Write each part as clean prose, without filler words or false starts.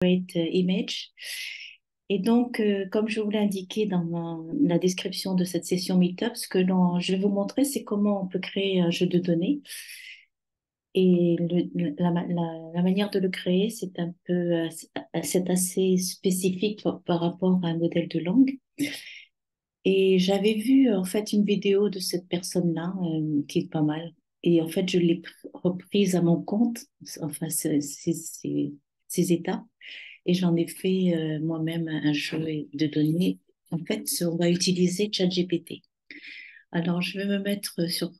Image. Et donc, comme je vous l'ai indiqué dans la description de cette session Meetup, je vais vous montrer, c'est comment on peut créer un jeu de données. Et la manière de le créer, c'est un peu, c'est assez spécifique par rapport à un modèle de langue. Et j'avais vu en fait une vidéo de cette personne-là qui est pas mal. Et en fait, je l'ai reprise à mon compte, enfin, ces étapes. Et j'en ai fait moi-même un jeu de données. En fait, on va utiliser ChatGPT. Alors, je vais me mettre sur...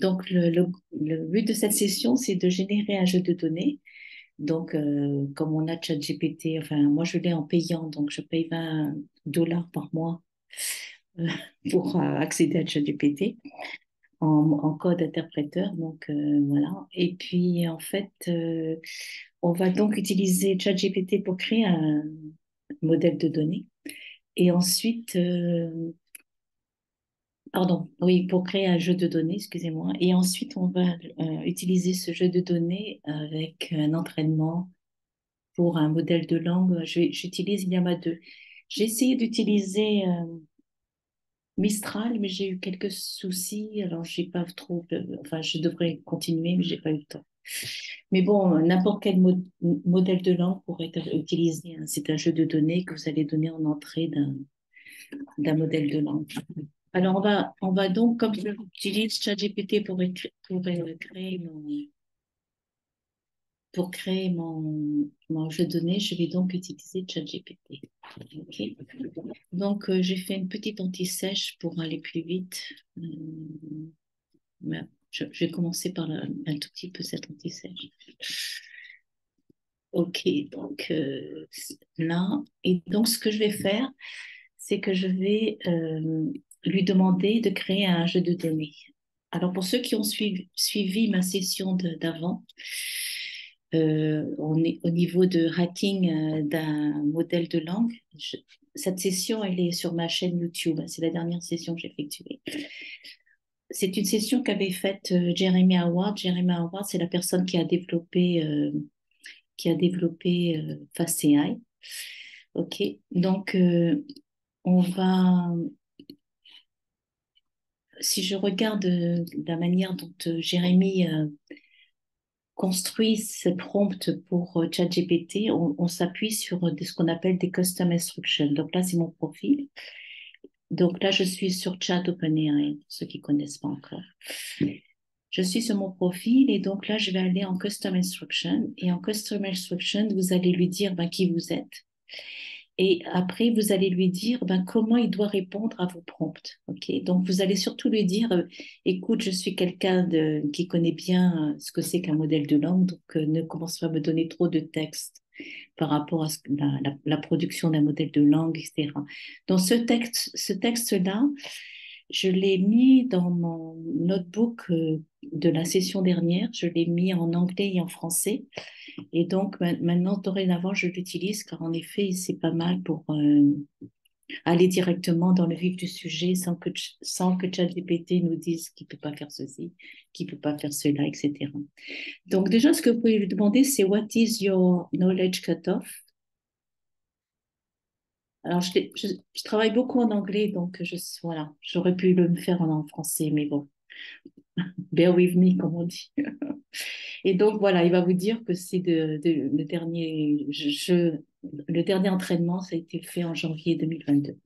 donc, le but de cette session, c'est de générer un jeu de données. Donc, comme on a ChatGPT, enfin, moi, je l'ai en payant, donc je paye 20 $ par mois euh, pour accéder à ChatGPT en code interpréteur. Donc, voilà. Et puis, en fait, on va donc utiliser ChatGPT pour créer un modèle de données. Et ensuite, pardon, oui, pour créer un jeu de données, excusez-moi. Et ensuite, on va utiliser ce jeu de données avec un entraînement pour un modèle de langue. J'utilise Llama 2. J'ai essayé d'utiliser Mistral, mais j'ai eu quelques soucis. Alors, j'ai pas trop. Enfin, je devrais continuer, mais j'ai pas eu le temps. Mais bon, n'importe quel modèle de langue pourrait être utilisé, hein. C'est un jeu de données que vous allez donner en entrée d'un modèle de langue. Alors, on va donc, comme j'utilise ChatGPT pour créer mon jeu de données, je vais donc utiliser ChatGPT. OK. Donc, j'ai fait une petite anti-sèche pour aller plus vite. Mais je vais commencer par un tout petit peu cette anti-sèche. OK, donc là, et donc ce que je vais faire, c'est que je vais lui demander de créer un jeu de données. Alors, pour ceux qui ont suivi ma session d'avant, on est au niveau de hacking d'un modèle de langue. Cette session, elle est sur ma chaîne YouTube. C'est la dernière session que j'ai effectuée. C'est une session qu'avait faite Jeremy Howard. Jeremy Howard, c'est la personne qui a développé FastAI. OK. Donc, on va, si je regarde la manière dont Jérémy construit ce prompt pour ChatGPT, on s'appuie sur ce qu'on appelle des custom instructions. Donc là, c'est mon profil. Donc là, je suis sur Chat OpenAI, pour ceux qui ne connaissent pas encore. Je suis sur mon profil et donc là, je vais aller en custom instruction. Et en custom instruction, vous allez lui dire qui vous êtes. Et après, vous allez lui dire comment il doit répondre à vos prompts. Ok. Donc, vous allez surtout lui dire, écoute, je suis quelqu'un qui connaît bien ce que c'est qu'un modèle de langue, donc ne commence pas à me donner trop de texte par rapport à la production d'un modèle de langue, etc. Donc, ce texte-là, je l'ai mis dans mon notebook de la session dernière. Je l'ai mis en anglais et en français. Et donc maintenant, dorénavant, je l'utilise car en effet, c'est pas mal pour aller directement dans le vif du sujet sans que ChatGPT nous dise qu'il peut pas faire ceci, qu'il peut pas faire cela, etc. Donc déjà, ce que vous pouvez lui demander, c'est What is your knowledge cutoff? Alors, je travaille beaucoup en anglais, donc voilà, j'aurais pu le faire en français, mais bon, bear with me, comme on dit. Et donc, voilà, il va vous dire que c'est le dernier entraînement, ça a été fait en janvier 2022.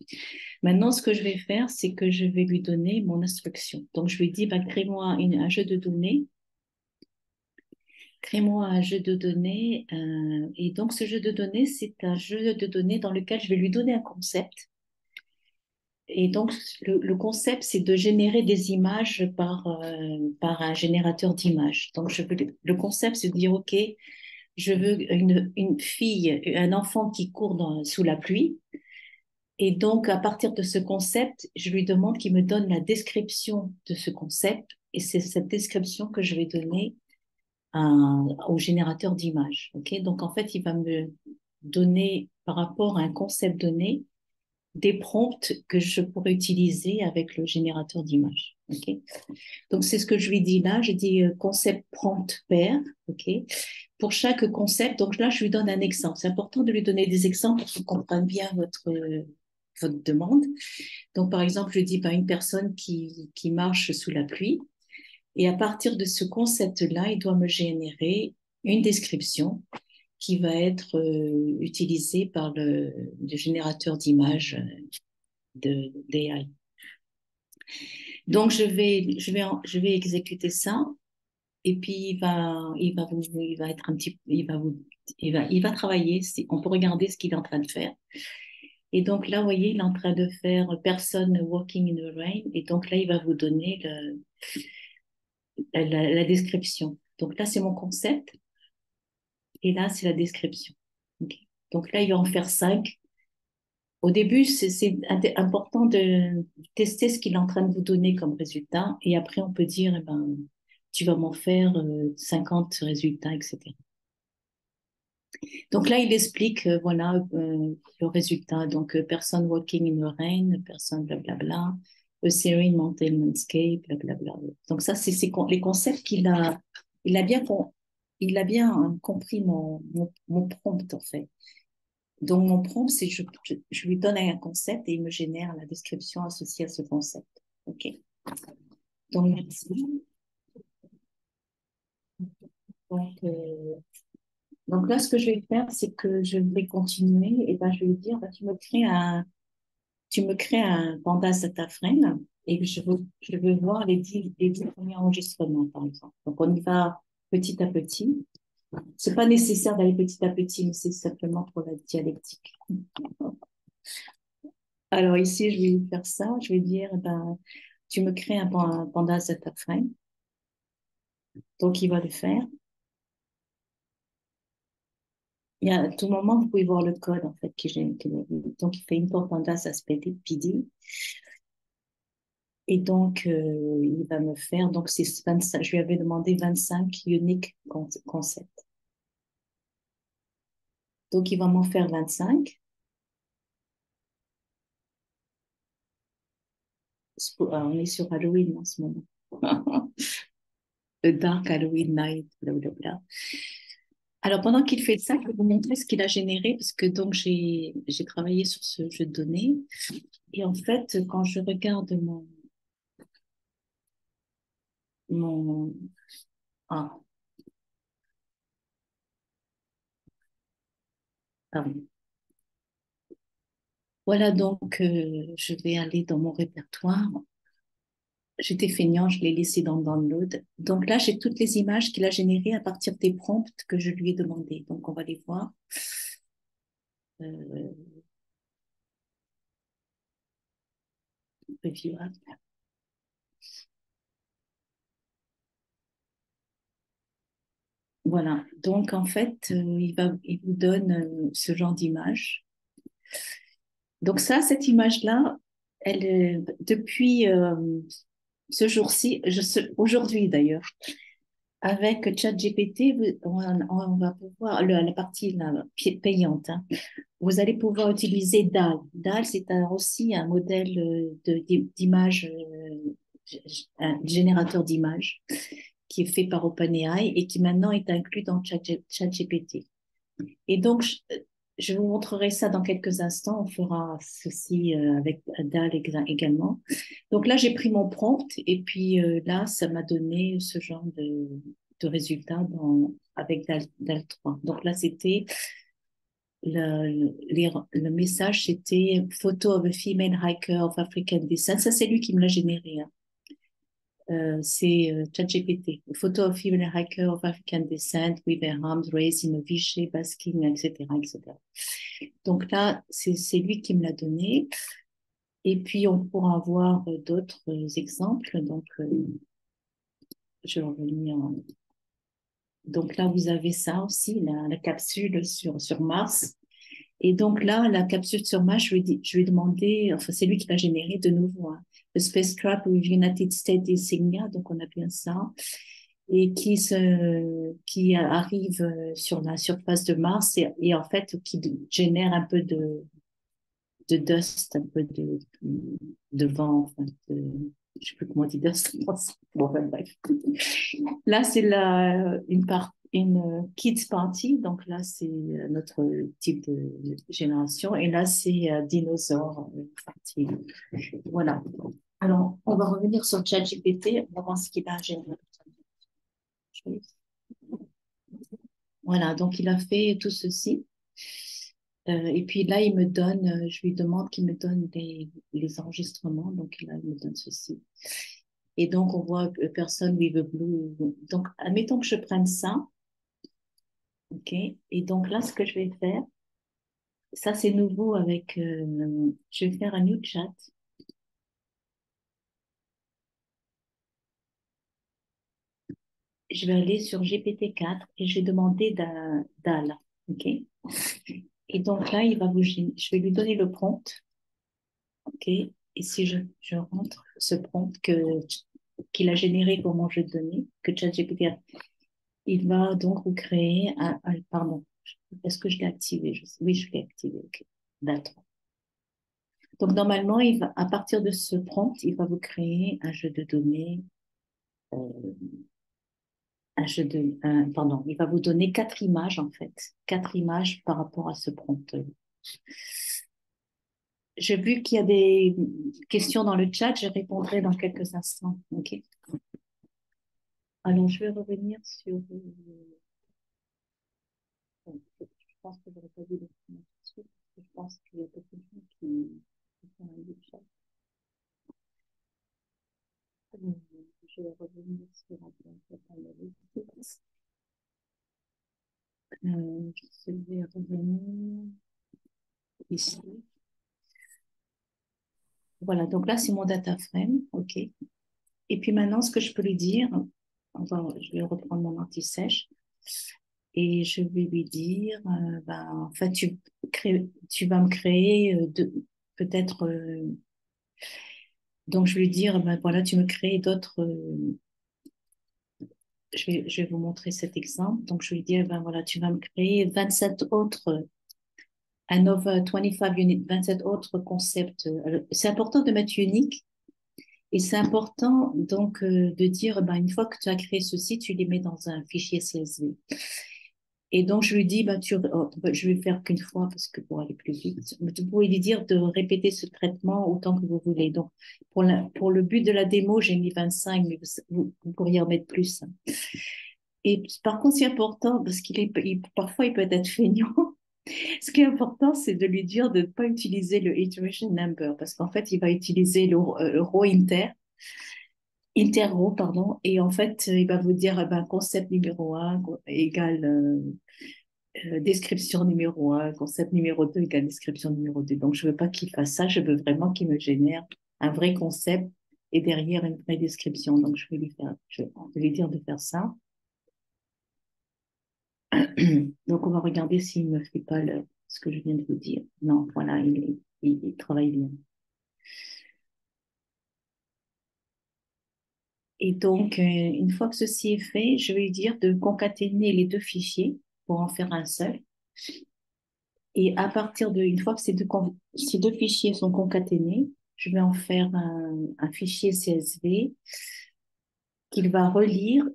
Maintenant, ce que je vais faire, c'est que je vais lui donner mon instruction. Donc, je lui dis, crée-moi un jeu de données. Crée-moi un jeu de données. Et donc, ce jeu de données, c'est un jeu de données dans lequel je vais lui donner un concept. Et donc, le concept, c'est de générer des images par un générateur d'images. Donc, le concept, c'est de dire, OK, je veux une fille, un enfant qui court sous la pluie. Et donc, à partir de ce concept, je lui demande qu'il me donne la description de ce concept. Et c'est cette description que je vais donner au générateur d'images. OK? Donc, en fait, il va me donner, par rapport à un concept donné, des prompts que je pourrais utiliser avec le générateur d'images. Ok. Donc, c'est ce que je lui dis là. Je dis concept prompt pair. Ok. Pour chaque concept, donc là, je lui donne un exemple. C'est important de lui donner des exemples pour qu'il comprenne bien votre demande. Donc, par exemple, je dis ben, une personne qui marche sous la pluie. Et à partir de ce concept-là, il doit me générer une description qui va être utilisée par le générateur d'images d'AI. Donc, je vais exécuter ça. Et puis, il va être un petit, il va travailler. On peut regarder ce qu'il est en train de faire. Et donc là, vous voyez, il est en train de faire person walking in the rain. Et donc là, il va vous donner la description. Donc là, c'est mon concept. Et là, c'est la description. Ok. Donc là, il va en faire 5. Au début, c'est important de tester ce qu'il est en train de vous donner comme résultat. Et après, on peut dire, eh ben, tu vas m'en faire 50 résultats, etc. Donc là, il explique, voilà, le résultat. Donc, person walking in the rain, personne blablabla, a serene mountain landscape, blablabla. Donc ça, les concepts il a bien, il a bien compris mon prompt, en fait. Donc, mon prompt, c'est je lui donne un concept et il me génère la description associée à ce concept. OK. Donc, merci. Donc, donc là, ce que je vais faire, c'est que je vais continuer et ben, je vais lui dire, ben, tu me crées un pandas data frame et je veux voir les 10 premiers enregistrements, par exemple. Donc, on y va petit à petit. C'est pas nécessaire d'aller petit à petit, mais c'est simplement pour la dialectique. Alors ici, je vais lui faire ça. Je vais dire, ben, tu me crées un pandas data frame. Donc, il va le faire. Et à tout moment, vous pouvez voir le code, en fait, donc, il fait import pandas as PD. Et donc, il va me faire, donc, c'est 25, je lui avais demandé 25 unique concepts. Donc, il va m'en faire 25. On est sur Halloween en ce moment. Le Dark Halloween Night, blablabla. Alors, pendant qu'il fait ça, je vais vous montrer ce qu'il a généré, parce que donc, j'ai travaillé sur ce jeu de données. Et en fait, quand je regarde mon, ah, pardon. Voilà, donc, je vais aller dans mon répertoire. J'étais feignant, je l'ai laissé dans Download. Donc là, j'ai toutes les images qu'il a générées à partir des prompts que je lui ai demandés. Donc, on va les voir. Euh, Review app. Voilà. Donc, en fait, il vous donne ce genre d'image. Donc ça, cette image-là, depuis ce jour-ci, aujourd'hui d'ailleurs, avec ChatGPT, on va pouvoir, la partie là, payante, hein, vous allez pouvoir utiliser DAL. DAL, c'est aussi un modèle d'image, un générateur d'images qui est fait par OpenAI et qui maintenant est inclus dans ChatGPT. Et donc, je vous montrerai ça dans quelques instants. On fera ceci avec DAL également. Donc là, j'ai pris mon prompt et puis là, ça m'a donné ce genre de résultat avec DAL 3. Donc là, c'était le message, c'était Photo of a female hiker of African descent. Ça, c'est lui qui me l'a généré, hein. C'est ChatGPT. Photo of female hiker of African descent with their arms raised in a V-shape, basking, etc., etc. Donc là, c'est lui qui me l'a donné. Et puis, on pourra avoir d'autres exemples. Donc, je reviens. Donc là, vous avez ça aussi, la capsule sur Mars. Et donc là, la capsule sur Mars, je lui ai demandé, enfin, c'est lui qui l'a généré de nouveau, hein, le spacecraft with United States insignia, donc on a bien ça, et qui arrive sur la surface de Mars et en fait qui génère un peu de dust, un peu de vent, enfin, je sais plus comment on dit dust en français. Bon, enfin, bref. Là, c'est une kids party, donc là, c'est notre type de génération, et là, c'est dinosaure party. Voilà. Alors, on va revenir sur ChatGPT, on va voir ce qu'il a généré. Voilà, donc il a fait tout ceci. Et puis là, je lui demande qu'il me donne les enregistrements. Donc là, il me donne ceci. Et donc, on voit personne with a blue. Donc, admettons que je prenne ça. OK. Et donc là, ce que je vais faire, ça c'est nouveau avec. Je vais faire un new chat. Je vais aller sur GPT-4 et je vais demander DAL. OK. Et donc là, je vais lui donner le prompt. OK. Et si je rentre ce prompt qu'il a généré pour mon jeu de données, que ChatGPT a, il va donc recréer pardon, est-ce que je l'ai activé? Oui, je l'ai activé. OK. D'accord. Donc, normalement, à partir de ce prompt, il va vous créer un jeu de données, euh, pardon, il va vous donner 4 images, en fait. 4 images par rapport à ce prompt. J'ai vu qu'il y a des questions dans le chat, je répondrai dans quelques instants. OK. Alors, je vais revenir sur. Je pense que j'aurais pas dû le faire tout de suite, parce que je pense qu'il y a beaucoup de gens qui font un le chat. Je vais revenir sur analyse. Je vais revenir ici. Voilà, donc là, c'est mon data frame. OK. Et puis maintenant, ce que je peux lui dire, je vais reprendre mon anti-sèche et je vais lui dire, ben, en fait, tu vas me créer peut-être. Donc, je vais lui dire, ben, voilà, tu me crées d'autres. Je vais vous montrer cet exemple. Donc, je vais lui dire, ben, voilà, tu vas me créer 27 autres. Another 25 unit, 27 autres concepts. C'est important de mettre unique et c'est important donc de dire, ben, une fois que tu as créé ceci, tu les mets dans un fichier CSV. Et donc, je lui dis, ben, je vais faire qu'une fois parce que pour aller plus vite. Mais vous pouvez lui dire de répéter ce traitement autant que vous voulez. Donc, pour le but de la démo, j'ai mis 25, mais vous pourriez en mettre plus. Et par contre, c'est important parce parfois, il peut être feignant. Ce qui est important, c'est de lui dire de ne pas utiliser le iteration number parce qu'en fait, il va utiliser le row interrow, pardon, et en fait, il va vous dire ben, concept numéro 1 égale description numéro 1, concept numéro 2 égale description numéro 2. Donc, je ne veux pas qu'il fasse ça, je veux vraiment qu'il me génère un vrai concept et derrière une vraie description. Donc, je vais lui dire de faire ça. Donc, on va regarder s'il ne me fait pas ce que je viens de vous dire. Non, voilà, il travaille bien. Et donc, une fois que ceci est fait, je vais lui dire de concaténer les deux fichiers pour en faire un seul. Et une fois que ces deux fichiers sont concaténés, je vais en faire un fichier CSV qu'il va relire.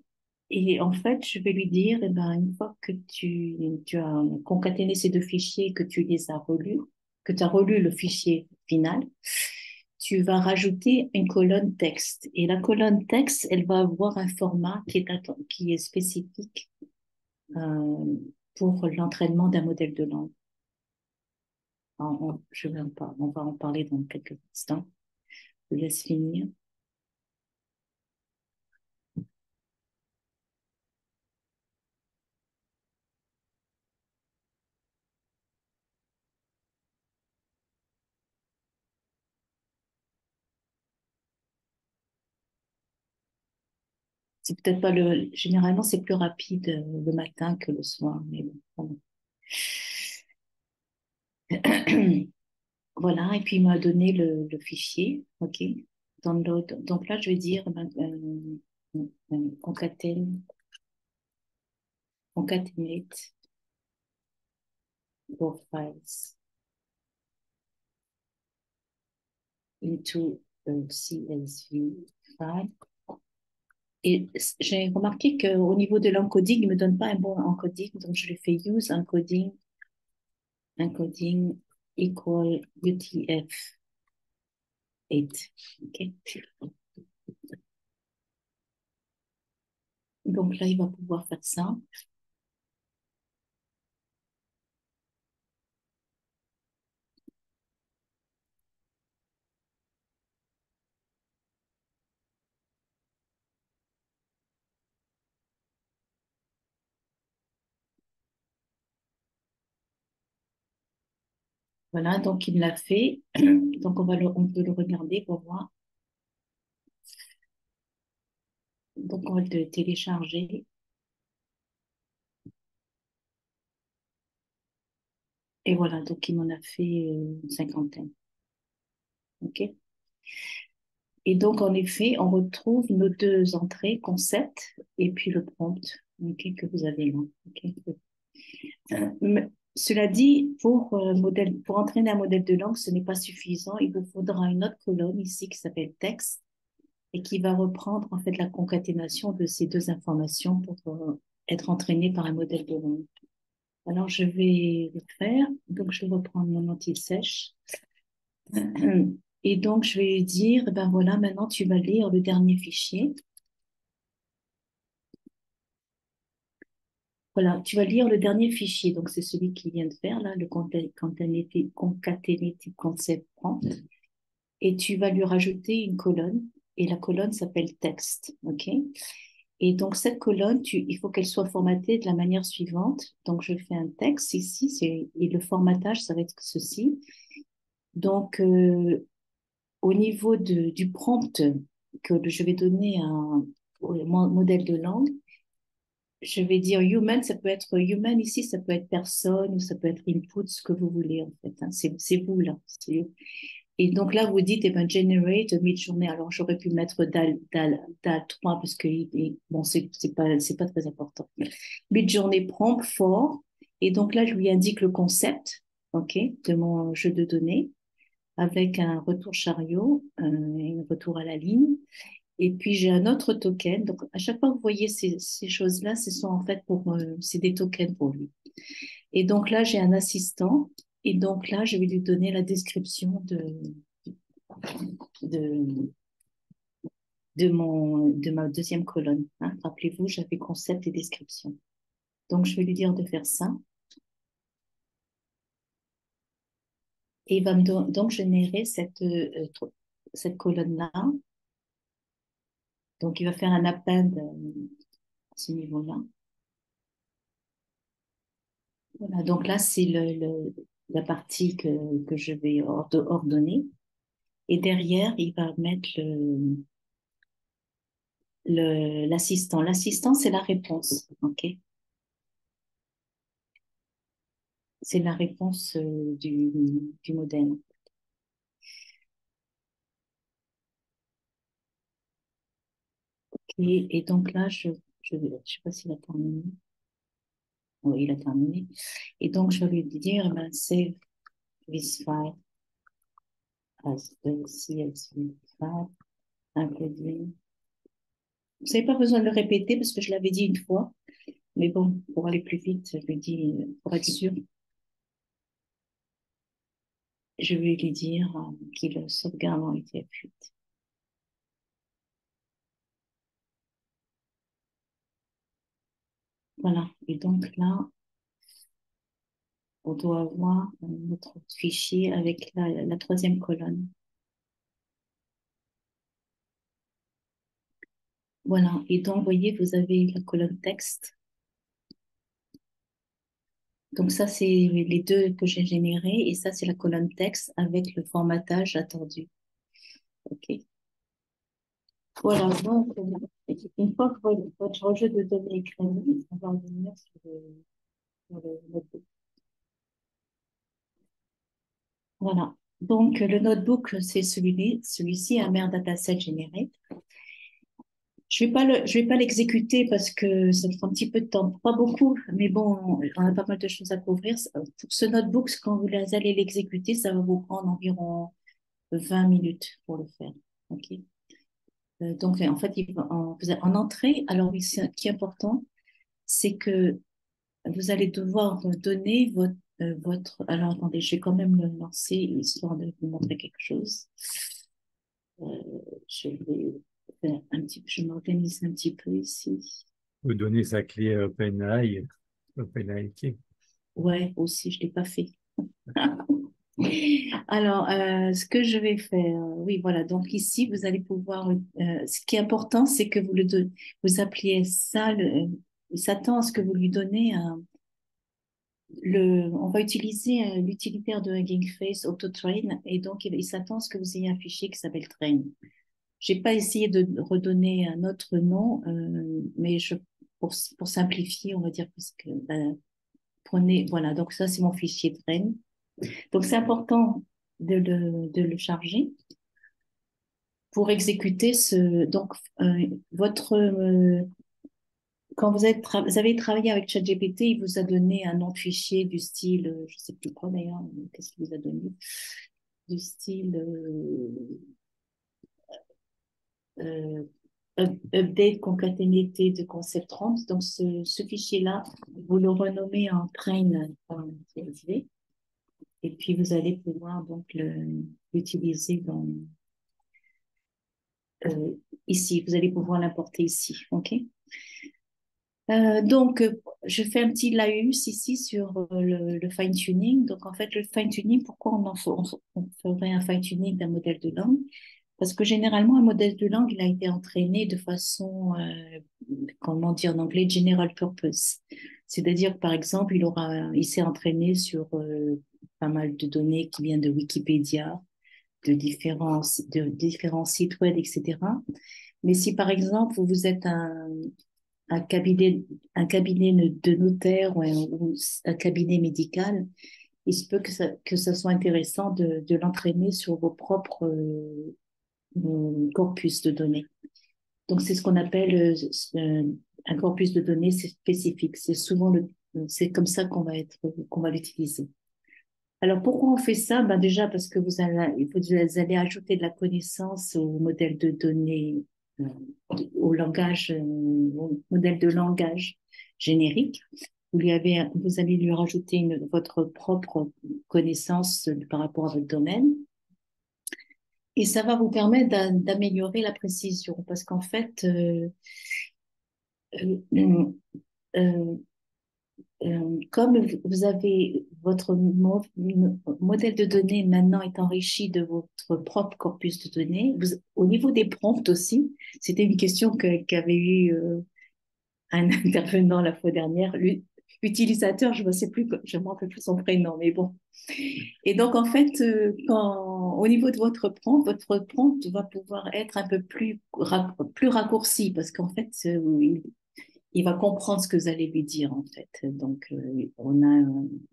Et en fait, je vais lui dire, eh ben, une fois que tu as concaténé ces deux fichiers, que tu les as relus, que tu as relu le fichier final, tu vas rajouter une colonne texte. Et la colonne texte, elle va avoir un format qui est spécifique euh, pour l'entraînement d'un modèle de langue. On va en parler dans quelques instants. Je laisse finir. C'est peut-être pas généralement, c'est plus rapide le matin que le soir, mais bon, voilà. Voilà, et puis il m'a donné le fichier, OK, download. Donc là, je vais dire ben, concatenate both files. into CSV file. Et j'ai remarqué qu'au niveau de l'encoding, il ne me donne pas un bon encoding, donc je lui fais use encoding, encoding equal UTF-8. OK. Donc là, il va pouvoir faire ça. Voilà, donc il l'a fait. Donc on peut le regarder pour voir. Donc on va le télécharger. Et voilà, donc il m'en a fait une cinquantaine. OK. Et donc, en effet, on retrouve nos deux entrées, concept, et puis le prompt, OK, que vous avez là. OK. Cela dit, pour entraîner un modèle de langue, ce n'est pas suffisant. Il vous faudra une autre colonne ici qui s'appelle texte et qui va reprendre en fait la concaténation de ces deux informations pour être entraîné par un modèle de langue. Alors, je vais le faire. Donc, je vais reprendre mon anti-sèche. Et donc, je vais lui dire, ben voilà, maintenant, tu vas lire le dernier fichier. Voilà, tu vas lire le dernier fichier. Donc, c'est celui qui vient de faire, là, le concatenated concept prompt. Et tu vas lui rajouter une colonne. Et la colonne s'appelle texte. OK? Et donc, cette colonne, il faut qu'elle soit formatée de la manière suivante. Donc, je fais un texte ici, et le formatage, ça va être ceci. Donc, au niveau du prompt que je vais donner au modèle de langue, je vais dire human, ça peut être human ici, ça peut être personne, ou ça peut être input, ce que vous voulez en fait. Hein. C'est vous là. Et donc là, vous dites, eh ben, generate mid-journée. Alors j'aurais pu mettre DAL 3 parce que bon, c'est pas très important. Mid-journée prompt for. Et donc là, je lui indique le concept, OK, de mon jeu de données avec un retour chariot, et un retour à la ligne. Et puis j'ai un autre token. Donc à chaque fois que vous voyez ces choses-là, ce sont en fait c'est des tokens pour lui. Et donc là j'ai un assistant. Et donc là je vais lui donner la description de, de ma deuxième colonne. Hein. Rappelez-vous, j'avais concept et description. Donc je vais lui dire de faire ça. Et il va donc générer cette colonne-là. Donc il va faire un append à ce niveau-là. Voilà, donc là, c'est la partie que je vais ordonner. Et derrière, il va mettre l'assistant. L'assistant, c'est la réponse. OK? C'est la réponse du modèle. Et donc là, je sais pas s'il a terminé. Oui, il a terminé. Et donc, je vais lui dire, ben, save this file as the CSV file, including. Vous n'avez pas besoin de le répéter parce que je l'avais dit une fois. Mais bon, pour aller plus vite, je lui dis, pour être sûr, je vais lui dire qu'il sauvegarde en UTF-8. Voilà. Et donc là, on doit avoir notre fichier avec la troisième colonne. Voilà. Et donc, vous voyez, vous avez la colonne texte. Donc ça, c'est les deux que j'ai générés. Et ça, c'est la colonne texte avec le formatage attendu. OK. Voilà. Donc, une fois que votre rejet de données est créé, on va revenir sur le notebook. Voilà. Donc, le notebook, c'est celui-ci, un maire dataset généré. Je vais pas l'exécuter parce que ça me prend un petit peu de temps. Pas beaucoup, mais bon, on a pas mal de choses à couvrir. Pour ce notebook, quand vous allez l'exécuter, ça va vous prendre environ 20 minutes pour le faire. OK? Donc, en fait, en entrée, alors oui, ce qui est important, c'est que vous allez devoir donner alors, attendez, je vais quand même le lancer, histoire de vous montrer quelque chose. Euh, je vais je m'organise un petit peu ici. Vous donnez sa clé OpenAI, OpenAI Key. Ouais, aussi, je l'ai pas fait. Alors, ce que je vais faire, oui, voilà. Donc ici, vous allez pouvoir. Ce qui est important, c'est que vous appeliez ça. Il s'attend à ce que vous lui donnez on va utiliser l'utilitaire de Hugging Face AutoTrain, et donc il s'attend à ce que vous ayez un fichier qui s'appelle Train. J'ai pas essayé de redonner un autre nom, mais pour simplifier, on va dire que prenez, voilà. Donc ça, c'est mon fichier Train. Donc c'est important de le charger pour exécuter ce. Donc quand vous avez travaillé avec ChatGPT, il vous a donné un nom de fichier du style, je sais plus quoi d'ailleurs, qu'est-ce qu'il vous a donné? Du style euh, update concaténité de concept 30. Donc ce fichier-là, vous le renommez en train.csv et puis vous allez pouvoir donc l'utiliser ici. Vous allez pouvoir l'importer ici. OK? Donc, je fais un petit laïus ici sur le fine-tuning. Donc, en fait, le fine-tuning, pourquoi on ferait un fine-tuning d'un modèle de langue? Parce que généralement, un modèle de langue, il a été entraîné de façon, comment dire en anglais, general purpose. C'est-à-dire, par exemple, il s'est entraîné sur pas mal de données qui viennent de Wikipédia, de différents sites web, etc. Mais si, par exemple, vous êtes un cabinet, un cabinet de notaire ou un cabinet médical, il se peut que ça soit intéressant de l'entraîner sur vos propres corpus de données. Donc, c'est ce qu'on appelle un corpus de données spécifique. C'est comme ça qu'on va l'utiliser. Alors, pourquoi on fait ça? Ben déjà, parce que vous allez ajouter de la connaissance au modèle de données, euh, au modèle de langage générique. Vous allez lui rajouter votre propre connaissance par rapport à votre domaine. Et ça va vous permettre d'améliorer la précision parce qu'en fait, euh, euh, comme vous avez votre modèle de données maintenant est enrichi de votre propre corpus de données, au niveau des prompts aussi, c'était une question qu'avait eu un intervenant la fois dernière, l'utilisateur, je ne sais plus, je me rappelle plus son prénom, mais bon. Et donc en fait, au niveau de votre prompt va pouvoir être un peu plus raccourci parce qu'en fait, il va comprendre ce que vous allez lui dire, en fait. Donc,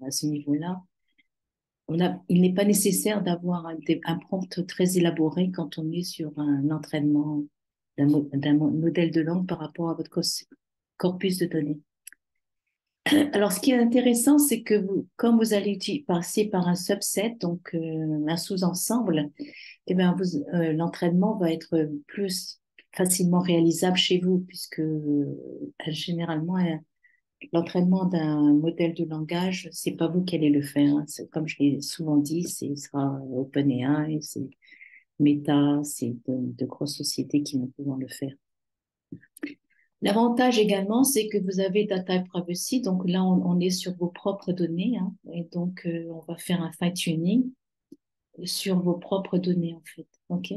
à ce niveau-là, il n'est pas nécessaire d'avoir un prompt très élaboré quand on est sur un entraînement d'un modèle de langue par rapport à votre corpus de données. Alors, ce qui est intéressant, c'est que comme vous allez passer par un subset, donc un sous-ensemble, eh bien, l'entraînement va être plus facilement réalisable chez vous, puisque généralement, l'entraînement d'un modèle de langage, c'est pas vous qui allez le faire, hein. Comme je l'ai souvent dit, ce sera OpenAI, c'est Meta, c'est de grosses sociétés qui vont pouvoir le faire. L'avantage également, c'est que vous avez data privacy, donc là, on est sur vos propres données, hein, et donc on va faire un fine-tuning sur vos propres données, en fait. OK?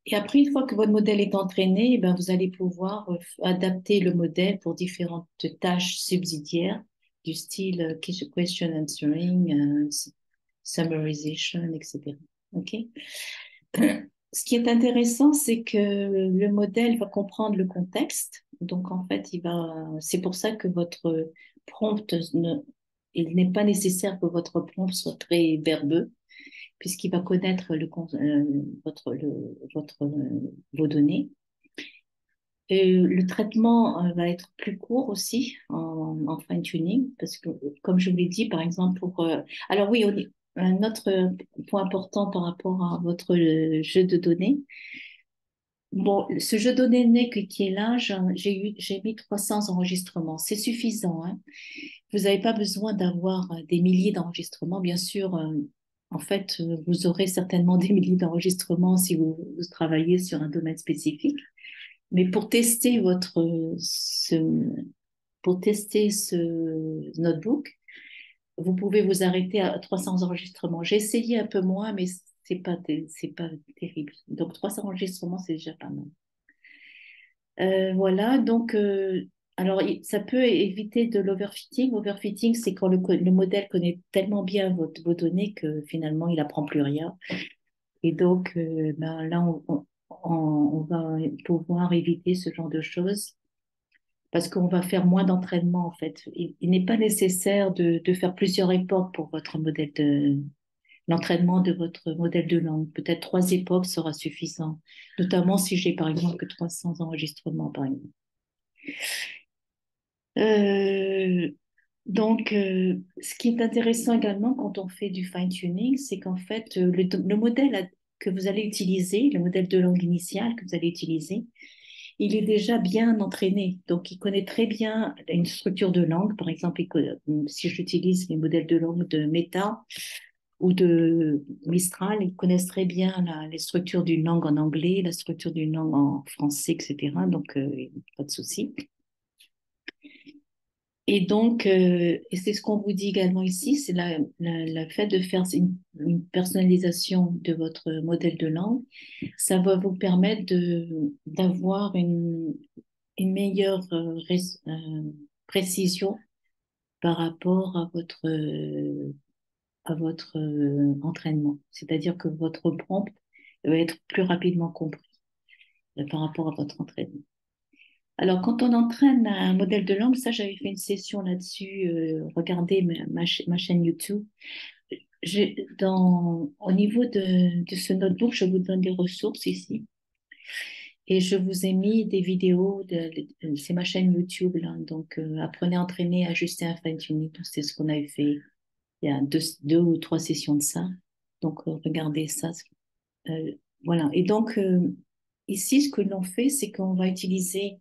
Et après, une fois que votre modèle est entraîné, eh ben, vous allez pouvoir adapter le modèle pour différentes tâches subsidiaires du style question answering, summarization, etc. OK? Ce qui est intéressant, c'est que le modèle va comprendre le contexte. Donc, en fait, c'est pour ça que prompt, il n'est pas nécessaire que votre prompt soit très verbeux puisqu'il va connaître vos données. Le traitement va être plus court aussi en fine-tuning, parce que, comme je vous l'ai dit, par exemple, alors oui, un autre point important par rapport à votre jeu de données. Bon, ce jeu de données qui est là, j'ai mis 300 enregistrements. C'est suffisant, hein. Vous n'avez pas besoin d'avoir des milliers d'enregistrements. Bien sûr, en fait, vous aurez certainement des milliers d'enregistrements si vous travaillez sur un domaine spécifique. Mais pour tester ce notebook, vous pouvez vous arrêter à 300 enregistrements. J'ai essayé un peu moins, mais c'est pas terrible. Donc 300 enregistrements, c'est déjà pas mal. Voilà, donc alors ça peut éviter de l'overfitting. Overfitting, c'est quand le modèle connaît tellement bien vos données que finalement il apprend plus rien. Et donc ben, là, on va pouvoir éviter ce genre de choses parce qu'on va faire moins d'entraînement en fait. Il n'est pas nécessaire de faire plusieurs époques pour votre modèle l'entraînement de votre modèle de langue. Peut-être 3 époques sera suffisant, notamment si j'ai par exemple que 300 enregistrements par exemple. Euh, donc, ce qui est intéressant également quand on fait du fine-tuning, c'est qu'en fait, le modèle que vous allez utiliser, le modèle de langue initial que vous allez utiliser, il est déjà bien entraîné. Donc, il connaît très bien une structure de langue. Par exemple, si j'utilise les modèles de langue de Meta ou de Mistral, ils connaissent très bien les structures d'une langue en anglais, la structure d'une langue en français, etc. Donc, pas de souci. Et donc, et c'est ce qu'on vous dit également ici, c'est le fait de faire une personnalisation de votre modèle de langue. Ça va vous permettre d'avoir une meilleure précision par rapport à votre entraînement. C'est-à-dire que votre prompt va être plus rapidement compris par rapport à votre entraînement. Alors, quand on entraîne un modèle de langue, ça, j'avais fait une session là-dessus. Regardez ma chaîne YouTube. Au niveau de ce notebook, je vous donne des ressources ici. Et je vous ai mis des vidéos, c'est ma chaîne YouTube, là. Donc, apprenez à entraîner, ajuster un fine-tuning. C'est ce qu'on avait fait il y a 2 ou 3 sessions de ça. Donc, regardez ça. Euh, voilà. Et donc, ici, ce que l'on fait, c'est qu'on va utiliser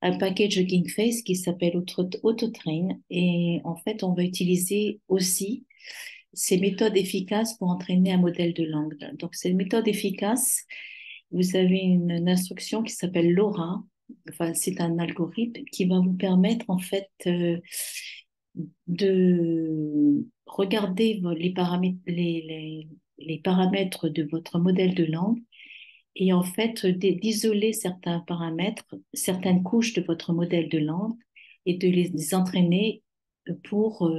un package Hugging Face qui s'appelle AutoTrain. Et en fait, on va utiliser aussi ces méthodes efficaces pour entraîner un modèle de langue. Donc, ces méthodes efficaces, vous avez une instruction qui s'appelle LoRa. Enfin, c'est un algorithme qui va vous permettre, en fait, de regarder les paramètres de votre modèle de langue et en fait d'isoler certains paramètres, certaines couches de votre modèle de langue et de les entraîner pour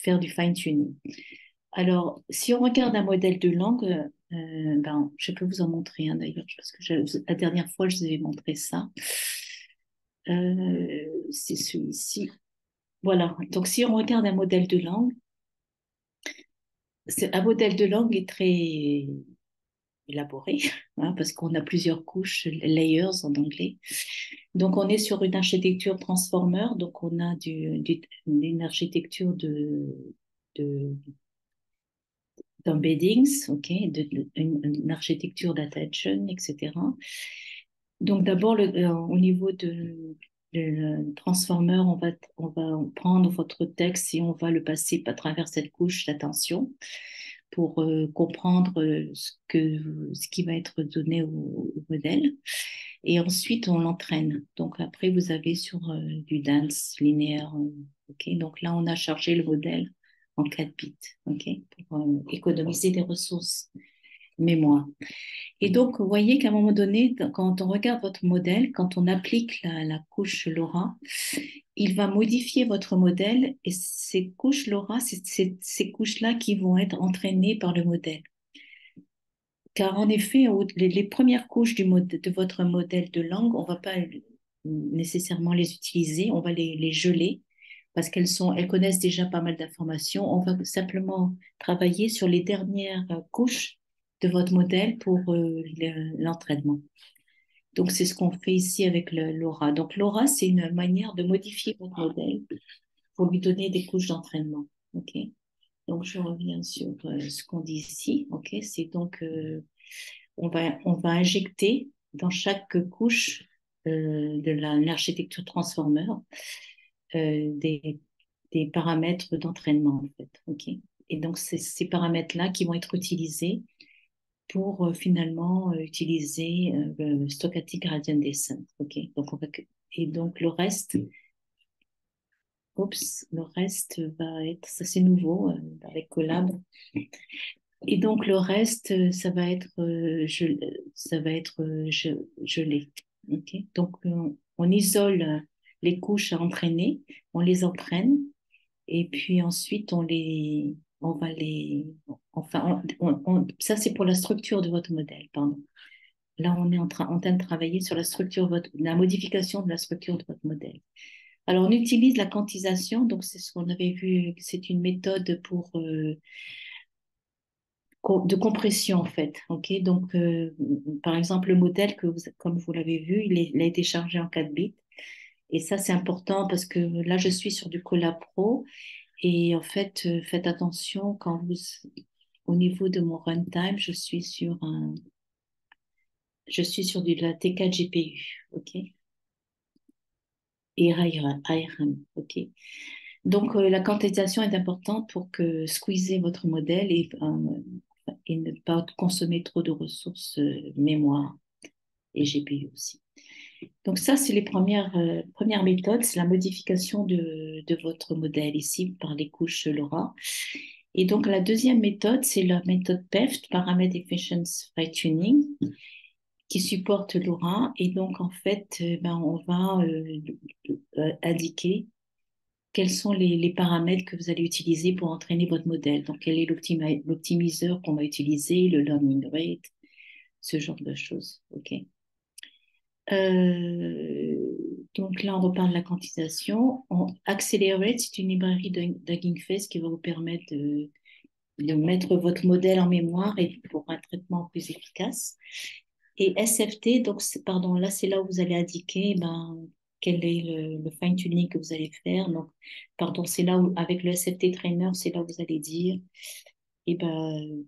faire du fine-tuning. Alors, si on regarde un modèle de langue, ben, je peux vous en montrer un d'ailleurs, parce que la dernière fois, je vous avais montré ça. C'est celui-ci. Voilà. Donc, si on regarde un modèle de langue, un modèle de langue est très élaboré, hein, parce qu'on a plusieurs couches, layers en anglais. Donc, on est sur une architecture transformer, donc on a une architecture de, d'embeddings, ok, une architecture d'attention, etc. Donc, d'abord, au niveau le transformer, on va prendre votre texte et on va le passer à travers cette couche d'attention pour comprendre ce qui va être donné au modèle. Et ensuite, on l'entraîne. Donc après, vous avez sur du dance linéaire. Ok. Donc là, on a chargé le modèle en 4 bits, ok, pour économiser des ressources mémoire. Et donc, vous voyez qu'à un moment donné, quand on regarde votre modèle, quand on applique la couche LoRa, il va modifier votre modèle et ces couches LoRa, c'est ces couches-là qui vont être entraînées par le modèle. Car en effet, les premières couches de votre modèle de langue, on ne va pas nécessairement les utiliser, on va les geler parce elles connaissent déjà pas mal d'informations. On va simplement travailler sur les dernières couches de votre modèle pour l'entraînement. Donc, c'est ce qu'on fait ici avec l'Aura. Donc, l'Aura, c'est une manière de modifier votre modèle pour lui donner des couches d'entraînement. OK? Donc, je reviens sur ce qu'on dit ici. OK, c'est donc, on va injecter dans chaque couche de l'architecture transformer euh, des, des paramètres d'entraînement, en fait. OK. Et donc, c'est ces paramètres-là qui vont être utilisés pour finalement utiliser le stochastic gradient descent. OK. Donc, et donc, le reste, oups, le reste va être, ça c'est nouveau avec Collab. Et donc, le reste, ça va être gelé. OK. Donc, on isole les couches à entraîner, on les entraîne. Et puis ensuite, on va les, enfin, ça c'est pour la structure de votre modèle, pardon. Là, on est en train de travailler sur la structure, la modification de la structure de votre modèle. Alors, on utilise la quantisation, donc c'est ce qu'on avait vu, c'est une méthode pour, de compression en fait. Ok, donc, par exemple, le modèle comme vous l'avez vu, il a été chargé en 4 bits. Et ça, c'est important parce que là, je suis sur du Colab Pro. Et en fait, faites attention au niveau de mon runtime, je suis sur de la T4 GPU, ok, et ARM, ok. Donc la quantisation est importante pour que squeezer votre modèle et ne pas consommer trop de ressources mémoire et GPU aussi. Donc ça, c'est les premières méthodes, c'est la modification de votre modèle ici par les couches LoRa. Et donc la deuxième méthode, c'est la méthode PEFT, Parameter Efficiency Fine-Tuning, qui supporte LoRa. Et donc en fait, ben, on va indiquer quels sont les paramètres que vous allez utiliser pour entraîner votre modèle. Donc quel est l'optimiseur qu'on va utiliser, le learning rate, ce genre de choses. OK. Euh, donc là, on reparle de la quantisation. Accelerate, c'est une librairie d'Hugging Face qui va vous permettre de mettre votre modèle en mémoire et pour un traitement plus efficace. Et SFT, donc, pardon, là, c'est là où vous allez indiquer ben, quel est le fine-tuning que vous allez faire. Donc, pardon, c'est là où, avec le SFT Trainer, c'est là où vous allez dire, et ben,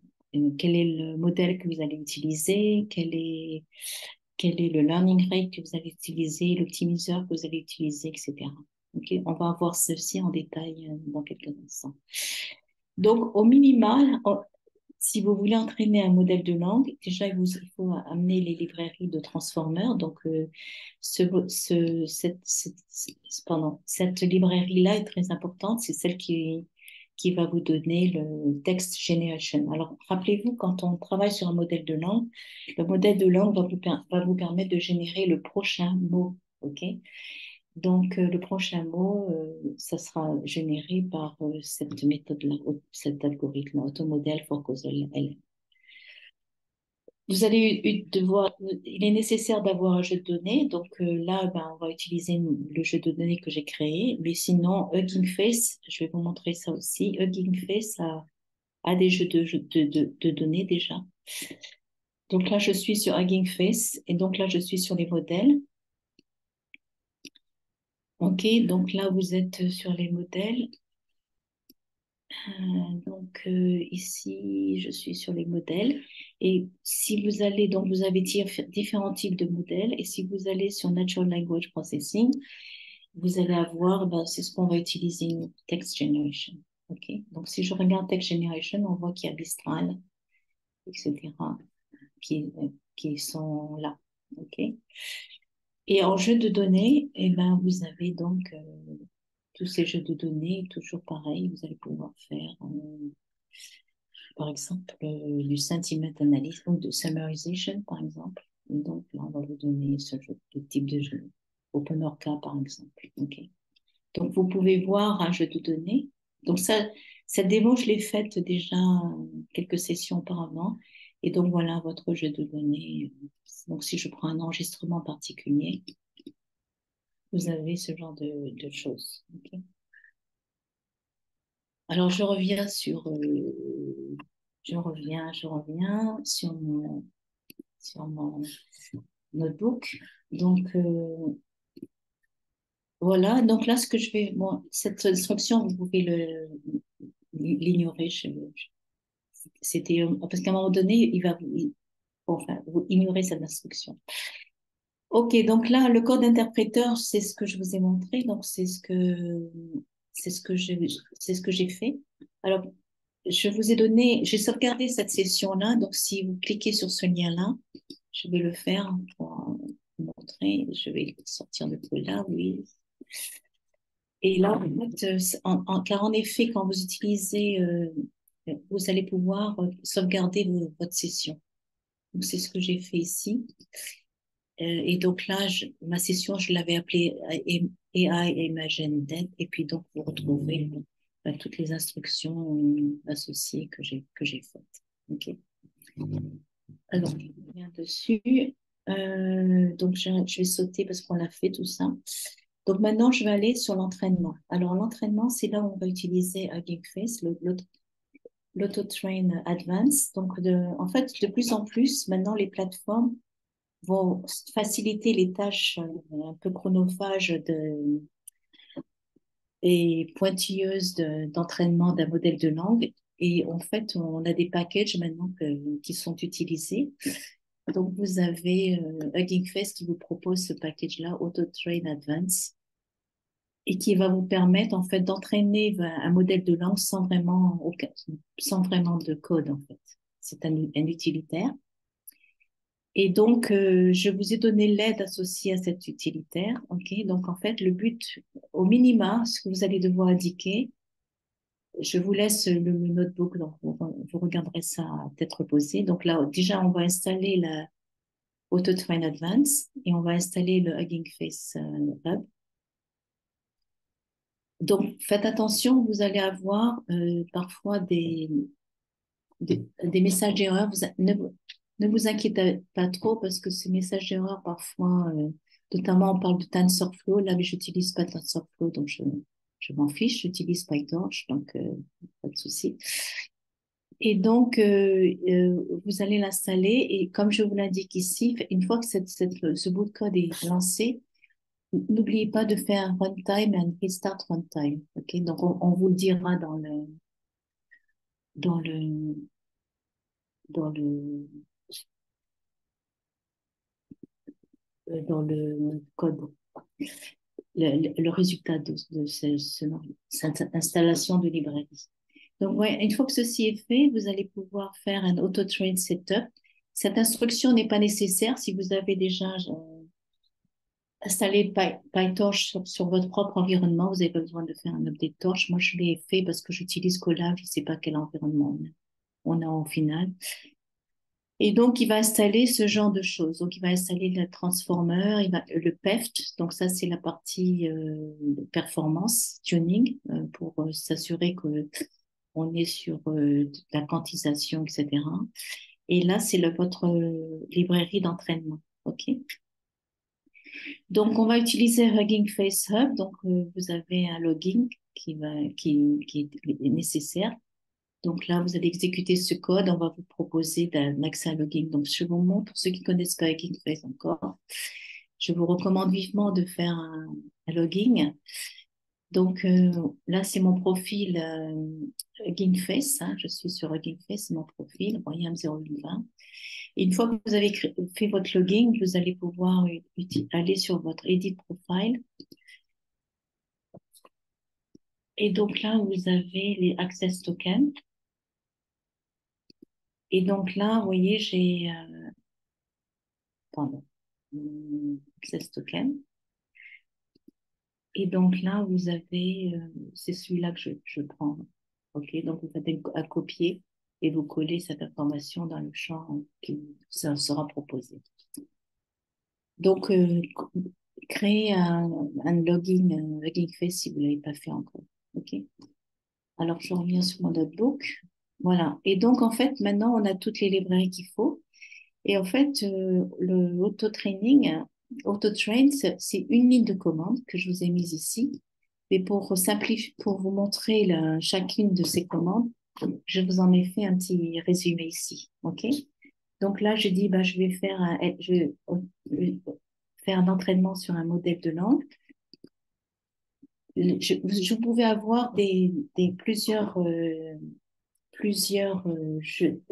quel est le modèle que vous allez utiliser, quel est le learning rate que vous allez utiliser, l'optimiseur que vous allez utiliser, etc. Ok, on va voir ceci en détail dans quelques instants. Donc, au minimal, si vous voulez entraîner un modèle de langue, déjà, il faut amener les librairies de transformers. Donc, cette librairie-là est très importante. C'est celle qui va vous donner le text generation. Alors, rappelez-vous, quand on travaille sur un modèle de langue, le modèle de langue va vous permettre de générer le prochain mot. OK? Donc, le prochain mot, ça sera généré par cette méthode-là, cet algorithme, automodèle for causal LM. Vous allez devoir, il est nécessaire d'avoir un jeu de données. Donc là, ben, on va utiliser le jeu de données que j'ai créé. Mais sinon, Hugging Face, je vais vous montrer ça aussi. Hugging Face a des jeux de données déjà. Donc là, je suis sur Hugging Face et donc là, je suis sur les modèles. OK, donc là, vous êtes sur les modèles. Donc ici, je suis sur les modèles. Et si vous allez, donc vous avez différents types de modèles. Et si vous allez sur Natural Language Processing, vous allez avoir, ben, c'est ce qu'on va utiliser, Text Generation. OK? Donc si je regarde Text Generation, on voit qu'il y a Mistral, etc., qui sont là. OK? Et en jeu de données, eh ben, vous avez donc tous ces jeux de données, toujours pareil, vous allez pouvoir faire par exemple, du sentiment analysis ou de summarization, par exemple. Et donc, là, on va vous donner ce type de jeu. OpenOrca, par exemple. Okay. Donc, vous pouvez voir un jeu de données. Donc, cette démo, je l'ai faite déjà quelques sessions auparavant. Et donc, voilà votre jeu de données. Donc, si je prends un enregistrement particulier, vous avez ce genre de choses. Okay. Alors, je reviens sur mon notebook. Donc, voilà. Donc là, ce que je vais, bon, cette instruction, vous pouvez l'ignorer. C'était parce qu'à un moment donné, bon, enfin, vous ignorez cette instruction. Ok, donc là, le code interpréteur, c'est ce que je vous ai montré, donc c'est ce que j'ai fait. Alors, je vous ai donné, j'ai sauvegardé cette session-là, donc si vous cliquez sur ce lien-là, je vais le faire pour vous montrer. Je vais sortir de là, oui. Et là, en fait, car en effet, quand vous utilisez, vous allez pouvoir sauvegarder votre session. Donc, c'est ce que j'ai fait ici. Et donc là, ma session, je l'avais appelée AI Imagine Dev. Et puis donc, vous retrouvez toutes les instructions associées que j'ai faites. OK. Alors, je reviens dessus. Donc, je vais sauter parce qu'on a fait tout ça. Donc, maintenant, je vais aller sur l'entraînement. Alors, l'entraînement, c'est là où on va utiliser Hugging Face, l'AutoTrain Advance. Donc, en fait, de plus en plus, maintenant, les plateformes vont faciliter les tâches un peu chronophages et pointilleuses d'entraînement d'un modèle de langue. Et en fait, on a des packages maintenant qui sont utilisés. Donc, vous avez Hugging Face qui vous propose ce package-là, AutoTrain Advance, et qui va vous permettre en fait d'entraîner un modèle de langue sans vraiment de code en fait. C'est un utilitaire. Et donc, je vous ai donné l'aide associée à cet utilitaire. OK? Donc, en fait, le but, au minima, ce que vous allez devoir indiquer, je vous laisse le notebook, donc vous regarderez ça à tête reposée. Donc là, déjà, on va installer la AutoTrain Advance et on va installer le Hugging Face Hub. Donc, faites attention, vous allez avoir parfois des messages d'erreur. Ne vous inquiétez pas trop parce que ces messages d'erreur, parfois, notamment on parle de TensorFlow, là, mais j'utilise pas TensorFlow, donc je m'en fiche, j'utilise PyTorch, donc pas de souci. Et donc, vous allez l'installer et comme je vous l'indique ici, une fois que ce bout de code est lancé, n'oubliez pas de faire un runtime et un restart runtime. Ok, donc, on vous le dira dans le, dans le, dans le code, le résultat de cette installation de librairie. Donc, ouais, une fois que ceci est fait, vous allez pouvoir faire un auto-train setup. Cette instruction n'est pas nécessaire si vous avez déjà installé PyTorch sur votre propre environnement. Vous n'avez pas besoin de faire un update torch. Moi, je l'ai fait parce que j'utilise Colab. Je ne sais pas quel environnement on a au final. Et donc, il va installer ce genre de choses. Donc, il va installer le transformer, le PEFT. Donc, ça, c'est la partie performance tuning pour s'assurer que on est sur de la quantisation, etc. Et là, c'est votre librairie d'entraînement. OK? Donc, on va utiliser Hugging Face Hub. Donc, vous avez un login qui est nécessaire. Donc là, vous allez exécuter ce code. On va vous proposer d'un accès à login. Donc, je vous montre, pour ceux qui ne connaissent pas Hugging Face encore, je vous recommande vivement de faire un login. Donc là, c'est mon profil Hugging Face. Hein. Je suis sur Hugging Face, c'est mon profil, Royam 0820. Et une fois que vous avez fait votre login, vous allez pouvoir aller sur votre Edit Profile. Et donc là, vous avez les Access Tokens. Et donc là, vous voyez, j'ai... pardon. Access Token. Et donc là, vous avez... c'est celui-là que je prends. OK, donc vous faites un copier et vous collez cette information dans le champ qui sera proposé. Donc, créez un login, login face si vous ne l'avez pas fait encore. OK. Alors, je reviens sur mon notebook. Voilà. Et donc, en fait, maintenant, on a toutes les librairies qu'il faut. Et en fait, le auto-training, auto-train, c'est une ligne de commande que je vous ai mise ici. Et pour simplifier, pour vous montrer chacune de ces commandes, je vous en ai fait un petit résumé ici. OK? Donc là, je dis, bah, je vais faire un entraînement sur un modèle de langue. Je pouvais avoir plusieurs jeux,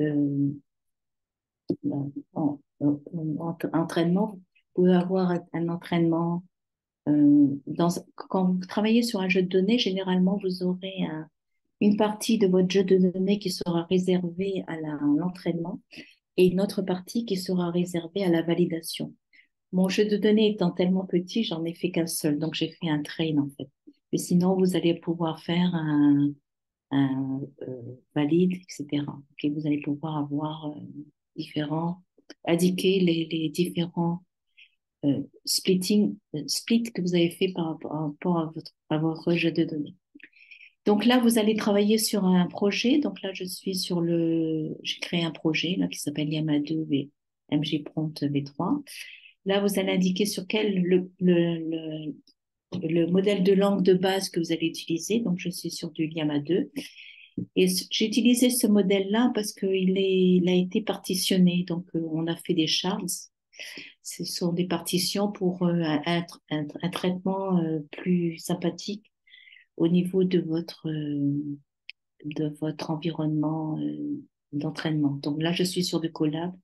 entraînements. Vous pouvez avoir un entraînement. Quand vous travaillez sur un jeu de données, généralement, vous aurez une partie de votre jeu de données qui sera réservée à l'entraînement et une autre partie qui sera réservée à la validation. Mon jeu de données étant tellement petit, j'en ai fait qu'un seul, donc j'ai fait un train en fait. Mais sinon, vous allez pouvoir faire un valide, etc. Ok, vous allez pouvoir avoir indiquer les différents split que vous avez fait par rapport à votre jeu de données. Donc là, vous allez travailler sur un projet. Donc là, j'ai créé un projet là, qui s'appelle Yama2 MG Prompt V3. Là, vous allez indiquer sur quel le modèle de langue de base que vous allez utiliser. Donc, je suis sur du Llama 2. Et j'ai utilisé ce modèle-là parce il a été partitionné. Donc, on a fait des shards. Ce sont des partitions pour un traitement plus sympathique au niveau de votre environnement d'entraînement. Donc là, je suis sur du Colab.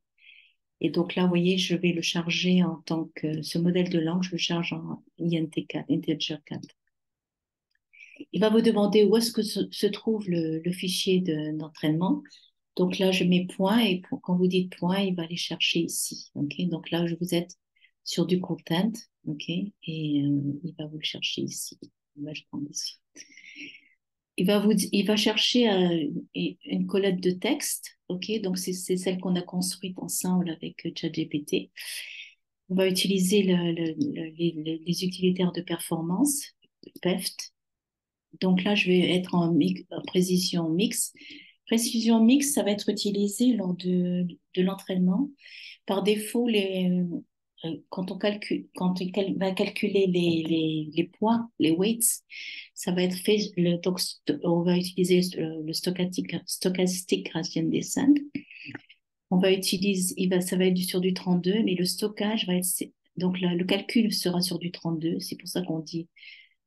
Et donc là, vous voyez, je vais le charger en tant que ce modèle de langue, je le charge en INT4, Integer 4. Il va vous demander où est-ce que se trouve le fichier d'entraînement. Donc là, je mets point et quand vous dites point, il va aller chercher ici. Ok, donc là, vous êtes sur du content. Ok, et il va vous le chercher ici. Moi, je prends ici. Il va chercher une collecte de texte. Ok, donc c'est celle qu'on a construite ensemble avec ChatGPT. On va utiliser les utilitaires de performance, PEFT. Donc là, je vais être en précision mix. Précision mix, ça va être utilisé lors de l'entraînement. Par défaut, quand il va calculer les poids, les weights, ça va être fait, on va utiliser le stochastic gradient descent. Ça va être sur du 32, mais le stockage va être, donc le calcul sera sur du 32. C'est pour ça qu'on dit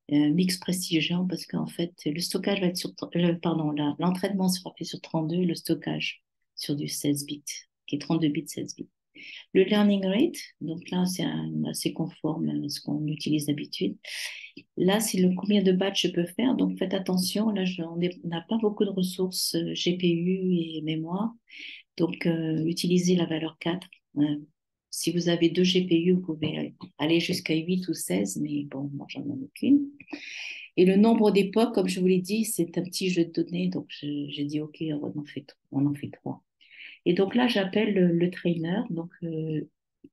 mix prestigiant parce qu'en fait, le stockage va être l'entraînement sera fait sur 32 et le stockage sur du 16 bits, qui est 32 bits, 16 bits. Le learning rate, donc là, c'est assez conforme à ce qu'on utilise d'habitude. Là, c'est combien de batchs je peux faire. Donc, faites attention. Là, on n'a pas beaucoup de ressources GPU et mémoire. Donc, utilisez la valeur 4. Si vous avez 2 GPU, vous pouvez aller jusqu'à 8 ou 16, mais bon, moi, j'en ai aucune. Et le nombre d'époques, comme je vous l'ai dit, c'est un petit jeu de données. Donc, j'ai dit, OK, on en fait 3. Et donc là, j'appelle le trainer, donc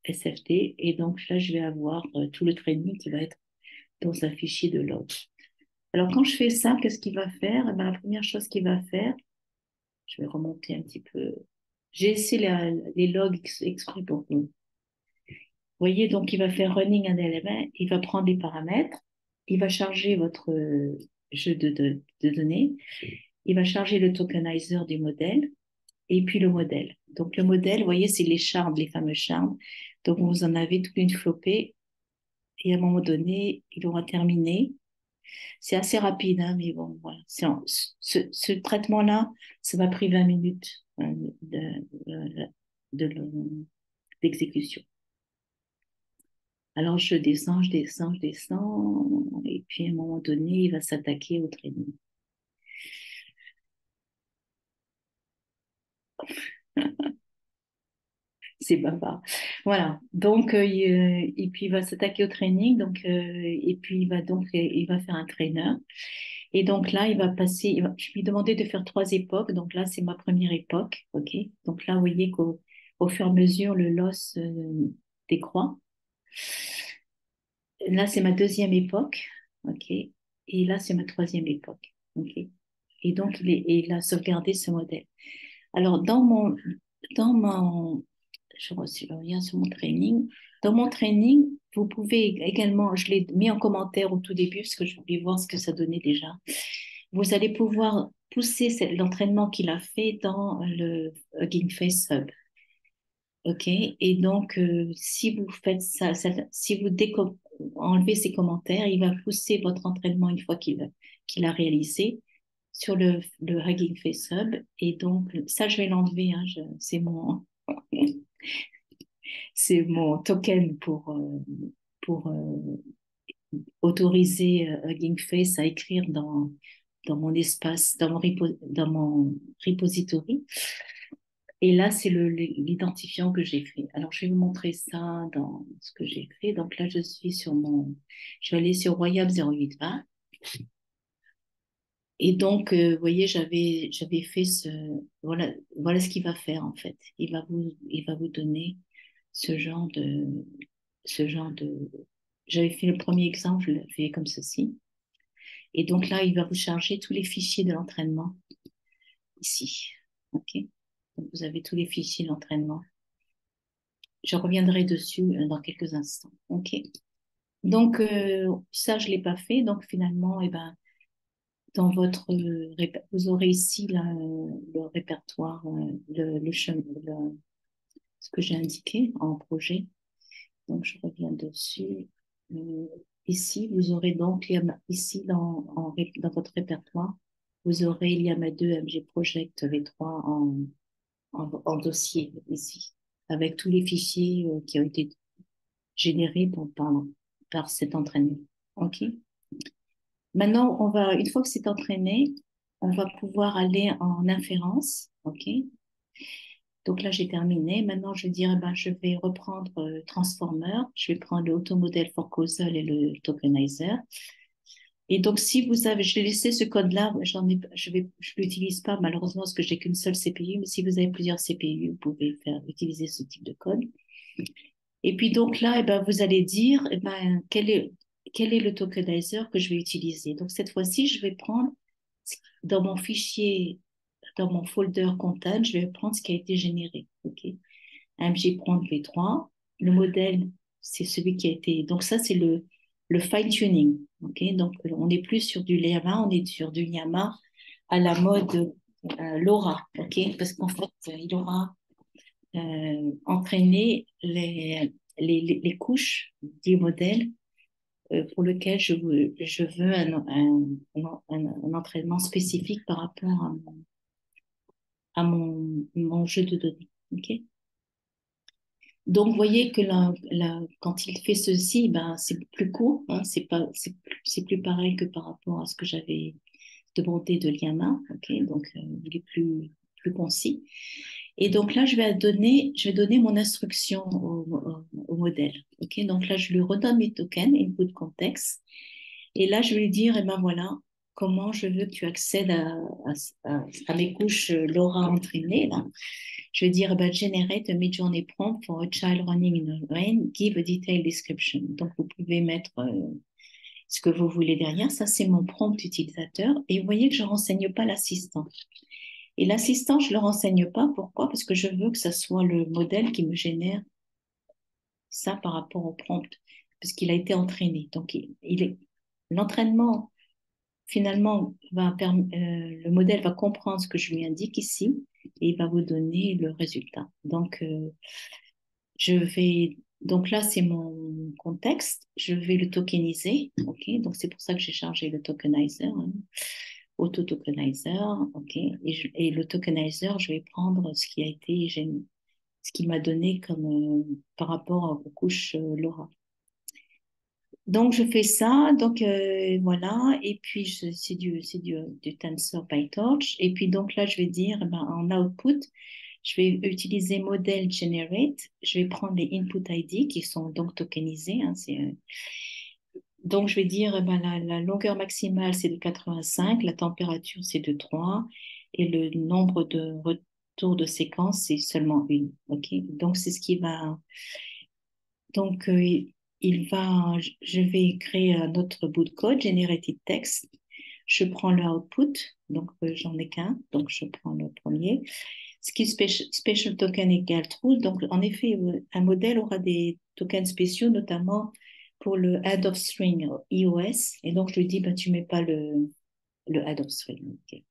SFT. Et donc là, je vais avoir tout le training qui va être dans un fichier de log. Alors, quand je fais ça, qu'est-ce qu'il va faire? Eh ben, la première chose qu'il va faire, je vais remonter un petit peu. J'ai laissé les logs exprès pour vous. Vous voyez, donc il va faire running un élément, il va prendre les paramètres, il va charger votre jeu de données, il va charger le tokenizer du modèle et puis le modèle. Donc le modèle, vous voyez, c'est les shards, les fameux shards. Donc vous en avez toute une flopée et à un moment donné, il aura terminé. C'est assez rapide, hein, mais bon, voilà. Ce traitement-là, ça m'a pris 20 minutes de, d'exécution. Alors, je descends, je descends, je descends, et puis à un moment donné, il va s'attaquer au training. C'est bavard. Voilà. Donc, et puis il va s'attaquer au training, donc, et puis il va faire un trainer. Et donc là, je lui ai demandé de faire 3 époques. Donc là, c'est ma première époque. OK. Donc là, vous voyez qu'au fur et à mesure, le loss décroît. Là, c'est ma deuxième époque. OK. Et là, c'est ma troisième époque. OK. Et donc, il a sauvegardé ce modèle. Alors, dans mon, je reviens sur mon training. Dans mon training, vous pouvez également, je l'ai mis en commentaire au tout début parce que je voulais voir ce que ça donnait déjà. Vous allez pouvoir pousser l'entraînement qu'il a fait dans le Hugging Face Hub. OK? Et donc, si vous faites ça, si vous enlever ses commentaires. Il va pousser votre entraînement une fois qu'il a réalisé sur le Hugging Face Hub. Et donc, ça, je vais l'enlever. Hein, c'est mon token pour autoriser Hugging Face à écrire dans mon espace, dans mon repository. Et là, c'est l'identifiant que j'ai fait. Alors, je vais vous montrer ça dans ce que j'ai fait. Donc là, je vais aller sur Royal 0820. Et donc, vous voyez, j'avais fait voilà ce qu'il va faire en fait. Il va vous donner ce ce genre de, j'avais fait le premier exemple, je l'ai fait comme ceci. Et donc là, il va vous charger tous les fichiers de l'entraînement ici. OK? Donc, vous avez tous les fichiers d'entraînement. Je reviendrai dessus dans quelques instants. OK? Donc, ça, je ne l'ai pas fait. Donc, finalement, eh ben, vous aurez ici là, le répertoire, ce que j'ai indiqué en projet. Donc, je reviens dessus. Euh, Ici, vous aurez donc, ici, dans votre répertoire, vous aurez l'IAMA2 MG Project V3 en dossier ici, avec tous les fichiers qui ont été générés par cet entraînement. OK? Maintenant, une fois que c'est entraîné, on va pouvoir aller en inférence. OK? Donc là, j'ai terminé. Maintenant, je vais dire, eh ben, je vais reprendre Transformer. Je vais prendre le Automodel for Causal et le Tokenizer. Et donc, si vous avez, je vais laisser ce code-là, je l'utilise pas malheureusement parce que j'ai qu'une seule CPU, mais si vous avez plusieurs CPU, vous pouvez utiliser ce type de code. Et puis donc là, eh ben, vous allez dire, eh ben, quel est le tokenizer que je vais utiliser. Donc cette fois-ci, je vais prendre dans mon fichier, dans mon folder content, je vais prendre ce qui a été généré. OK? MG-Prompt V3. Le modèle, c'est celui qui a été. Donc ça, c'est le fine-tuning. OK? Donc on n'est plus sur du Llama, on est sur du Llama à la mode LoRa. OK? Parce qu'en fait, il aura entraîner les couches du modèle pour lequel je veux un entraînement spécifique par rapport à mon jeu de données. Okay. Donc, vous voyez que quand il fait ceci, ben, c'est plus court, hein, c'est plus pareil que par rapport à ce que j'avais demandé de Liana. Okay. Donc, il est plus concis. Et donc là, je vais donner mon instruction au modèle. Okay? Donc là, je lui redonne mes tokens, input context. Et là, je vais lui dire, eh ben voilà, comment je veux que tu accèdes à mes couches LoRa entraînées. Là. Je vais dire, eh ben, generate a mid-journey prompt for a child running in a rain, give a detailed description. Donc, vous pouvez mettre ce que vous voulez derrière. Ça, c'est mon prompt utilisateur. Et vous voyez que je ne renseigne pas l'assistant. Et l'assistant, je ne le renseigne pas. Pourquoi? Parce que je veux que ce soit le modèle qui me génère ça par rapport au prompt, parce qu'il a été entraîné. Donc, l'entraînement, finalement, le modèle va comprendre ce que je lui indique ici et il va vous donner le résultat. Donc, donc là, c'est mon contexte. Je vais le tokeniser. OK? Donc, c'est pour ça que j'ai chargé le tokenizer. Hein. Auto-tokenizer, OK. Et le tokenizer, je vais prendre ce qu'il m'a donné comme par rapport aux couches LoRa. Donc je fais ça, donc voilà, et puis c'est du Tensor PyTorch, et puis donc là je vais dire ben, en output, je vais utiliser model generate, je vais prendre les input ID qui sont donc tokenisés, hein, donc, je vais dire, ben, la longueur maximale, c'est de 85, la température, c'est de 3, et le nombre de retours de séquence, c'est seulement une. OK? Donc, c'est ce qui va. Donc, je vais créer un autre bout de code, generated text. Je prends le output, donc j'en ai qu'un, donc je prends le premier. Ce qui est special token égale true. Donc, en effet, un modèle aura des tokens spéciaux, notamment pour le add of string iOS. Et donc, je lui dis, bah, tu mets pas le add of string. Okay.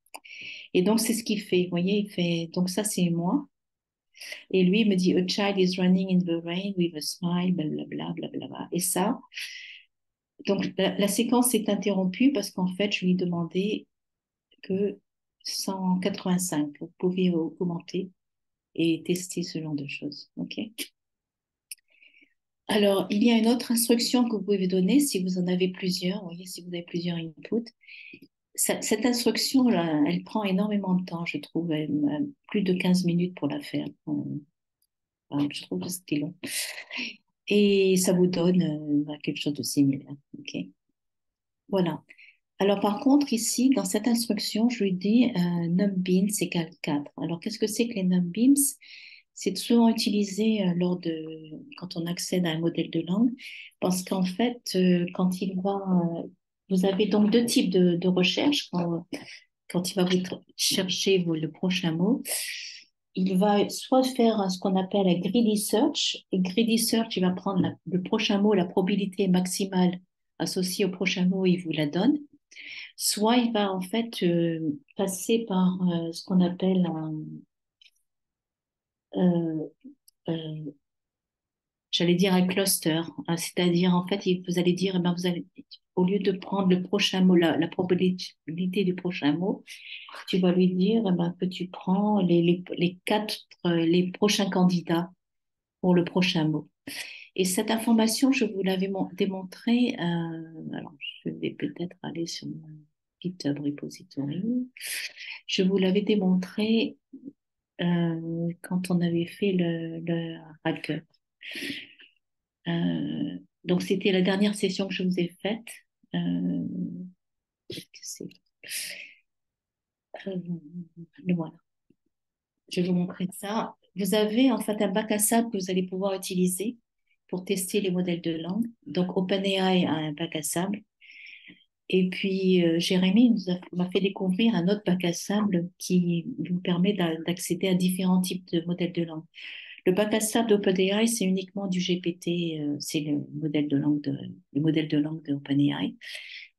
Et donc, c'est ce qu'il fait. Vous voyez, il fait, donc ça, c'est moi. Et lui, il me dit, a child is running in the rain with a smile, blablabla, blablabla. Et ça, Donc, la séquence est interrompue parce qu'en fait, je lui ai demandé que 185. Vous pouvez augmenter et tester ce genre de choses. OK? Alors, il y a une autre instruction que vous pouvez donner si vous en avez plusieurs. Vous voyez, si vous avez plusieurs inputs. Cette instruction-là, elle prend énormément de temps, je trouve. Plus de 15 minutes pour la faire. Je trouve que c'était long. Et ça vous donne quelque chose de similaire. OK? Voilà. Alors, par contre, ici, dans cette instruction, je lui dis numbeans égale 4. Alors, qu'est-ce que c'est que les numbeans? C'est souvent utilisé quand on accède à un modèle de langue, parce qu'en fait, vous avez donc deux types de recherche. Quand il va vous chercher le prochain mot, il va soit faire ce qu'on appelle un greedy search. Et greedy search, il va prendre le prochain mot, la probabilité maximale associée au prochain mot, il vous la donne. Soit il va en fait passer par ce qu'on appelle euh, euh, j'allais dire un cluster, hein, c'est-à-dire en fait vous allez dire, eh ben, au lieu de prendre le prochain mot, la probabilité du prochain mot, tu vas lui dire eh ben, que tu prends les prochains candidats pour le prochain mot. Et cette information, je vous l'avais démontrée. Alors, je vais peut-être aller sur mon GitHub repository. Je vous l'avais démontré quand on avait fait le hacker. Donc, c'était la dernière session que je vous ai faite. Qu'est-ce que c'est voilà. Je vais vous montrer ça. Vous avez en fait un bac à sable que vous allez pouvoir utiliser pour tester les modèles de langue. Donc, OpenAI a un bac à sable. Et puis, Jérémy m'a fait découvrir un autre bac à sable qui vous permet d'accéder à différents types de modèles de langue. Le bac à sable d'OpenAI, c'est uniquement du GPT, c'est le modèle de langue d'OpenAI.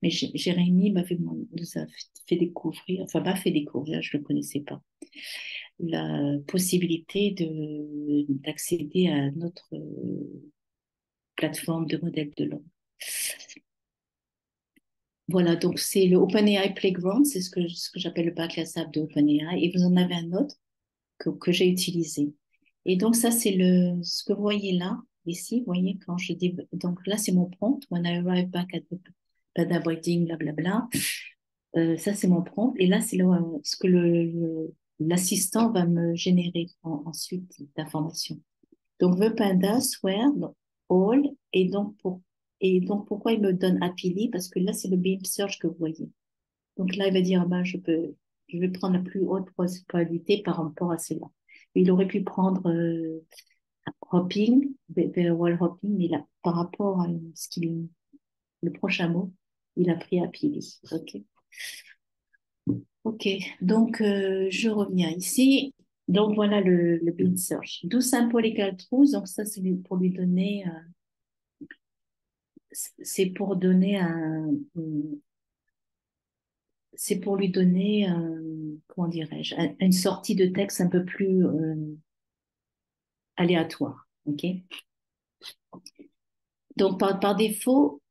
Mais Jérémy nous a fait découvrir, enfin m'a fait découvrir, je ne le connaissais pas, la possibilité d'accéder à notre plateforme de modèle de langue. Voilà, donc c'est le OpenAI Playground, c'est ce que j'appelle le bac à sable de OpenAI. Et vous en avez un autre que j'ai utilisé. Et donc ça, c'est ce que vous voyez là, ici, vous voyez, quand je dis, donc là, c'est mon prompt, when I arrive back at the data breeding, blablabla. Ça, c'est mon prompt. Et là, c'est ce que l'assistant va me générer ensuite d'informations. Donc, the pandas were all, et donc pourquoi il me donne happily? Parce que là, c'est le beam search que vous voyez. Donc là, il va dire, ah ben, je vais prendre la plus haute probabilité par rapport à celle-là. Il aurait pu prendre hopping, the wall hopping, mais là, par rapport à le prochain mot, il a pris happily. OK. OK. Donc, je reviens ici. Donc, voilà le beam search. Do sample equal true. Donc, ça, pour lui donner, c'est pour donner c'est pour lui donner, comment dirais-je, une sortie de texte un peu plus aléatoire. OK? Donc, par défaut,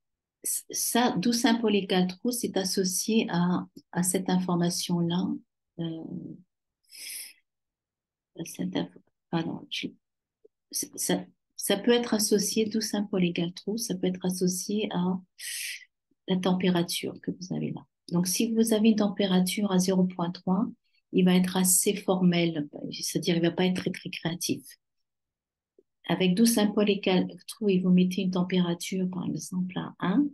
ça, d'où simple égal true, c'est associé à cette information-là. Euh, pardon, ça, ça peut être associé, d'où simple égal true, ça peut être associé à la température que vous avez là. Donc, si vous avez une température à 0,3, il va être assez formel, c'est-à-dire il ne va pas être très, très créatif. Avec 12 symboles égales true et vous mettez une température, par exemple, à 1,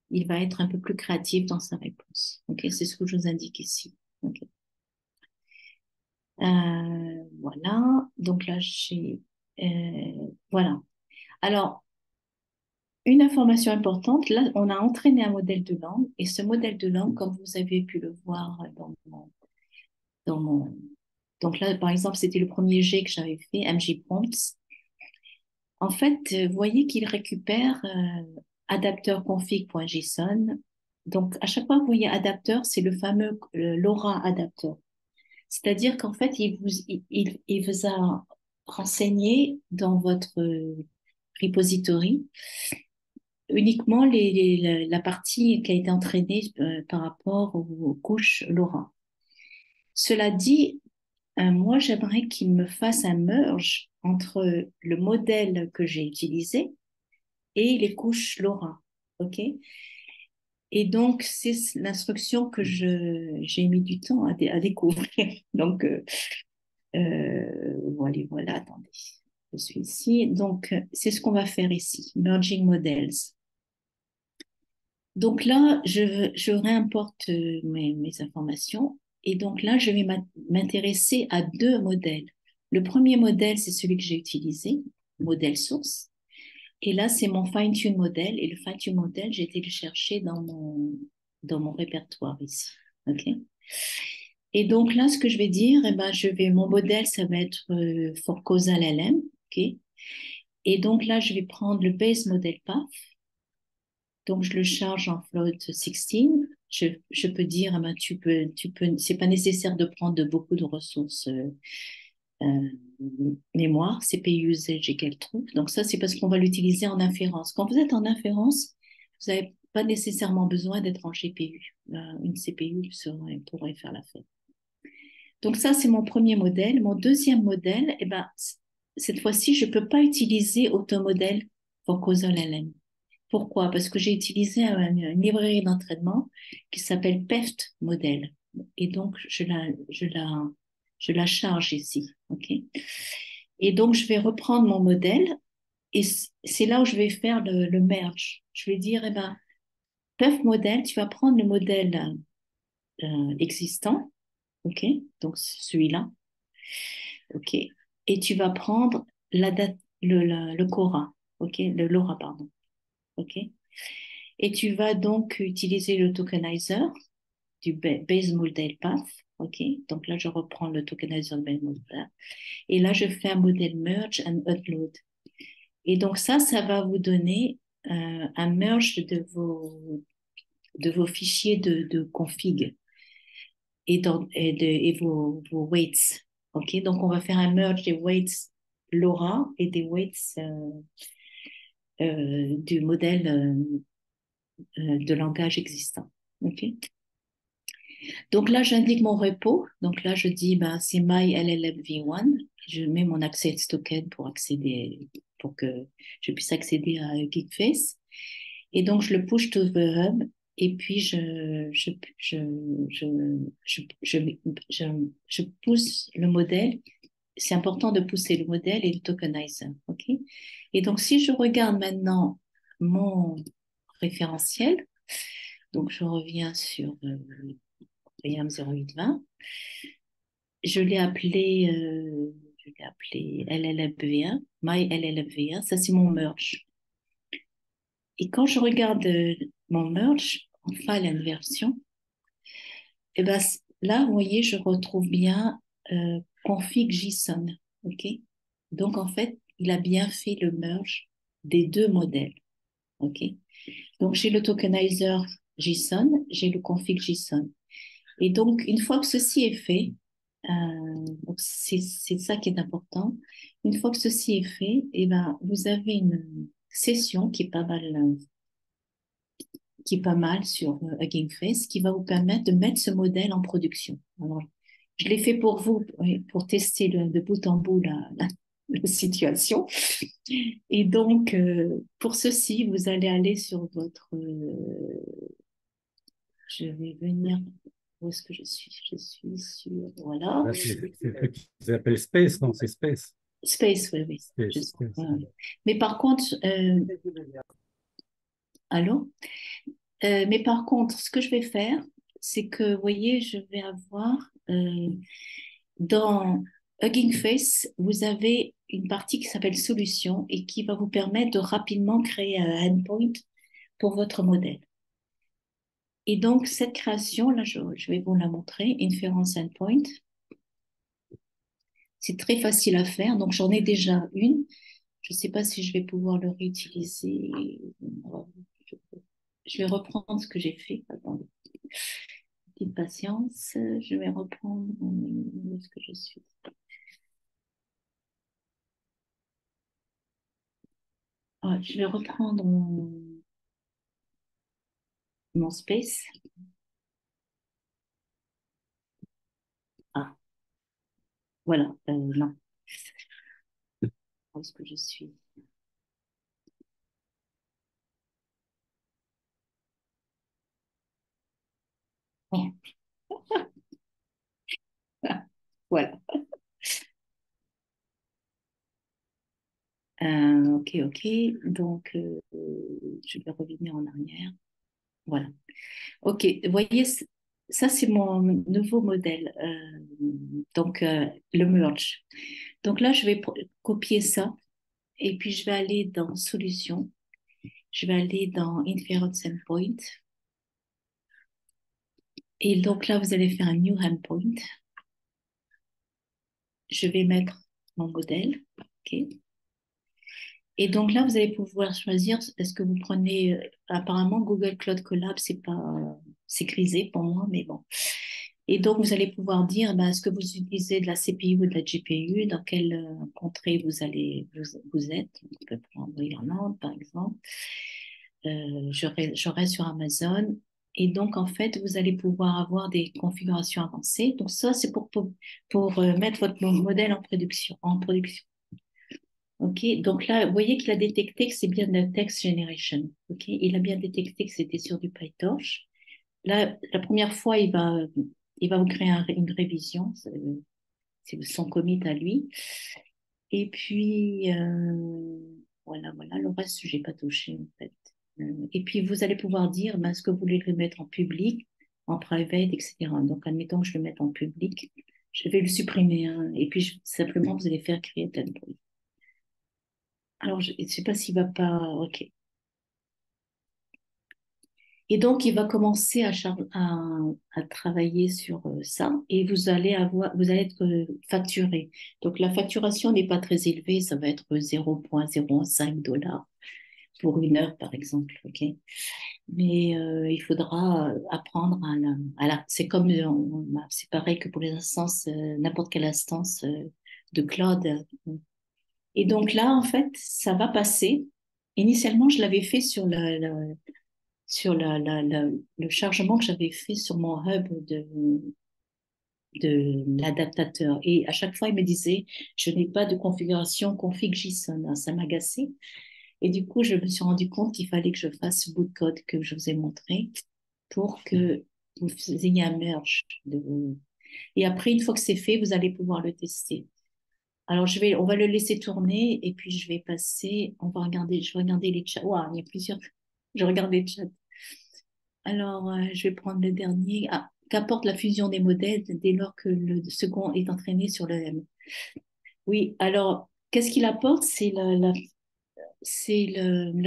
il va être un peu plus créatif dans sa réponse. Ok, c'est ce que je vous indique ici. Ok. Voilà. Donc là, voilà. Alors, une information importante, là, on a entraîné un modèle de langue et ce modèle de langue, comme vous avez pu le voir dans mon... Donc là, par exemple, c'était le premier G que j'avais fait, MG Prompts. En fait, vous voyez qu'il récupère adapteur config.json. Donc, à chaque fois que vous voyez adapteur, c'est le fameux LoRa adapteur. C'est-à-dire qu'en fait, il vous a renseigné dans votre repository uniquement la partie qui a été entraînée par rapport aux couches LoRa. Cela dit, moi, j'aimerais qu'il me fasse un merge entre le modèle que j'ai utilisé et les couches LoRa. OK? Et donc, c'est l'instruction que j'ai mis du temps à découvrir. Donc, voilà, voilà, attendez. Je suis ici. Donc, c'est ce qu'on va faire ici, merging models. Donc là, je réimporte mes informations. Et donc là, je vais m'intéresser à deux modèles. Le premier modèle, c'est celui que j'ai utilisé, modèle source. Et là, c'est mon fine-tune modèle. Et le fine-tune modèle, j'ai été le chercher dans mon répertoire ici. OK? Et donc là, ce que je vais dire, eh ben, mon modèle, ça va être for causal LM. OK? Et donc là, je vais prendre le base model path. Donc, je le charge en float 16. Je peux dire, eh ben, c'est pas nécessaire de prendre beaucoup de ressources euh, mémoire, CPU usage égale true. Donc, ça, c'est parce qu'on va l'utiliser en inférence. Quand vous êtes en inférence, vous n'avez pas nécessairement besoin d'être en GPU. Une CPU pourrait faire l'affaire. Donc, ça, c'est mon premier modèle. Mon deuxième modèle, eh ben, cette fois-ci, je ne peux pas utiliser automodèle pour causal LM. Pourquoi? Parce que j'ai utilisé une librairie d'entraînement qui s'appelle PEFT modèle. Et donc, je la charge ici. OK? Et donc, je vais reprendre mon modèle et c'est là où je vais faire le merge. Je vais dire, eh ben, PEFT modèle, tu vas prendre le modèle existant. OK? Donc, celui-là. OK? Et tu vas prendre la date, le Cora. OK? Le LoRa, pardon. OK? Et tu vas donc utiliser le tokenizer du base model path. OK? Donc là, je reprends le tokenizer base model. Et là, je fais un modèle merge and upload. Et donc ça va vous donner un merge de vos fichiers de config et vos weights. OK? Donc, on va faire un merge des weights LoRa et des weights du modèle de langage existant. OK? Donc là, j'indique mon repo. Donc là, je dis, ben, c'est my LLMv1. Je mets mon access token pour que je puisse accéder à Geekface. Et donc, je le push to the hub. Et puis, je pousse le modèle. C'est important de pousser le modèle et le tokenizer. OK? Et donc, si je regarde maintenant mon référentiel, donc je reviens sur Priam 0820. Je l'ai appelé LLMV1, My LLMV1, ça c'est mon merge. Et quand je regarde mon merge en file and version, et ben, là, vous voyez, je retrouve bien config JSON. OK? Donc, en fait, il a bien fait le merge des deux modèles. OK? Donc, j'ai le tokenizer JSON, j'ai le config JSON. Et donc, une fois que ceci est fait, donc c'est ça qui est important. Une fois que ceci est fait, eh ben, vous avez une session qui est pas mal sur Hugging Face, qui va vous permettre de mettre ce modèle en production. Alors, je l'ai fait pour vous, oui, pour tester de bout en bout la situation. Et donc, pour ceci, vous allez aller sur votre... je vais venir... Où est-ce que je suis? Je suis sur... Voilà. Là, c'est le truc qu'ils appellent Space, non, c'est Space. Space, oui, oui. Space, Ouais, Space. ouais. Mais par contre, allô? Mais par contre, ce que je vais faire, c'est que, vous voyez, je vais avoir dans Hugging Face, vous avez une partie qui s'appelle Solutions et qui va vous permettre de rapidement créer un endpoint pour votre modèle. Et donc, cette création, là, je vais vous la montrer, Inference Endpoint. C'est très facile à faire, donc j'en ai déjà une. Je ne sais pas si je vais pouvoir le réutiliser. Je vais reprendre ce que j'ai fait. Attendez, petite patience. Je vais reprendre où est-ce que je suis. Je vais reprendre. mon space. Ah, voilà, non. Où est-ce que je suis? Oh, voilà. Ok, ok. Donc, je vais revenir en arrière. Voilà. Ok, vous voyez, ça, c'est mon nouveau modèle. Donc, le merge. Donc là, je vais copier ça et puis je vais aller dans Solutions. Je vais aller dans Inference Endpoint. Et donc là, vous allez faire un New Endpoint. Je vais mettre mon modèle. Ok. Et donc là, vous allez pouvoir choisir, est-ce que vous prenez, apparemment Google Cloud Collab, c'est pas, c'est grisé pour moi, mais bon. Et donc, vous allez pouvoir dire, ben, est-ce que vous utilisez de la CPU ou de la GPU, dans quelle contrée vous êtes. On peut prendre l'Irlande, par exemple. J'aurai sur Amazon. Et donc, en fait, vous allez pouvoir avoir des configurations avancées. Donc, ça, c'est pour mettre votre modèle en production, en production. OK, donc là, vous voyez qu'il a détecté que c'est bien de la text generation. OK, il a bien détecté que c'était sur du PyTorch. Là, la première fois, il va vous créer une révision. C'est son commit à lui. Et puis, voilà, voilà. Le reste, je n'ai pas touché, en fait. Et puis, vous allez pouvoir dire, ben, est-ce que vous voulez le mettre en public, en private, etc. Donc, admettons que je le mette en public. Je vais le supprimer, hein. Et puis, simplement, vous allez faire créer tel bruit. Alors, je ne sais pas s'il va pas. OK. Et donc, il va commencer à travailler sur ça et vous allez être facturé. Donc, la facturation n'est pas très élevée, ça va être 0,05 $ pour une heure, par exemple. OK? Mais il faudra apprendre c'est comme, c'est pareil que pour les instances, n'importe quelle instance de cloud. Et donc là, en fait, ça va passer. Initialement, je l'avais fait sur le chargement que j'avais fait sur mon hub de l'adaptateur. Et à chaque fois, il me disait, je n'ai pas de configuration config JSON. Ça m'agaçait. Et du coup, je me suis rendu compte qu'il fallait que je fasse ce bout de code que je vous ai montré pour que vous ayez un merge. Et après, une fois que c'est fait, vous allez pouvoir le tester. Alors, on va le laisser tourner et puis je vais regarder les chats. Ouah, il y a plusieurs. Je regarde les chats. Alors, je vais prendre le dernier. Ah, qu'apporte la fusion des modèles dès lors que le second est entraîné sur le M? Oui, alors, qu'est-ce qu'il apporte? C'est le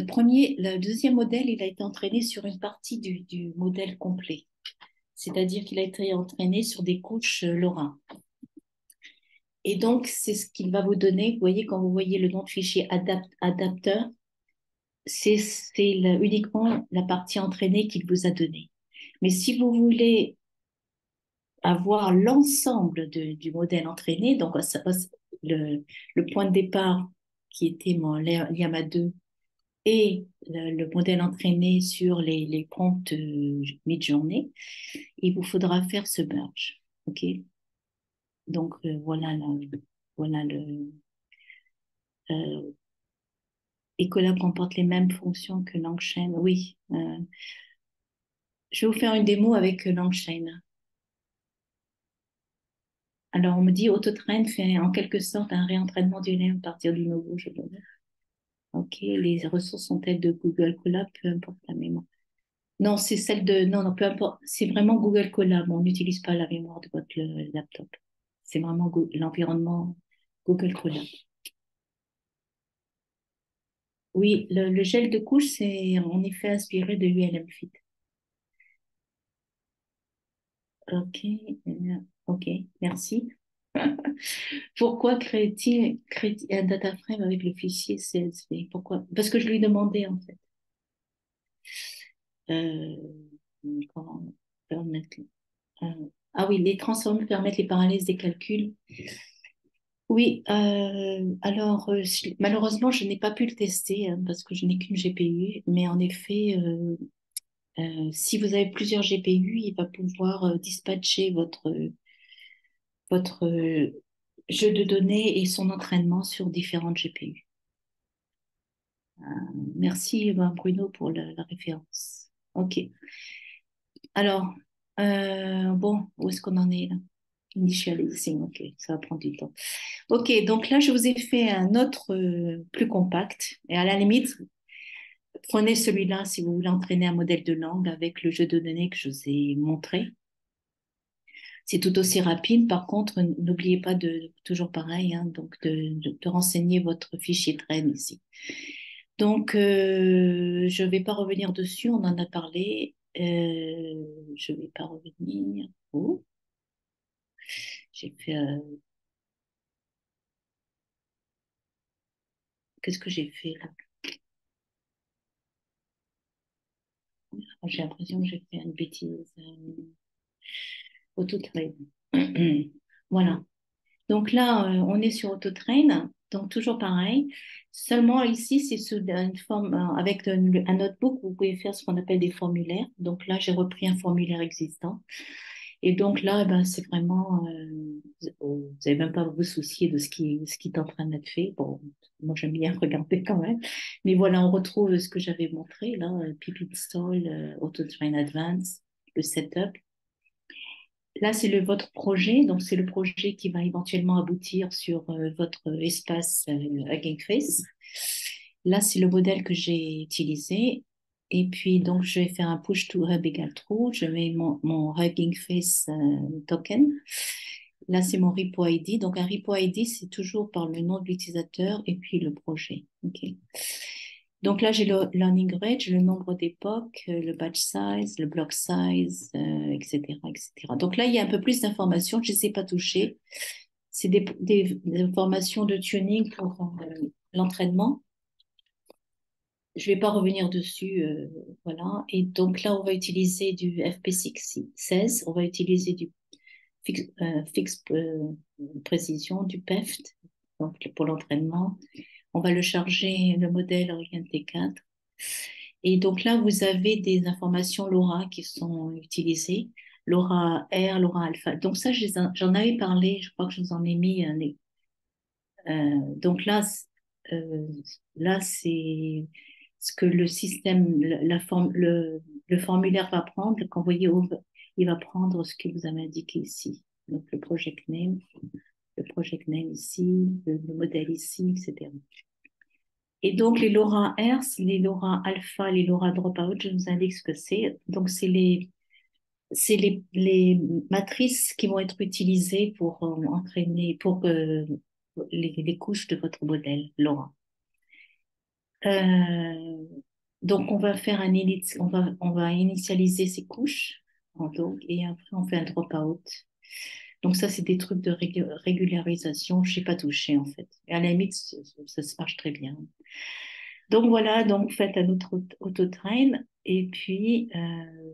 premier, le deuxième modèle, il a été entraîné sur une partie du modèle complet. C'est-à-dire qu'il a été entraîné sur des couches LoRa. Et donc, c'est ce qu'il va vous donner. Vous voyez, quand vous voyez le nom de fichier adapteur, c'est uniquement la partie entraînée qu'il vous a donnée. Mais si vous voulez avoir l'ensemble du modèle entraîné, donc le point de départ qui était mon Llama 2 et le modèle entraîné sur les prompts mid-journée, il vous faudra faire ce merge. OK? Donc, voilà euh, Ecolab comporte les mêmes fonctions que Langchain. Oui, je vais vous faire une démo avec Langchain. Alors, on me dit AutoTrain fait en quelque sorte un réentraînement du lien à partir du nouveau. Je dois dire. OK, les ressources sont-elles de Google Colab? Peu importe la mémoire. Non, c'est celle de. Non, non, peu importe. C'est vraiment Google Colab. On n'utilise pas la mémoire de votre laptop. C'est vraiment l'environnement Google Colab. Oui, le gel de couche, c'est en effet inspiré de ULM-Fit. OK, OK, merci. Pourquoi crée un data frame avec le fichier CSV? Pourquoi? Parce que je lui demandais en fait. Euh, comment permettre euh, ah oui, les transforms permettent les parallèles des calculs. Oui, alors malheureusement, je n'ai pas pu le tester hein, parce que je n'ai qu'une GPU, mais en effet, Si vous avez plusieurs GPU, il va pouvoir dispatcher votre jeu de données et son entraînement sur différentes GPU. Merci Bruno pour la référence. OK. Alors, bon, où est-ce qu'on en est là? Initializing, ok, ça va prendre du temps. Ok, donc là, je vous ai fait un autre plus compact. Et à la limite, prenez celui-là si vous voulez entraîner un modèle de langue avec le jeu de données que je vous ai montré. C'est tout aussi rapide. Par contre, n'oubliez pas de, toujours pareil, hein, donc de renseigner votre fichier train ici. Donc, je ne vais pas revenir dessus, on en a parlé. Je ne vais pas revenir. Oh, j'ai fait. Qu'est-ce que j'ai fait là? J'ai l'impression que j'ai fait une bêtise. Autotrain. Voilà. Donc là, on est sur Autotrain. Donc toujours pareil. Seulement ici, c'est sous une forme, avec un notebook, vous pouvez faire ce qu'on appelle des formulaires. Donc là, j'ai repris un formulaire existant. Et donc là, eh ben, c'est vraiment, vous n'avez même pas à vous soucier de ce qui est en train d'être fait. Bon, moi j'aime bien regarder quand même. Mais voilà, on retrouve ce que j'avais montré là, Pip Install, Autotrain Advance, le setup. Là, c'est votre projet, donc c'est le projet qui va éventuellement aboutir sur votre espace Hugging Face. Là, c'est le modèle que j'ai utilisé. Et puis, donc, je vais faire un push to hub égale true. Je mets mon Hugging Face token. Là, c'est mon repo ID. Donc, un repo ID, c'est toujours par le nom de l'utilisateur et puis le projet. OK. Donc là, j'ai le learning rate, le nombre d'époques, le batch size, le block size, etc., etc. Donc là, il y a un peu plus d'informations. Je ne les ai pas touchées. C'est des informations de tuning pour l'entraînement. Je ne vais pas revenir dessus. Voilà. Et donc là, on va utiliser du FP16. On va utiliser du fixe précision, du PEFT, donc pour l'entraînement. On va le charger, le modèle Orienté 4. Et donc là, vous avez des informations LoRa qui sont utilisées. LoRa R, LoRa alpha. Donc ça, j'en avais parlé, je crois que je vous en ai mis un. Donc euh, là c'est ce que le système, le formulaire va prendre. Quand vous voyez, il va prendre ce que vous avez indiqué ici. Donc le project name ici, le modèle ici, etc. Et donc, les LoRa R, les LoRa alpha, les LoRa dropout, je vous indique ce que c'est. Donc, c'est les matrices qui vont être utilisées pour entraîner, pour les couches de votre modèle LoRa. Euh, donc, on va faire on va initialiser ces couches, donc, et après, on fait un dropout. Donc, ça, c'est des trucs de régularisation. Je ne sais pas toucher, en fait. Et à la limite, ça se marche très bien. Donc voilà, donc faites un autre autotrain et puis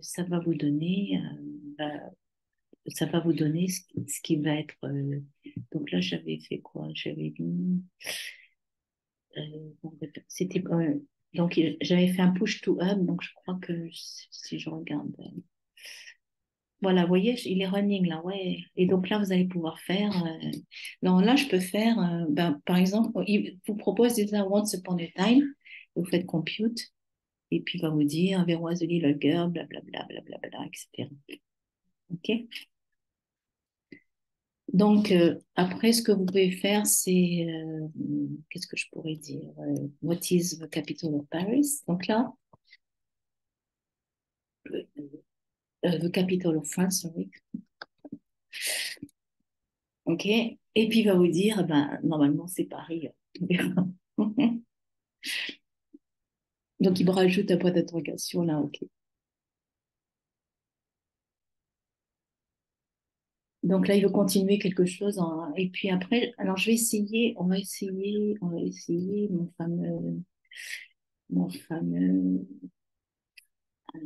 ça va vous donner, ça va vous donner ce qui va être. Donc là, j'avais fait quoi? J'avais mis, bon, c'était donc j'avais fait un push to hub, donc je crois que si je regarde, voilà, vous voyez, il est running là, ouais. Et donc là, vous allez pouvoir faire. Non, là, je peux faire, ben, par exemple, il vous propose déjà once upon a time, vous faites compute. Et puis, il va vous dire, vers was the little girl, blablabla, blablabla, etc. OK? Donc, après, ce que vous pouvez faire, c'est, qu'est-ce que je pourrais dire? What is the capital of Paris? Donc là, the capital of France, sorry. OK? Et puis, il va vous dire, ben, normalement, c'est Paris. Donc, il me rajoute un point d'interrogation là, OK. Donc là, il veut continuer quelque chose. Et puis après, alors je vais essayer, on va essayer mon fameux, euh,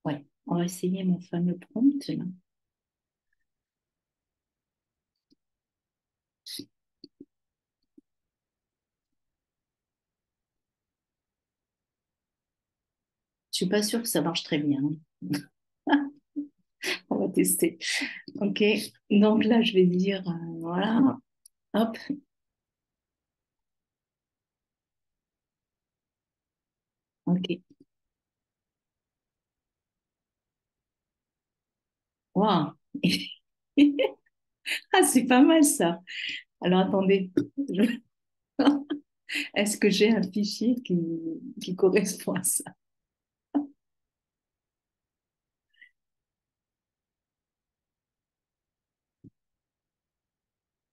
ouais, on va essayer mon fameux prompt là. Je suis pas sûre que ça marche très bien. On va tester. OK. Donc là, je vais dire, voilà, hop, OK. Waouh. Ah, c'est pas mal ça. Alors attendez, Je- est-ce que j'ai un fichier qui correspond à ça?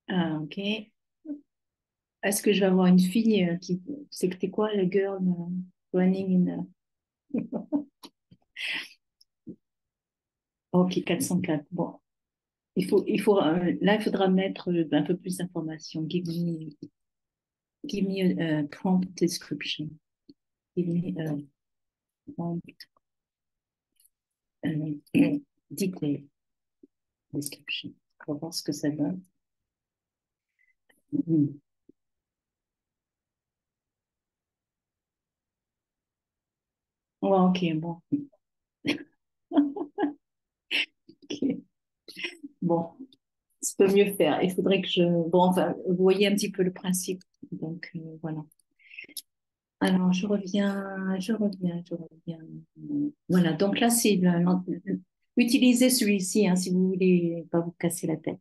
Ah, OK. Est-ce que je vais avoir une fille qui... C'était quoi, le girl running in... OK, 404. Bon, là, il faudra mettre un peu plus d'informations. Give me a prompt description. Give me a prompt detail description. On va voir ce que ça donne. Mhm. Ouais, OK, bon. OK. Bon, je peux mieux faire. Il faudrait que je... Bon, enfin, vous voyez un petit peu le principe. Donc, voilà. Alors, je reviens. Voilà, donc là, utilisez celui-ci hein, si vous voulez pas vous casser la tête.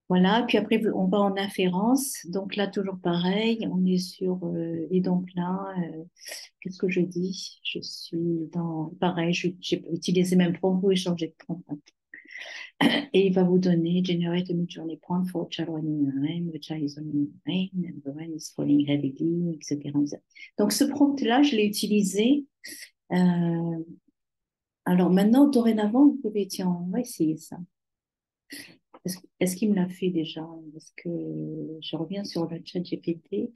Voilà, puis après, on va en inférence. Donc là, toujours pareil, on est sur... et donc là, qu'est-ce que je dis? Je suis dans... Pareil, j'ai utilisé même prompt, vous pouvez changer de prompt. Et il va vous donner Generate a mid-journey prompt for child running in rain, the child is running in rain, and the rain is falling heavily, etc. Donc ce prompt-là, je l'ai utilisé. Euh, alors maintenant, dorénavant, vous pouvez, tiens, on va essayer ça. Est-ce qu'il me l'a fait déjà? Parce que je reviens sur le chat GPT.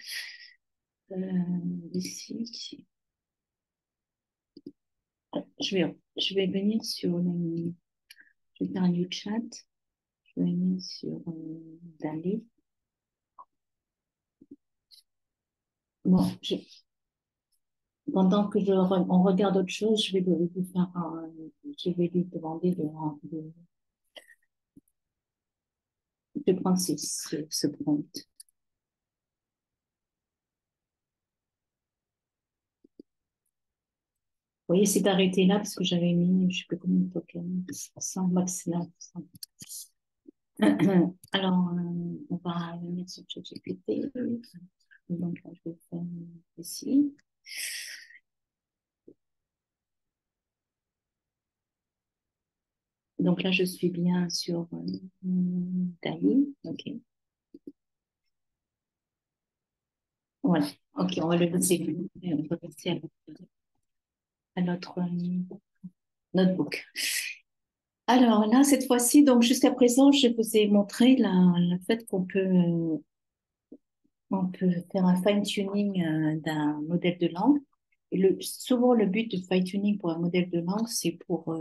Ici, je vais venir sur je vais faire un new chat. Je vais venir sur Dali. Bon, pendant que on regarde autre chose, je vais lui demander de prendre ce prompt. Vous voyez, c'est arrêté là parce que j'avais mis, je ne sais plus combien de tokens, 100 maximum. 100. Alors, on va venir sur ChatGPT. Donc, là, je vais faire ici. Donc là, je suis bien sur Dali. OK. Voilà. OK, on va le laisser. On va passer à notre notebook. Alors là, cette fois-ci, donc jusqu'à présent, je vous ai montré le fait on peut faire un fine-tuning d'un modèle de langue. Et souvent, le but de fine-tuning pour un modèle de langue, c'est pour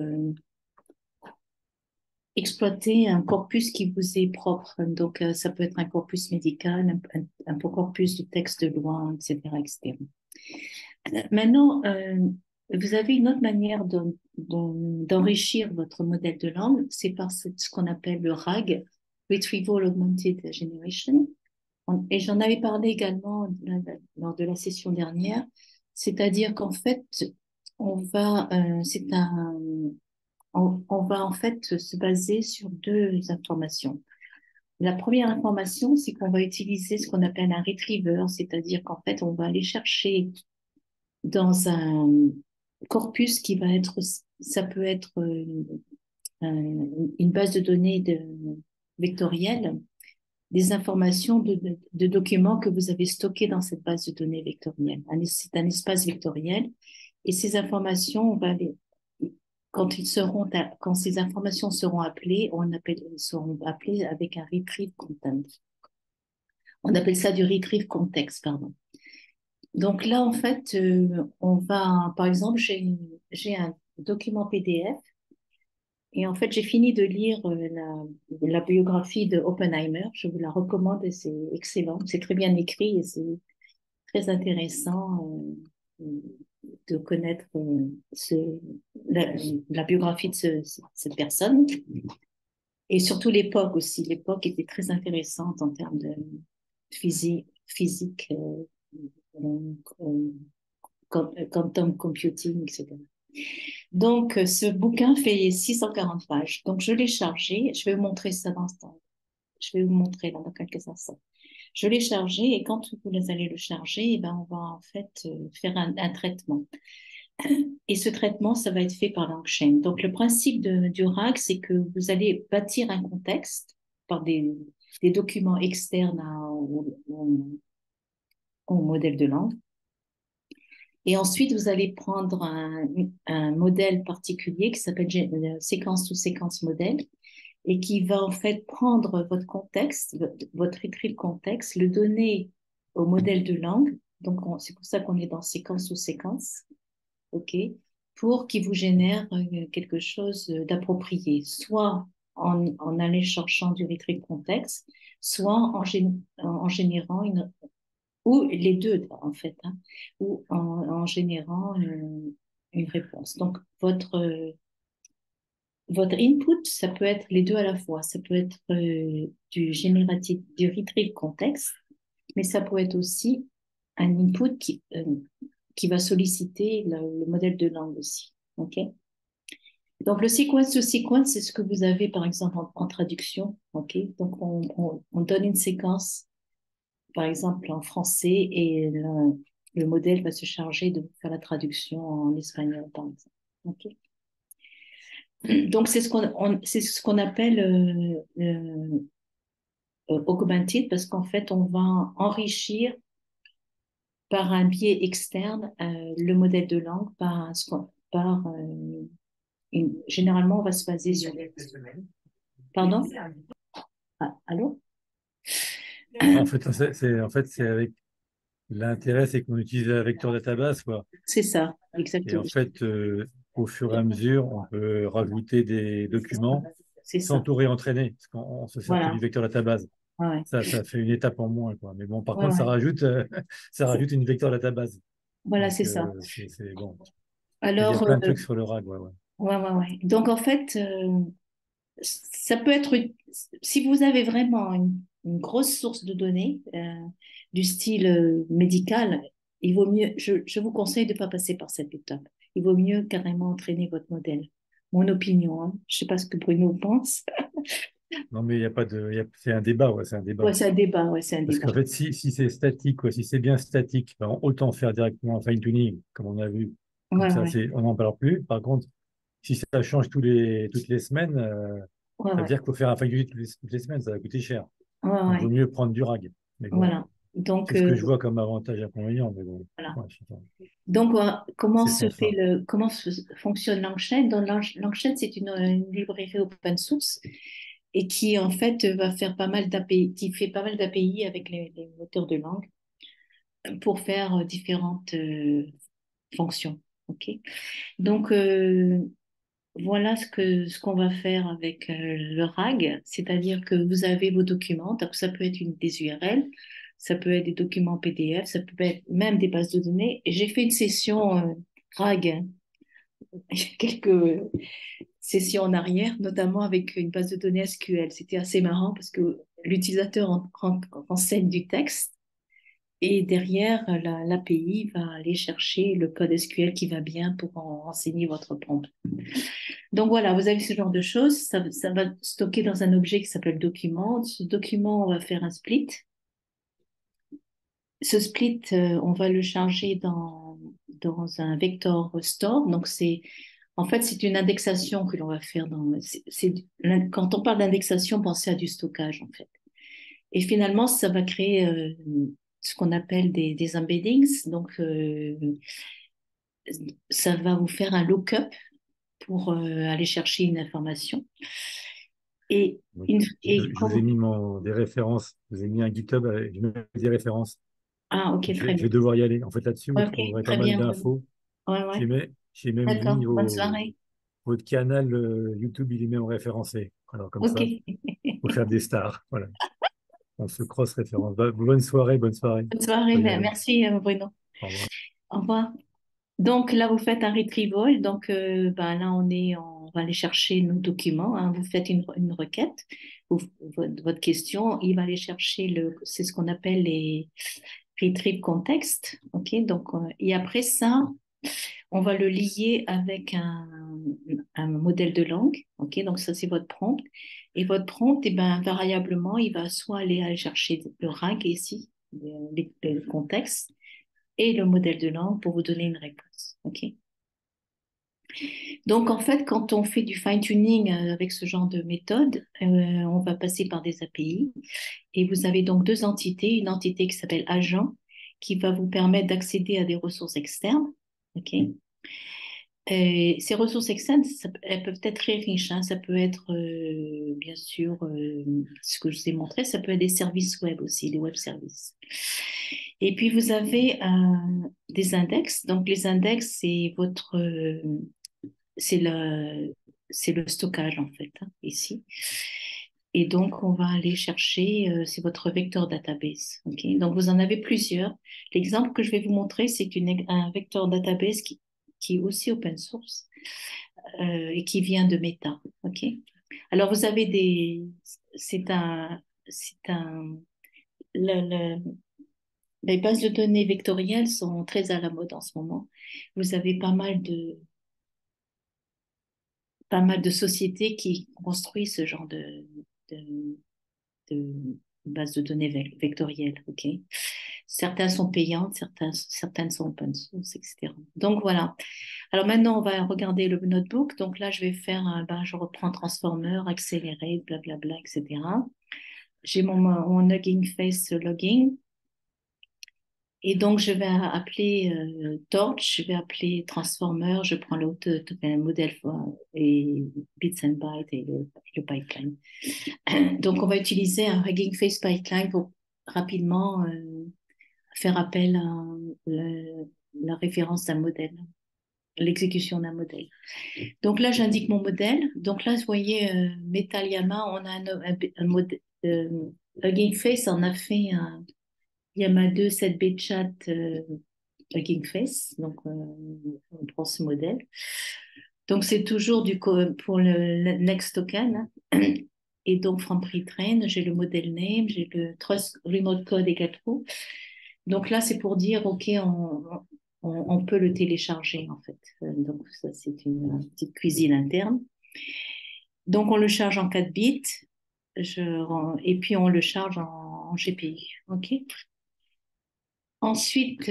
exploiter un corpus qui vous est propre. Donc, ça peut être un corpus médical, un corpus de texte de loi, etc., etc. Maintenant, vous avez une autre manière d'enrichir votre modèle de langue, c'est par ce qu'on appelle le RAG, Retrieval Augmented Generation. Et j'en avais parlé également lors de la session dernière, c'est-à-dire qu'en fait, on va, on va en fait se baser sur deux informations. La première information, c'est qu'on va utiliser ce qu'on appelle un retriever, c'est-à-dire qu'en fait, on va aller chercher dans un corpus qui va être, ça peut être une base de données vectorielle, des informations de documents que vous avez stockés dans cette base de données vectorielle. C'est un espace vectoriel et ces informations, quand ces informations seront appelées, seront appelées avec un retrieve content. On appelle ça du retrieve context, pardon. Donc là, en fait, par exemple, j'ai un document PDF et en fait, j'ai fini de lire la biographie de Oppenheimer. Je vous la recommande et c'est excellent. C'est très bien écrit et c'est très intéressant. de connaître la, la biographie de cette personne et surtout l'époque aussi. L'époque était très intéressante en termes de physique, euh, quantum computing, etc. Donc, ce bouquin fait 640 pages. Donc, je l'ai chargé. Je vais vous montrer ça dans l'instant. Je vais vous montrer dans quelques instants. Je l'ai chargé et quand vous allez le charger, eh ben, on va en fait faire un traitement. Et ce traitement, ça va être fait par Langchain. Donc, le principe du RAG, c'est que vous allez bâtir un contexte par des documents externes au modèle de langue. Et ensuite, vous allez prendre un modèle particulier qui s'appelle séquence ou séquence modèle et qui va en fait prendre votre contexte, votre écrit de contexte, le donner au modèle de langue. Donc, c'est pour ça qu'on est dans séquence ou séquence, OK, pour qu'il vous génère quelque chose d'approprié, soit en allant cherchant du retrait de contexte, soit en générant ou les deux en fait, hein, ou en générant une réponse. Donc, votre input, ça peut être les deux à la fois. Ça peut être du génératif, du retrieval contexte, mais ça peut être aussi un input qui va solliciter le modèle de langue aussi. OK? Donc, le sequence to sequence, c'est ce que vous avez, par exemple, en traduction. OK? Donc, on donne une séquence, par exemple, en français, et le modèle va se charger de faire la traduction en espagnol, par exemple. OK? Donc, c'est ce qu'on appelle augmented parce qu'en fait, on va enrichir par un biais externe le modèle de langue généralement, on va se baser sur. Pardon? Ah, allô? En fait, c'est avec l'intérêt, c'est qu'on utilise la vecteur database, quoi. C'est ça, Et en exactement. fait, au fur et à mesure, on peut rajouter des documents C'est sans ça. tout réentraîner, parce qu'on se sert que Voilà. du vecteur database. Ouais, Ça fait une étape en moins, quoi. Mais bon, par ouais, contre, ouais. ça C'est- rajoute une vecteur database. Voilà, Donc, c'est ça. c'est bon. Mais il y a Alors, plein de trucs sur le RAG, ouais, ouais. ouais, ouais, ouais. Donc, en fait, ça peut être, si vous avez vraiment une grosse source de données du style médical, il vaut mieux, je vous conseille de ne pas passer par cette étape. Il vaut mieux carrément entraîner votre modèle. Mon opinion, hein. Je ne sais pas ce que Bruno pense. Non, mais il y a pas de, c'est un débat, ouais, c'est un Ouais, débat. c'est un débat, ouais, c'est un Parce débat. qu'en fait, si c'est statique, quoi, si c'est bien statique, ben, autant faire directement un fine-tuning, comme on a vu. Comme Ouais, ça, ouais, on n'en parle plus. Par contre, si ça change toutes les semaines, ouais, ça veut ouais, dire qu'il faut faire un fine-tuning toutes les semaines, ça va coûter cher. ouais, Donc, il vaut ouais. mieux prendre du RAG. Mais bon, Voilà. Donc, c'est ce que je vois comme avantage et inconvénient. Mais bon, voilà. ouais, Donc, c'est sans fin. comment fonctionne Langchain? Donc, Langchain, c'est une librairie open source et qui, en fait, va faire pas mal d'API, qui fait pas mal d'API avec les moteurs de langue pour faire différentes fonctions. OK? Donc, voilà ce qu'on va faire avec le RAG, c'est-à-dire que vous avez vos documents, donc ça peut être des URL, ça peut être des documents PDF, ça peut être même des bases de données. Et j'ai fait une session RAG, hein, il y a quelques sessions en arrière, notamment avec une base de données SQL. C'était assez marrant parce que l'utilisateur renseigne du texte et derrière, l'API va aller chercher le code SQL qui va bien pour en renseigner votre prompt. Donc voilà, vous avez ce genre de choses. Ça va stocker dans un objet qui s'appelle document. Ce document, on va faire un split. Ce split, on va le charger dans un vector store. Donc en fait, c'est une indexation que l'on va faire quand on parle d'indexation, pensez à du stockage, en fait. Et finalement, ça va créer ce qu'on appelle des embeddings. Donc, ça va vous faire un lookup pour aller chercher une information. Et, Donc, et je vous ai comme. mis des références. Je vous ai mis un GitHub avec je mets des références. Ah, ok, Donc, très je vais bien. devoir y aller. En fait, là-dessus, vous Ok, trouverez pas très mal bien, Bruno. d'infos. Ouais, ouais. J'ai même D'accord. mis Bonne soirée. votre canal YouTube, il est même référencé. Alors, comme Ok. ça, faut faire des stars. Voilà. On se cross-référence. Bonne soirée, bonne soirée. Bonne soirée. Faut y aller. Merci, Bruno. Au revoir. Au revoir. Donc là, vous faites un retrieval. Donc ben, là, on va aller chercher nos documents, hein. Vous faites une requête, votre question, il va aller chercher c'est ce qu'on appelle les retrieve context. OK? Donc, et après ça, on va le lier avec un modèle de langue. OK? Donc ça, c'est votre prompt. Et votre prompt, eh ben, variablement, il va soit aller chercher le rank ici, le contexte, et le modèle de langue pour vous donner une réponse. OK? Donc, en fait, quand on fait du fine-tuning avec ce genre de méthode, on va passer par des API. Et vous avez donc deux entités. Une entité qui s'appelle agent, qui va vous permettre d'accéder à des ressources externes. OK? Et ces ressources externes, elles peuvent être très riches, hein. Ça peut être, bien sûr, ce que je vous ai montré, ça peut être des services web aussi, des web services. Et puis, vous avez des index. Donc, les index, c'est c'est le stockage, en fait, hein, ici. Et donc, on va aller chercher, c'est votre vecteur database. OK? Donc, vous en avez plusieurs. L'exemple que je vais vous montrer, c'est un vecteur database qui est aussi open source et qui vient de Meta. OK? Alors, vous avez c'est un, le- les bases de données vectorielles sont très à la mode en ce moment. Vous avez pas mal de sociétés qui construisent ce genre de, de bases de données vectorielles. OK? Certaines sont payantes, certaines sont open source, etc. Donc voilà. Alors maintenant, on va regarder le notebook. Donc là, je vais faire, je reprends Transformer, accéléré, blablabla, etc. J'ai mon Hugging Face logging. Et donc, je vais appeler Torch, je vais appeler Transformer, je prends l'autre modèle et Bits and Bytes et le pipeline. Donc, on va utiliser un Hugging Face pipeline pour rapidement faire appel à la référence d'un modèle, l'exécution d'un modèle. Donc là, j'indique mon modèle. Donc là, vous voyez, Metal Yama, on a un modèle. Hugging Face on a fait un Yama 2 7B chat Hugging Face. Donc, on prend ce modèle. Donc, c'est toujours pour le next token, hein. Et donc, from pre-train, j'ai le modèle name, j'ai le trust remote code égale true. Donc là, c'est pour dire, OK, on peut le télécharger, en fait. Donc, ça, c'est une petite cuisine interne. Donc, on le charge en 4 bits et puis on le charge en GPU. OK? Ensuite,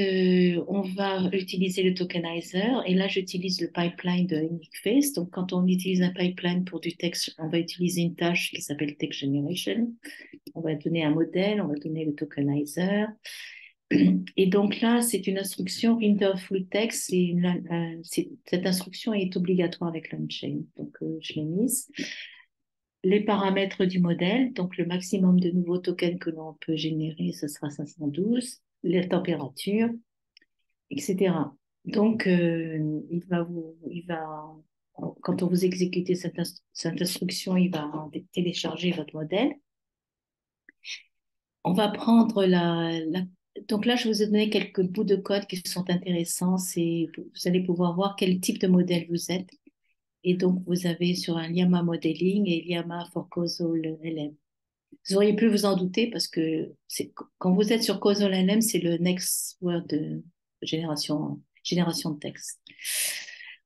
on va utiliser le tokenizer et là, j'utilise le pipeline de Uniqueface. Donc, quand on utilise un pipeline pour du texte, on va utiliser une tâche qui s'appelle Text Generation. On va donner un modèle, on va donner le tokenizer. Et donc là, c'est une instruction render full text. Cette instruction est obligatoire avec l'on-chain. Donc, je l'ai mise. Les paramètres du modèle, donc le maximum de nouveaux tokens que l'on peut générer, ce sera 512. Les températures, etc. Donc, quand on vous exécutez cette instruction, il va télécharger votre modèle. On va prendre donc là, je vous ai donné quelques bouts de code qui sont intéressants. Vous allez pouvoir voir quel type de modèle vous êtes. Et donc, vous avez sur un Llama Modeling et Llama for Causal LM. Vous auriez pu vous en douter parce que quand vous êtes sur Causal LM, c'est le next word de génération de texte.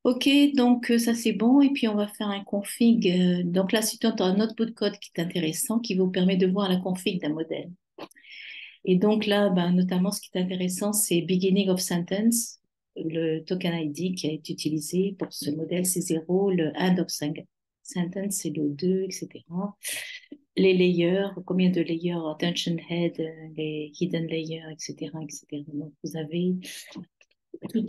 OK, donc ça c'est bon. Et puis on va faire un config. Donc là, c'est un autre bout de code qui est intéressant, qui vous permet de voir la config d'un modèle. Et donc là, notamment, ce qui est intéressant, c'est beginning of sentence. Le token ID qui a été utilisé pour ce modèle, c'est 0. Le end of sentence, c'est le 2, etc. Les layers, combien de layers, attention head, les hidden layers, etc., etc. Donc, vous avez tout,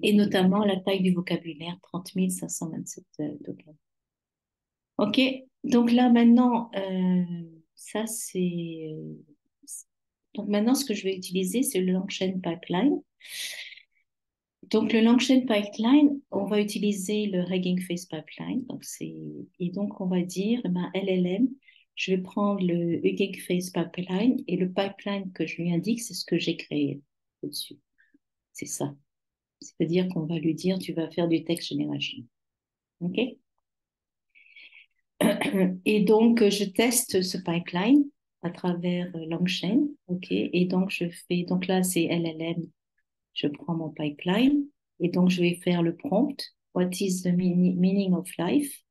et notamment la taille du vocabulaire, 30 527 tokens. OK, donc là, maintenant, ça, c'est... Donc maintenant, ce que je vais utiliser, c'est le Langchain Pipeline. Donc le Langchain Pipeline, on va utiliser le Hugging Face Pipeline. Et donc, on va dire, LLM, je vais prendre le Hugging Face Pipeline et le pipeline que je lui indique, c'est ce que j'ai créé au-dessus. C'est ça. C'est-à-dire qu'on va lui dire, tu vas faire du text generation. OK? Et donc, je teste ce pipeline à travers Langchain. OK? Et donc, donc là, c'est LLM. Je prends mon pipeline et donc je vais faire le prompt. What is the meaning of life?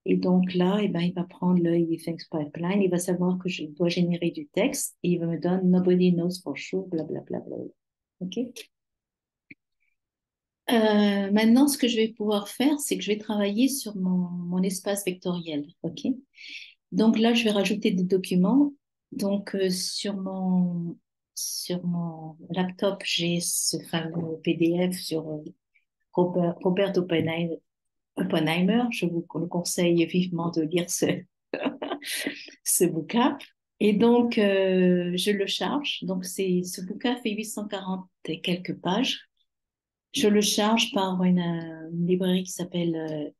Et donc là, eh ben, il va prendre le Thanks Pipeline, il va savoir que je dois générer du texte et il va me donner Nobody knows for sure, blablabla. OK? Maintenant, ce que je vais pouvoir faire, c'est que je vais travailler sur mon espace vectoriel. OK? Donc là, je vais rajouter des documents. Donc, sur mon laptop, j'ai ce fameux PDF sur Robert Oppenheimer. Je vous le conseille vivement de lire ce bouquin. Et donc, je le charge. Donc, ce bouquin fait 840 et quelques pages. Je le charge par une librairie qui s'appelle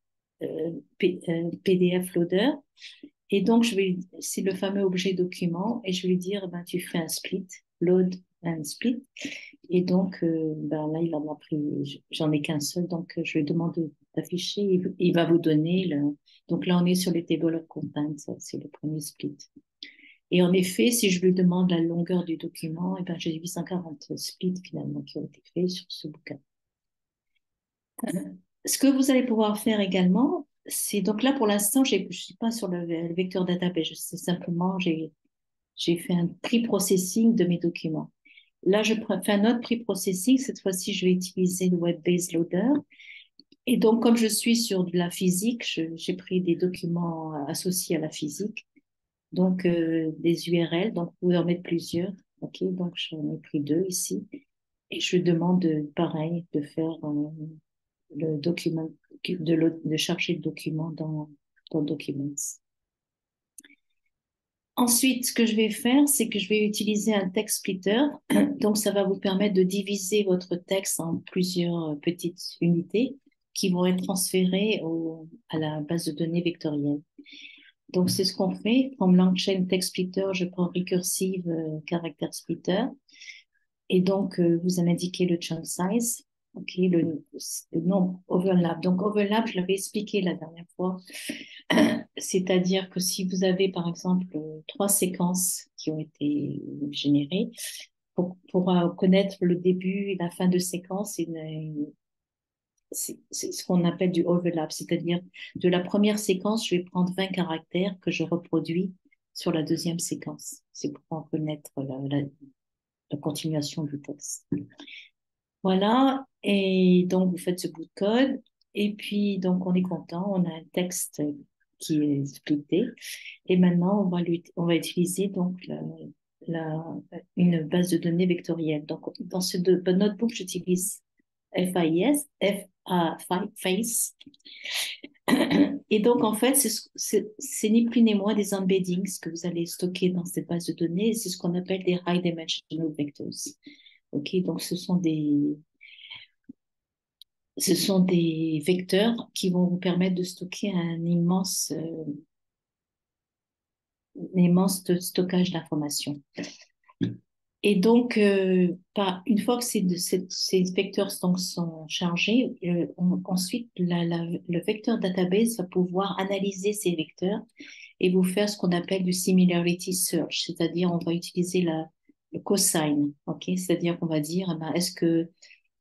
PDF Loader. Et donc, c'est le fameux objet document. Et je vais lui dire, ben, tu fais un split, load and split. Et donc, ben, là, il en a pris, j'en ai qu'un seul. Donc, je lui demande d'afficher. Il va vous donner donc là, on est sur les table of contents. C'est le premier split. Et en effet, si je lui demande la longueur du document, eh ben, j'ai 840 splits finalement qui ont été faits sur ce bouquin. Ce que vous allez pouvoir faire également, c'est donc là pour l'instant, je ne suis pas sur le vecteur database, c'est simplement j'ai fait un pre-processing de mes documents. Là, je fais un autre pre-processing. Cette fois-ci, je vais utiliser le Web-based Loader. Et donc, comme je suis sur de la physique, j'ai pris des documents associés à la physique, donc des URL. Donc, vous pouvez en mettre plusieurs. OK, donc j'en ai pris 2 ici. Et je demande, pareil, de faire le document, de charger le document dans Documents. Ensuite, ce que je vais faire, c'est que je vais utiliser un text splitter. Donc, ça va vous permettre de diviser votre texte en plusieurs petites unités qui vont être transférées à la base de données vectorielle. Donc, c'est ce qu'on fait. From Langchain Text Splitter, je prends Recursive Character Splitter. Et donc, vous allez indiquer le chunk size. OK, le nom overlap. Donc, overlap, je l'avais expliqué la dernière fois. C'est-à-dire que si vous avez, par exemple, 3 séquences qui ont été générées, pour connaître le début et la fin de séquence, c'est ce qu'on appelle du overlap. C'est-à-dire, de la première séquence, je vais prendre 20 caractères que je reproduis sur la deuxième séquence. C'est pour connaître la continuation du texte. Voilà, et donc vous faites ce bout de code, et puis donc on est content, on a un texte qui est splitté, et maintenant on va utiliser donc une base de données vectorielle. Donc dans ce notebook, j'utilise FACE, et donc en fait c'est ni plus ni moins des embeddings que vous allez stocker dans cette base de données, c'est ce qu'on appelle des high dimensional vectors. Ok, donc ce sont des vecteurs qui vont vous permettre de stocker un immense stockage d'informations. Et donc, une fois que ces vecteurs sont chargés, ensuite, le vecteur database va pouvoir analyser ces vecteurs et vous faire ce qu'on appelle du similarity search, c'est-à-dire on va utiliser le cosine, ok? C'est-à-dire qu'on va dire, eh ben, est-ce que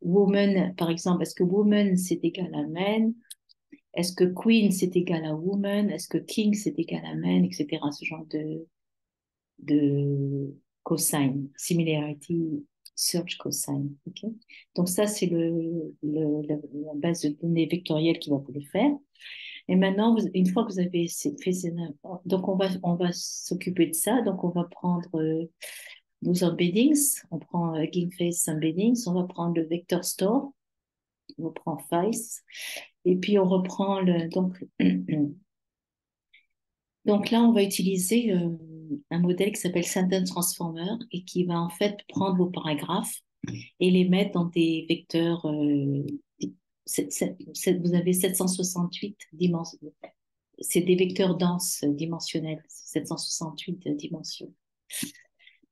woman, par exemple, est-ce que woman c'est égal à man? Est-ce que queen c'est égal à woman? Est-ce que king c'est égal à man, etc. Ce genre de cosine, similarity search cosine. Okay. Donc ça, c'est la base de données vectorielle qui va vous le faire. Et maintenant, une fois que vous avez fait donc on va s'occuper de ça. Donc on va prendre nos embeddings, on prend GameFace embeddings, on va prendre le vector store, on prend Face, et puis on reprend donc là, on va utiliser un modèle qui s'appelle Sentence Transformer et qui va en fait prendre vos paragraphes et les mettre dans des vecteurs. Vous avez 768 dimensions. C'est des vecteurs denses dimensionnels, 768 dimensions.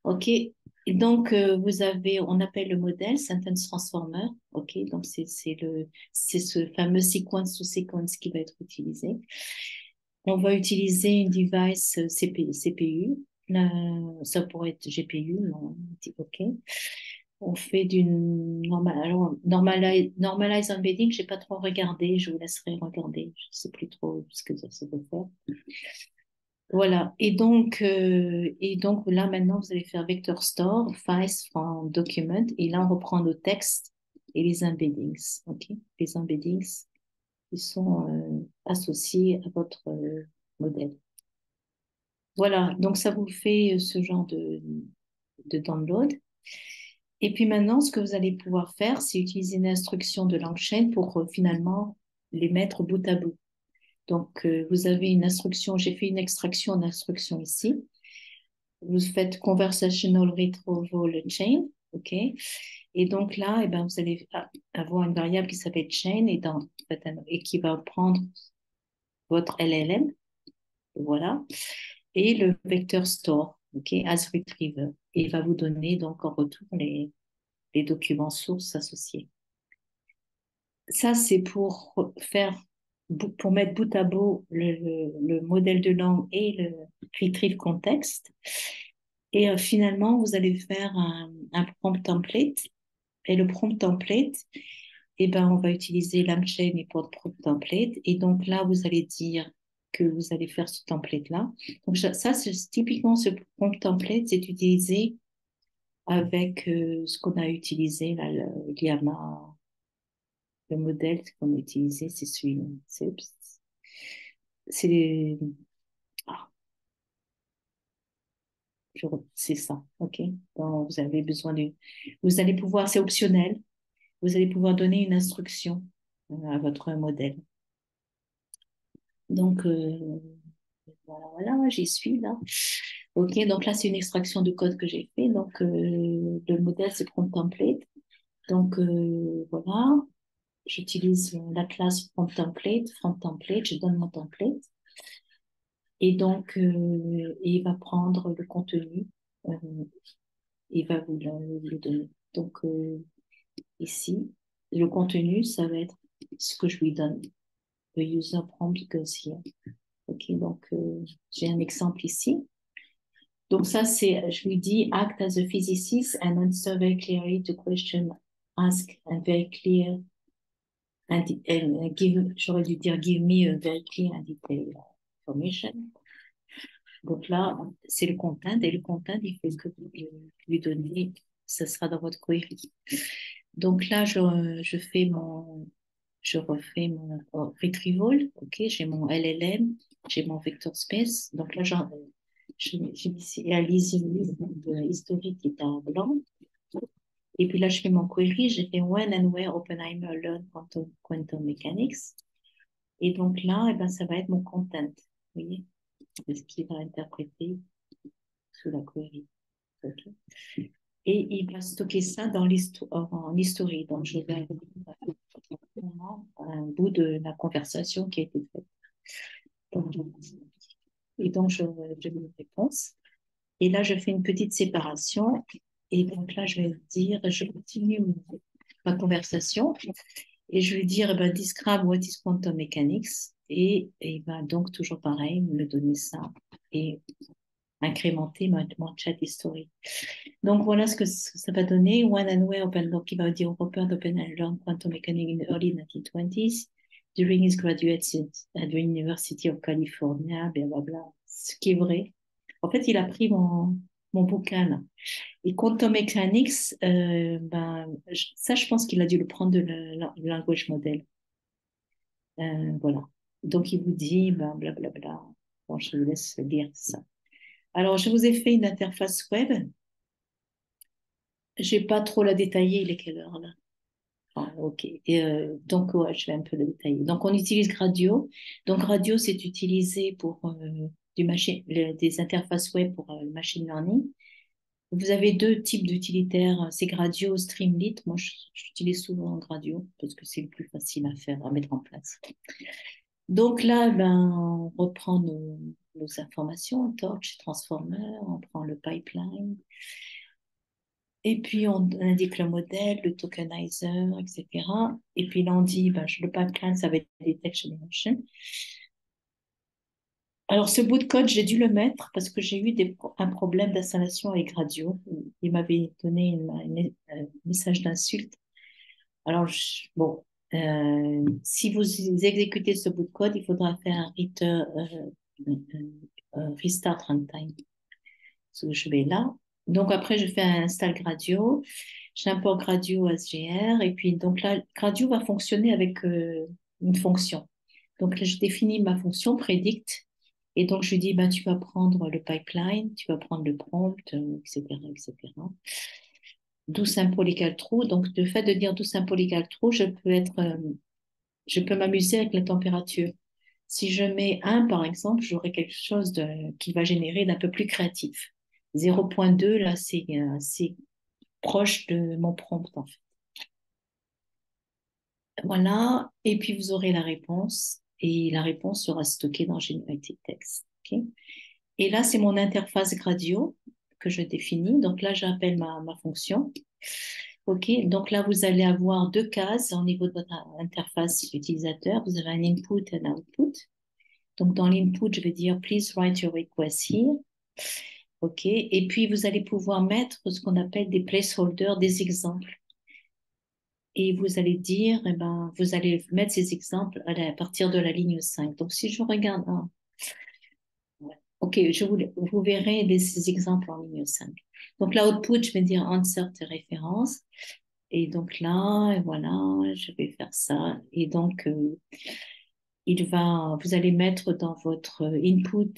OK. Et donc, on appelle le modèle Sentence Transformer. OK. Donc, c'est ce fameux sequence to sequence qui va être utilisé. On va utiliser une device CPU. Ça pourrait être GPU, non, OK. On fait alors, normalize embedding, j'ai pas trop regardé, je vous laisserai regarder, je sais plus trop ce que ça veut faire. Voilà. Et donc là, maintenant, vous allez faire vector store, files from document, et là, on reprend nos textes et les embeddings. OK? Les embeddings, ils sont associés à votre modèle. Voilà. Donc, ça vous fait ce genre de download. Et puis maintenant, ce que vous allez pouvoir faire, c'est utiliser une instruction de LangChain pour finalement les mettre bout à bout. Donc, vous avez une instruction, j'ai fait une extraction d'instruction ici. Vous faites conversational retrieval chain, OK? Et donc là, eh ben, vous allez avoir une variable qui s'appelle chain et qui va prendre votre LLM, voilà, et le vecteur store, OK, as retriever. Et il va vous donner donc en retour les documents sources associés. Ça, c'est pour mettre bout à bout le modèle de langue et le retrieve context. Et finalement, vous allez faire un prompt template. Et le prompt template, eh ben, on va utiliser LangChain et pour prompt template. Et donc là, vous allez dire que vous allez faire ce template-là. Donc ça, c'est typiquement ce prompt template, c'est utilisé avec ce qu'on a utilisé, là, le Llama. Le modèle qu'on a utilisé, c'est celui-là. C'est ah, c'est ça, ok. Donc, vous allez pouvoir, c'est optionnel, vous allez pouvoir donner une instruction à votre modèle. Donc, voilà, j'y suis là. Ok, donc là, c'est une extraction de code que j'ai fait. Donc, le modèle, c'est prompt template. Donc, voilà, j'utilise la classe prompt template, je donne mon template. Et donc, il va prendre le contenu, euh, il va vous le donner. Donc, ici, le contenu, ça va être ce que je lui donne. Le user prompt goes here. OK, donc, j'ai un exemple ici. Donc, ça, je lui dis, act as a physicist and answer very clearly to question asked and very clear. J'aurais dû dire, give me a very clear and detailed information. Donc là, c'est le content et le content, il fait que vous lui donnez, ce sera dans votre query. Donc là, je refais mon retrieval. OK, j'ai mon LLM, j'ai mon vector space. Donc là, j'initialise historique qui est en blanc. Et puis là, je fais mon query. J'ai fait when and where Oppenheimer learned quantum mechanics. Et donc là, eh ben, ça va être mon content. Vous voyez, c'est ce qui va interpréter sous la query. Okay. Et il va stocker ça en history. Donc, je vais avoir un bout de la conversation qui a été faite. Et donc, je mets une réponse. Et là, je fais une petite séparation. Et donc là, je vais dire, je continue ma conversation. Et je vais dire, eh ben, describe what is quantum mechanics. Et ben, donc, toujours pareil, me donner ça. Et incrémenter mon chat history. Donc voilà ce que ça va donner. One and Way Open, donc il va dire Robert Oppenheimer learned quantum mechanics in the early 1920s during his graduate at the University of California, blablabla. Ce qui est vrai. En fait, il a pris mon bouquin là. Et quantum mechanics, ça, je pense qu'il a dû le prendre de la language model. Voilà. Donc il vous dit, blablabla. Bon, je vous laisse lire ça. Alors, je vous ai fait une interface web. Je n'ai pas trop la détailler. Il est quelle heure là? Ah, ok. Et, donc, ouais, je vais un peu le détailler. Donc, on utilise Gradio. Donc, Gradio, c'est utilisé pour des interfaces web pour le machine learning. Vous avez deux types d'utilitaires. C'est Gradio, Streamlit. Moi, j'utilise souvent Gradio parce que c'est le plus facile à faire, à mettre en place. Donc là, ben, on reprend nos informations, Torch, Transformer, on prend le pipeline, et puis on indique le modèle, le tokenizer, etc. Et puis là, on dit, ben, le pipeline, ça va être detection emotion. Alors, ce bout de code, j'ai dû le mettre parce que j'ai eu un problème d'installation avec Gradio. Il m'avait donné un message d'insulte. Alors, bon, si vous exécutez ce bout de code, il faudra faire un restart runtime. So, je vais là. Donc, après, je fais un install Gradio. J'importe Gradio SGR. Et puis, donc là, Gradio va fonctionner avec une fonction. Donc, là, je définis ma fonction predict. Et donc, je lui dis, ben, tu vas prendre le pipeline, tu vas prendre le prompt, etc., etc. Do simple égale true. Donc, le fait de dire do simple égale true, je peux m'amuser avec la température. Si je mets 1, par exemple, j'aurai quelque chose qui va générer d'un peu plus créatif. 0,2, là, c'est proche de mon prompt, en fait. Voilà. Et puis, vous aurez la réponse. Et la réponse sera stockée dans Generated Text. OK. Et là, c'est mon interface Gradio que je définis. Donc là, j'appelle ma fonction. OK. Donc là, vous allez avoir deux cases au niveau de votre interface utilisateur. Vous avez un input et un output. Donc dans l'input, je vais dire please write your request here. OK. Et puis, vous allez pouvoir mettre ce qu'on appelle des placeholders, des exemples. Et vous allez dire, eh ben, vous allez mettre ces exemples à partir de la ligne 5. Donc, si je regarde, OK, vous verrez ces exemples en ligne 5. Donc, l'output, je vais dire insert référence. Et donc là, et voilà, je vais faire ça. Et donc, vous allez mettre dans votre input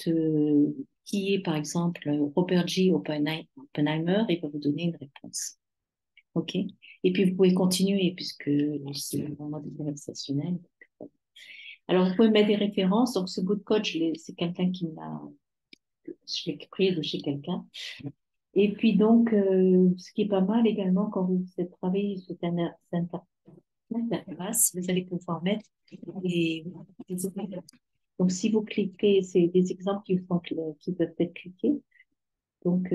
qui est par exemple Robert G. Oppenheimer, il va vous donner une réponse. OK? Et puis vous pouvez continuer puisque c'est vraiment des conversationnels. Alors vous pouvez mettre des références. Donc ce bout de code, c'est quelqu'un je l'ai pris de chez quelqu'un. Et puis donc, ce qui est pas mal également quand vous travaillez sur cette interface, vous allez pouvoir mettre des donc, si vous cliquez, c'est des exemples qui peuvent être cliqués. Donc,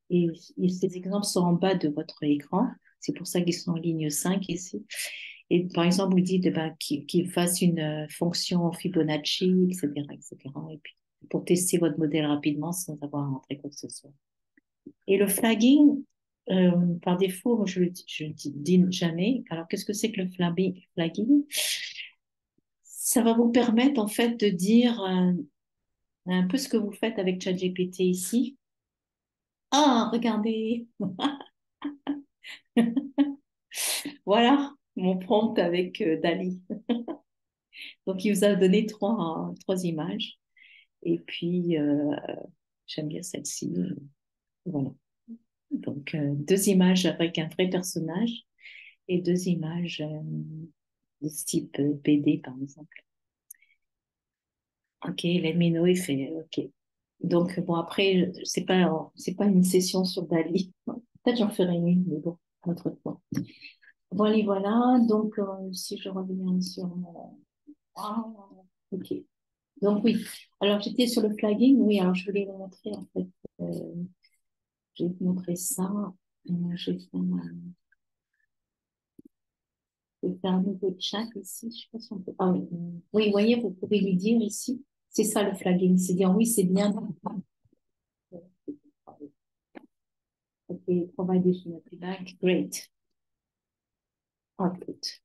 et ces exemples sont en bas de votre écran. C'est pour ça qu'ils sont en ligne 5 ici. Et par exemple, vous dites ben, qu'il fasse une fonction Fibonacci, etc., etc. Et puis, pour tester votre modèle rapidement sans avoir à rentrer quoi que ce soit. Et le flagging, par défaut, je dis jamais. Alors, qu'est-ce que c'est que le flagging? Ça va vous permettre, en fait, de dire un peu ce que vous faites avec ChatGPT ici. Ah, regardez, voilà mon prompt avec Dali. Donc, il vous a donné trois images. Et puis, j'aime bien celle-ci. Voilà. Donc, deux images avec un vrai personnage et deux images de ce type BD, par exemple. OK, let me know, il fait OK. Donc, bon, après, c'est pas une session sur Dali. Peut-être j'en ferai une, mais bon, autre fois. Voilà, voilà. Donc, si je reviens sur mon... Ah, OK. Donc, oui. Alors, j'étais sur le flagging. Oui, alors je voulais vous montrer, en fait. Je vais vous montrer ça. Je vais faire un nouveau chat ici. Je sais pas si on peut... Ah oui. Oui, vous voyez, vous pouvez lui dire ici. C'est ça le flagging. C'est dire oui, c'est bien. OK, provide additional feedback. Great. Output.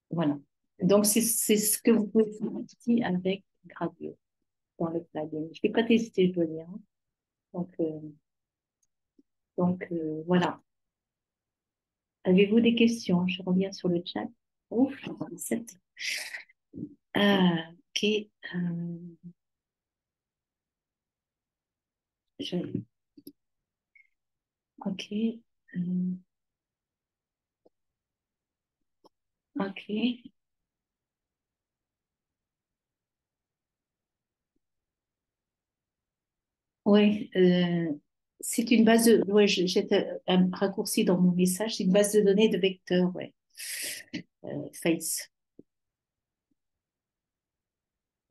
Voilà. Donc, c'est ce que vous pouvez faire ici avec Gradio dans le plugin. Je ne l'ai pas testé, je dois dire. Donc, voilà. Avez-vous des questions? Je reviens sur le chat. Ouf, 7. OK. Je- OK. euh, OK. Oui. C'est une base de... Ouais, j'ai un raccourci dans mon message. C'est une base de données de vecteurs, ouais. Face.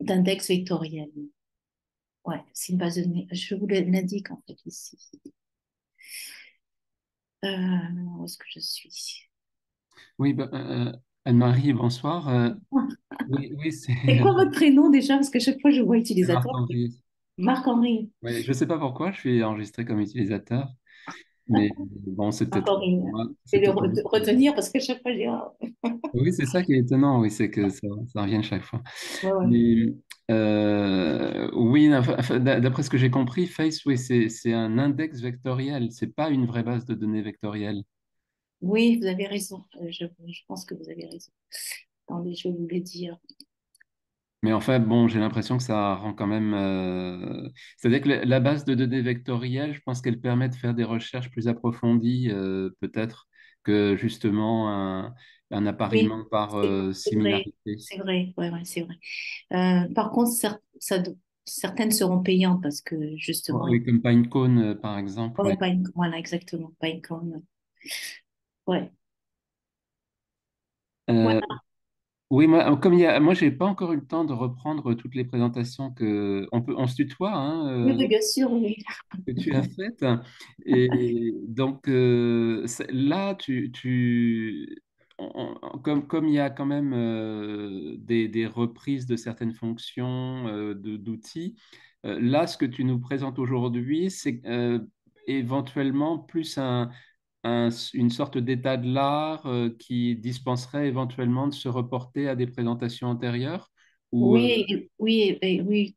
d'index vectoriel. Ouais, c'est une base de données. Je vous l'indique en fait ici. Où est-ce que je suis? Oui, Anne-Marie, bonsoir. Oui, oui, c'est C'est quoi votre prénom déjà? Parce que chaque fois je vois c'est utilisateur. Marc-Henri. Marc-Henri. Oui, je ne sais pas pourquoi je suis enregistré comme utilisateur, mais bon, c'est peut-être Marc-Henri. moi. Je C'est vais le peut-être moi retenir parce que chaque fois je dis, ah, Oui, c'est ça qui est étonnant, oui, c'est que ça revient chaque fois. ouais, ouais. Mais oui, enfin, d'après ce que j'ai compris, Face, oui, c'est un index vectoriel, c'est pas une vraie base de données vectorielle. Oui, vous avez raison. Je pense que vous avez raison. Attendez, je vais vous le dire. Mais en fait, bon, j'ai l'impression que ça rend quand même. C'est-à-dire que la base de données vectorielle, je pense qu'elle permet de faire des recherches plus approfondies, peut-être, que justement un Oui, appariement par c'est vrai. similarité. C'est vrai. Ouais, ouais, c'est vrai. Par contre, certaines seront payantes parce que justement, Oui, comme Pinecone, par exemple. ouais, Ouais. pas une, voilà, exactement, pas une corne. Ouais. Euh, Voilà. oui, moi, j'ai pas encore eu le temps de reprendre toutes les présentations on se tutoie, hein, Oui, oui, bien sûr, oui. que tu as faites. Et donc là, comme il y a quand même des reprises de certaines fonctions d'outils, là, ce que tu nous présentes aujourd'hui, c'est éventuellement plus une sorte d'état de l'art qui dispenserait éventuellement de se reporter à des présentations antérieures ou Oui, oui, oui.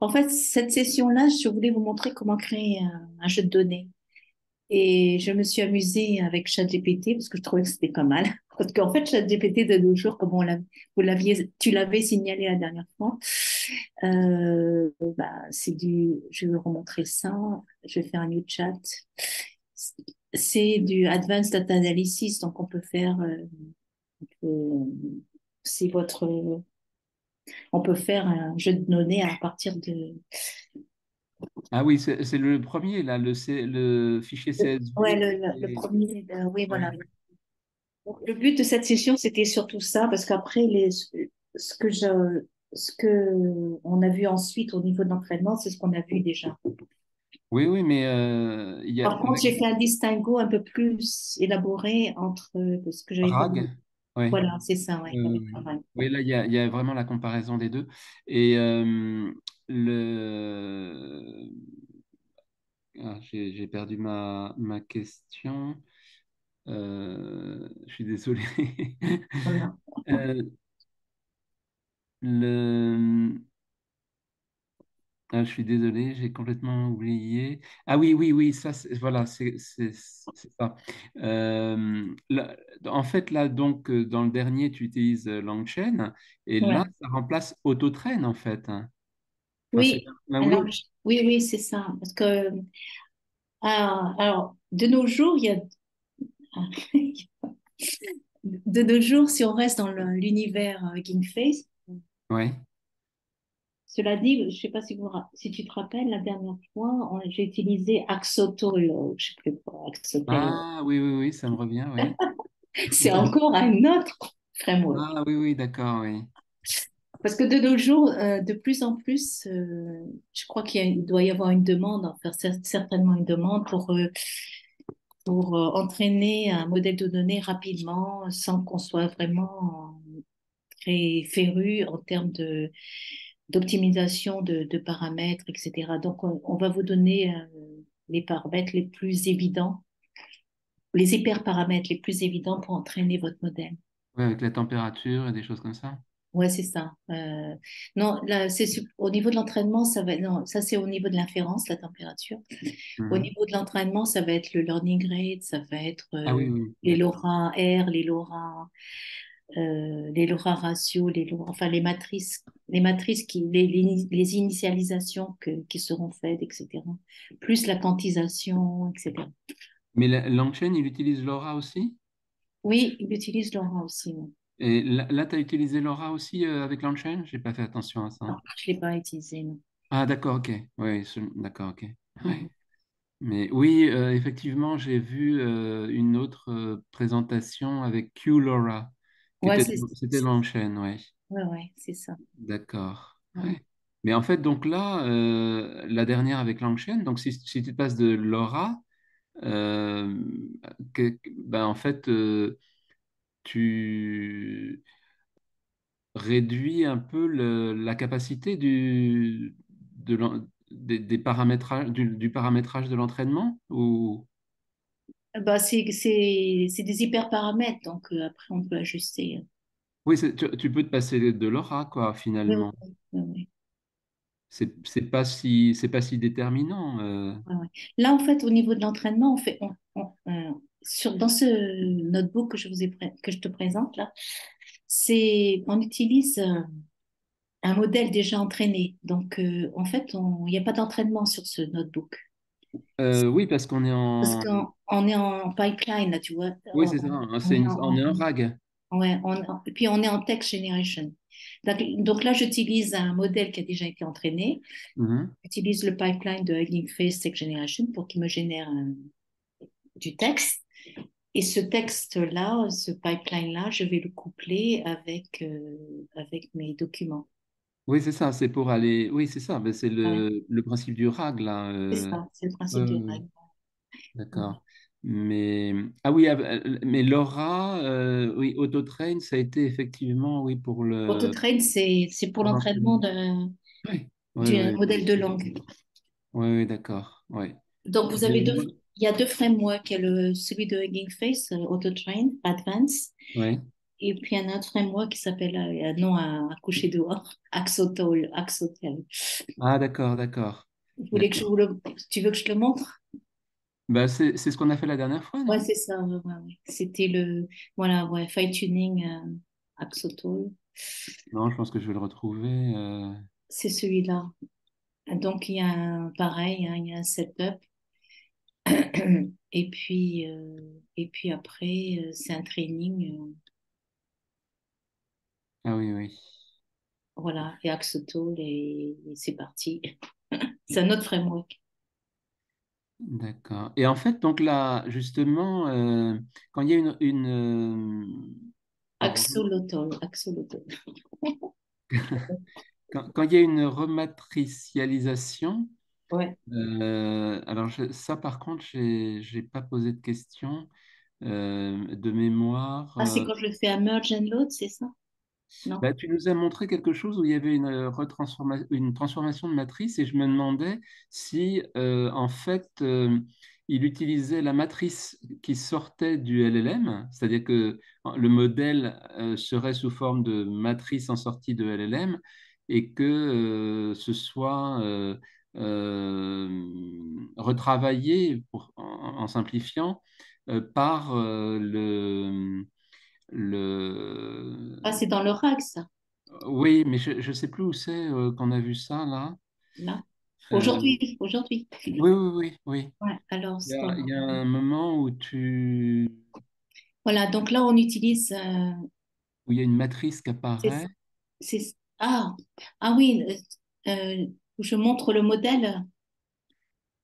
En fait, cette session-là, je voulais vous montrer comment créer un jeu de données. Et je me suis amusée avec ChatGPT parce que je trouvais que c'était pas mal. Parce qu'en fait, ChatGPT de nos jours, comme tu l'avais signalé la dernière fois, je vais vous remontrer ça. Je vais faire un new chat. C'est du Advanced Data Analysis, donc on peut faire, euh, c'est votre, on peut faire un jeu de données à partir de, ah oui, c'est le premier là, le fichier ouais, CSV. le premier, oui, Ouais. voilà. Donc, le but de cette session, c'était surtout ça, parce qu'après, ce que ce que on a vu ensuite au niveau de l'entraînement, c'est ce qu'on a vu déjà. Oui, oui, mais Par contre, j'ai fait un distinguo un peu plus élaboré entre ce que j'avais fait. RAG. Oui. Voilà, c'est ça, ouais, avec Oui, travail. oui, là, il y a vraiment la comparaison des deux. Et le... j'ai perdu ma question. Je suis désolé. Voilà. Euh, le... je suis désolé, j'ai complètement oublié. Ah oui, oui, oui, ça, voilà, c'est ça. En fait, là, donc, dans le dernier, tu utilises LangChain, et là, Ouais. ça remplace AutoTrain, en fait, hein. Enfin, c'est Oui, l'un ou alors, l'autre. oui, oui, c'est ça. Parce que, alors, de nos jours, il y a, de nos jours, si on reste dans l'univers GameFace, Oui. cela dit, je ne sais pas si tu te rappelles, la dernière fois, j'ai utilisé Axotol, je sais plus quoi, Axotel. Ah oui, oui, oui, ça me revient, oui. C'est encore un autre framework. Ah oui, oui, d'accord, oui. Parce que de nos jours, de plus en plus, je crois il doit y avoir une demande, enfin, certainement une demande pour entraîner un modèle de données rapidement sans qu'on soit vraiment très féru en termes d'optimisation de paramètres, etc. Donc, on va vous donner les paramètres les plus évidents, les hyperparamètres les plus évidents pour entraîner votre modèle. Ouais, avec la température et des choses comme ça. Ouais, c'est ça. Non, là, au niveau de l'entraînement, non, ça c'est au niveau de l'inférence, la température. Au Mhm. niveau de l'entraînement, ça va être le learning rate, ça va être Ah oui, oui, les d'accord. LoRa R, les LoRa ratio, enfin les matrices les initialisations qui seront faites, etc. Plus la quantisation, etc. Mais Langchain, il utilise LoRa aussi? Oui, ils utilisent LoRa aussi. Oui. Et là, tu as utilisé LoRa aussi avec Langchain? J'ai pas fait attention à ça. Non, je ne l'ai pas utilisé, non. Ah, d'accord, ok. Oui, d'accord, ok. Ouais. Mhm. Mais oui, effectivement, j'ai vu une autre présentation avec QLoRa, Ouais, c'était Langchain, oui. ouais, ouais, c'est ça. D'accord. Ouais. Mais en fait, donc là, la dernière avec Langchain, donc si tu passes de Laura, euh, ben en fait, tu réduis un peu la capacité des paramétrages, du paramétrage de l'entraînement ou... Bah, c'est des hyperparamètres, donc après on peut ajuster. Oui, tu peux te passer de Laura, quoi, Oui, finalement. oui, oui, oui. C'est pas si déterminant. Ouais, ouais. Là, en fait, au niveau de l'entraînement, dans ce notebook que que je te présente là, on utilise un modèle déjà entraîné. Donc, en fait, il n'y a pas d'entraînement sur ce notebook. Oui, parce qu'on est Parce en... qu'on est en pipeline, là, tu vois. Oui, c'est ça, hein, On est on est en RAG. ouais, et puis on est en text generation. Donc là, j'utilise un modèle qui a déjà été entraîné. Mhm. J'utilise le pipeline de Hugging Face Text Generation pour qu'il me génère du texte. Et ce texte-là, ce pipeline-là, je vais le coupler avec mes documents. Oui, c'est ça, c'est pour aller... Oui, c'est ça, ben, c'est Ouais, le principe du RAG, là. c'est ça, c'est le Ouais, principe ouais, du ouais, RAG. Ouais. d'accord. Mais... Ah oui, mais Laura, oui, Autotrain, ça a été effectivement, oui, pour AutoTrain, c'est pour pour l'entraînement l'entraînement. Oui, oui, d'un oui, modèle de langue. oui, oui, d'accord, oui. Donc, il y a deux frameworks. Il y a celui de Hugging Face, AutoTrain, Advanced. Oui. Et puis, un autre framework qui s'appelle, non, à coucher dehors, Axotol. Axotel. Ah, d'accord, d'accord, Vous voulez que d'accord. tu veux que je te le montre? Bah, c'est ce qu'on a fait la dernière fois, Ouais, non? c'est ça. Ouais, ouais, ouais. C'était voilà, ouais, fine-tuning Axotol. Non, je pense que je vais le retrouver. C'est celui-là. Donc, il y a pareil, hein, il y a un setup. Et puis après, c'est un training. Ah oui, oui. Voilà, et Axotol, et c'est parti. C'est un autre framework. D'accord. Et en fait, donc là, justement, quand il y a pardon, Axolotl, axolotl. quand il y a une rematricialisation, Ouais. alors ça, par contre, j'ai pas posé de questions de mémoire. Ah, c'est quand je le fais à merge and load, c'est ça? Non? Bah, tu nous as montré quelque chose où il y avait une transformation de matrice et je me demandais si, en fait, il utilisait la matrice qui sortait du LLM, c'est-à-dire que le modèle serait sous forme de matrice en sortie de LLM et que ce soit retravaillé, en simplifiant, par Ah, le c'est dans le RAG, ça, oui, mais je ne sais plus où c'est qu'on a vu ça, là. là. Euh, Aujourd'hui. oui, oui, oui, oui. Ouais, alors, c'est dans... Il y a un moment Voilà, donc là, on utilise... où il y a une matrice qui c'est, apparaît. ah, ah oui, je montre le modèle.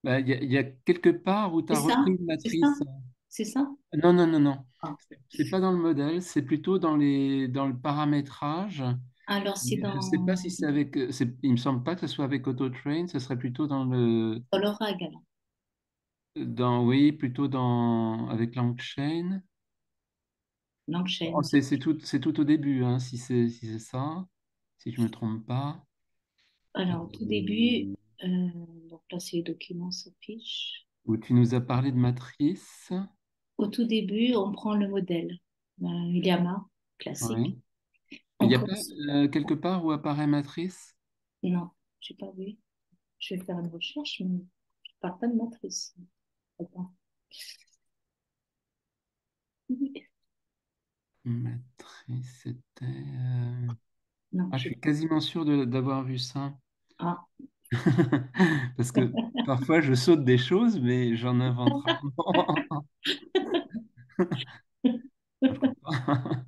Bah, il y a quelque part où tu C'est as ça? repris une C'est ça? matrice. C'est ça? Non, non, non, non. Ah. C'est pas dans le modèle, c'est plutôt dans le paramétrage. Alors, c'est Mais je ne sais pas dans, si c'est avec... il me semble pas que ce soit avec AutoTrain, ce serait plutôt dans le RAG, alors. oui, plutôt avec LangChain. Oh, L'enchaîne. c'est tout au début, hein, si c'est ça, si je me trompe pas. Alors, au tout début, Euh, donc là, c'est les documents s'affichent. Où tu nous as parlé de matrice. Au tout début, on prend le modèle, Llama, classique. Oui. Il On n'y a pas commence. quelque part où apparaît matrice? Non, j'ai pas vu. Je vais faire une recherche, mais je parle pas de matrice. Attends. Matrice, c'était... Non, Ah, je j'ai suis pas. quasiment sûr d'avoir vu ça. Ah, Parce que parfois, je saute des choses, mais j'en invente rarement. Je crois pas.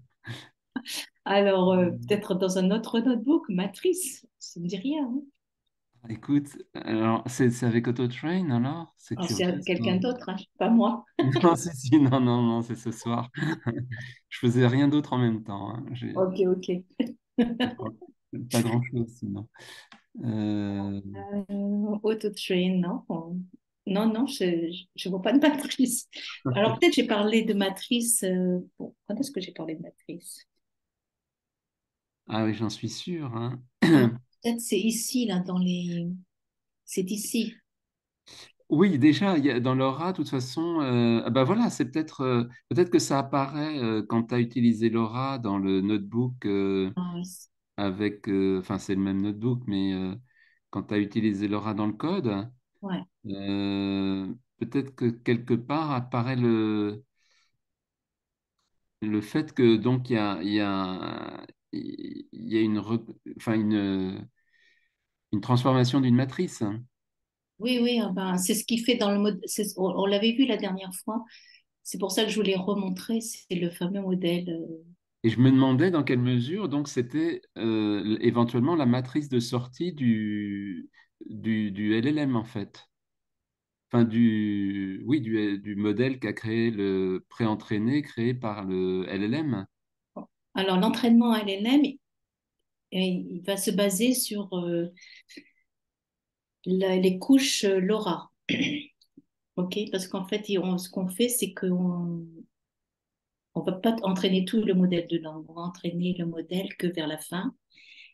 alors, peut-être dans un autre notebook, matrice. Ça me dit rien, hein. Écoute, alors, c'est avec AutoTrain, alors? C'est Alors, c'est curieux, ça. quelqu'un d'autre, hein, pas moi. Non, si, si, non, non, non, c'est ce soir. Je faisais rien d'autre en même temps, hein. Ok, ok. Pas grand-chose, sinon. Euh, Auto-train, non. Non, non, je vois pas de matrice. Alors peut-être j'ai parlé de matrice. Bon, quand est-ce que j'ai parlé de matrice? Ah oui, j'en suis sûr, hein. Ah, peut-être c'est ici, là, dans les. C'est ici. Oui, déjà, dans l'aura, de toute façon, ah bah voilà, c'est peut-être que ça apparaît quand tu as utilisé l'aura dans le notebook Ah, oui. enfin, c'est le même notebook, mais quand tu as utilisé l'aura dans le code, Ouais. peut-être que quelque part apparaît le fait que donc il y a enfin, une transformation d'une matrice. Oui, oui, ah ben, c'est ce qui fait dans le mode. On l'avait vu la dernière fois. C'est pour ça que je voulais remontrer. C'est le fameux modèle. Et je me demandais dans quelle mesure donc c'était éventuellement la matrice de sortie du LLM en fait. Enfin oui, du modèle qu'a créé le pré-entraîné créé par le LLM. Alors, l'entraînement LLM, il va se baser sur les couches LoRa. OK? Parce qu'en fait, ce qu'on fait, c'est qu'on on va pas entraîner tout le modèle dedans. On va entraîner le modèle que vers la fin.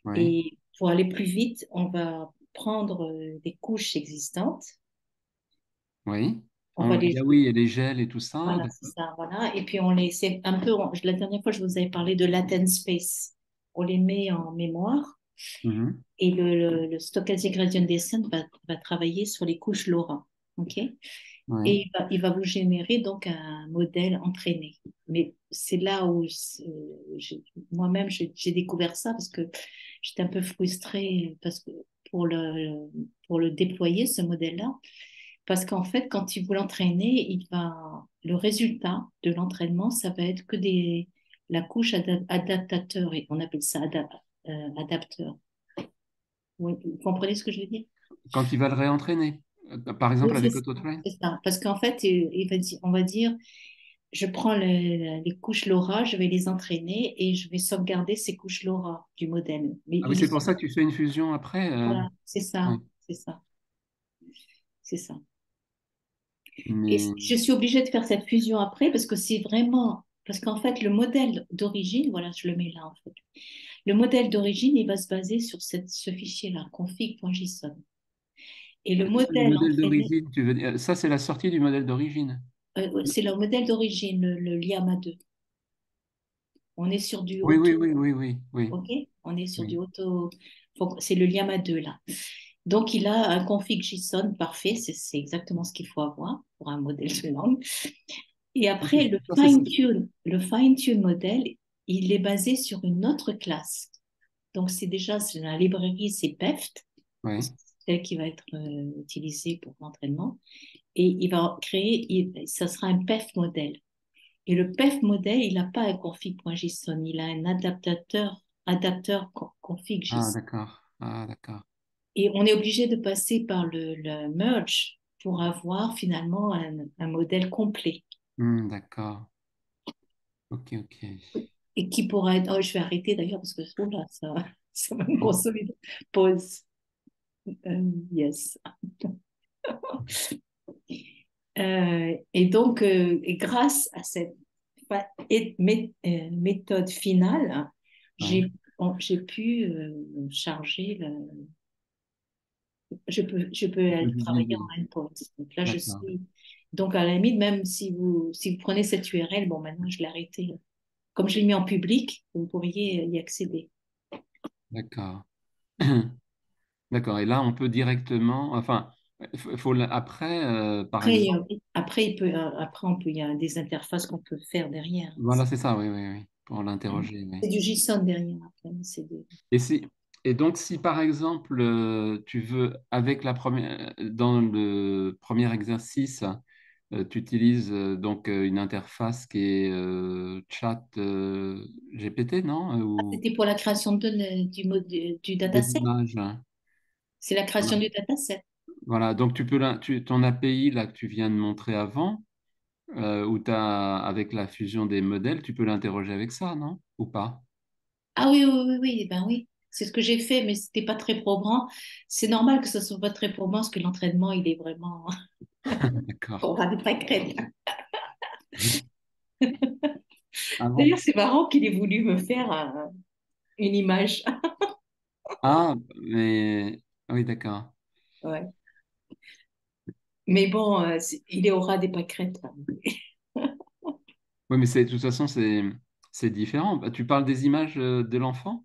Oui, Et pour aller plus vite, on va prendre des couches existantes. oui. On va les, Oui, et les gels et tout ça. voilà, c'est ça, voilà. Et puis c'est un peu, la dernière fois, je vous avais parlé de latent space. On les met en mémoire Mhm. et le stochastic gradient descent va travailler sur les couches LoRa. OK? Et Oui. il va vous générer donc un modèle entraîné. Mais c'est là où moi-même j'ai découvert ça parce que j'étais un peu frustrée parce que pour pour le déployer, ce modèle-là. Parce qu'en fait, quand il vous l'entraîner, le résultat de l'entraînement, ça va être que la couche adaptateur, et on appelle ça adapteur. Vous comprenez ce que je veux dire? Quand il va le réentraîner, par Oui, exemple c'est avec ça. AutoTrain. C'est ça. Parce qu'en fait, on va dire, je prends les couches LoRa, je vais les entraîner et je vais sauvegarder ces couches LoRa du modèle. Mais Ah oui, c'est pour ça que tu fais une fusion après. voilà, c'est Ouais. ça, c'est ça, c'est ça. Et Mais je suis obligée de faire cette fusion après parce que c'est vraiment, parce qu'en fait, le modèle d'origine, voilà, je le mets là en fait. Le modèle d'origine, il va se baser sur ce fichier-là, config.json. Et le le modèle modèle entraîné, d'origine, tu veux dire, ça c'est la sortie du modèle d'origine. c'est le modèle d'origine, le Llama 2. On est sur du Oui, oui, auto, oui, oui, oui, oui, ok? On est sur du oui. auto, c'est le Llama 2 là. Donc, il a un config JSON parfait, c'est exactement ce qu'il faut avoir pour un modèle de langue. Et après, Ça, c'est ça. le fine-tune modèle, il est basé sur une autre classe. Donc, c'est la librairie, c'est PEFT, Oui. c'est celle qui va être utilisée pour l'entraînement. Et il va créer, ça sera un PEF modèle. Et le PEF modèle, il n'a pas un config.json, il a un adapteur Ah, config.json. d'accord. Ah, d'accord. Et on est obligé de passer par le merge pour avoir finalement un modèle complet. D'accord. Ok, ok. Et qui pourra être. Oh, je vais arrêter d'ailleurs parce que oh là, ça va me consommer. Pause. Yes. Et donc, et grâce à cette méthode finale, Ouais. j'ai pu charger je peux Tu peux travailler visualiser. en endpoint. Donc là, je D'accord. suis. Donc, à la limite, même si vous prenez cette URL, bon, maintenant, je l'ai arrêté. Comme je l'ai mis en public, vous pourriez y accéder. D'accord. D'accord. Et là, on peut directement. Enfin, après, par Après, exemple. il y a des interfaces qu'on peut faire derrière. Voilà, c'est ça, oui, oui, oui. Pour l'interroger, oui. C'est du JSON derrière après. Et si, et donc, si par exemple, tu veux, dans le premier exercice, tu utilises donc une interface qui est chat GPT, non? Ou C'était pour la création du des dataset. images, hein. C'est la Voilà. création du dataset. Voilà. Donc, ton API là, que tu viens de montrer avant, où avec la fusion des modèles, tu peux l'interroger avec ça, non? Ou pas? Ah oui, oui, oui, oui, ben oui. c'est ce que j'ai fait, mais c'était pas très probant. C'est normal que ça soit pas très probant parce que l'entraînement, il est vraiment D'accord. on va des pâquerettes. Ah bon? D'ailleurs, c'est marrant qu'il ait voulu me faire une image. Ah, mais oui, d'accord. Ouais. Mais bon, il est au ras des pâquerettes, là. Oui, mais de toute façon, c'est différent. Bah, tu parles des images de l'enfant?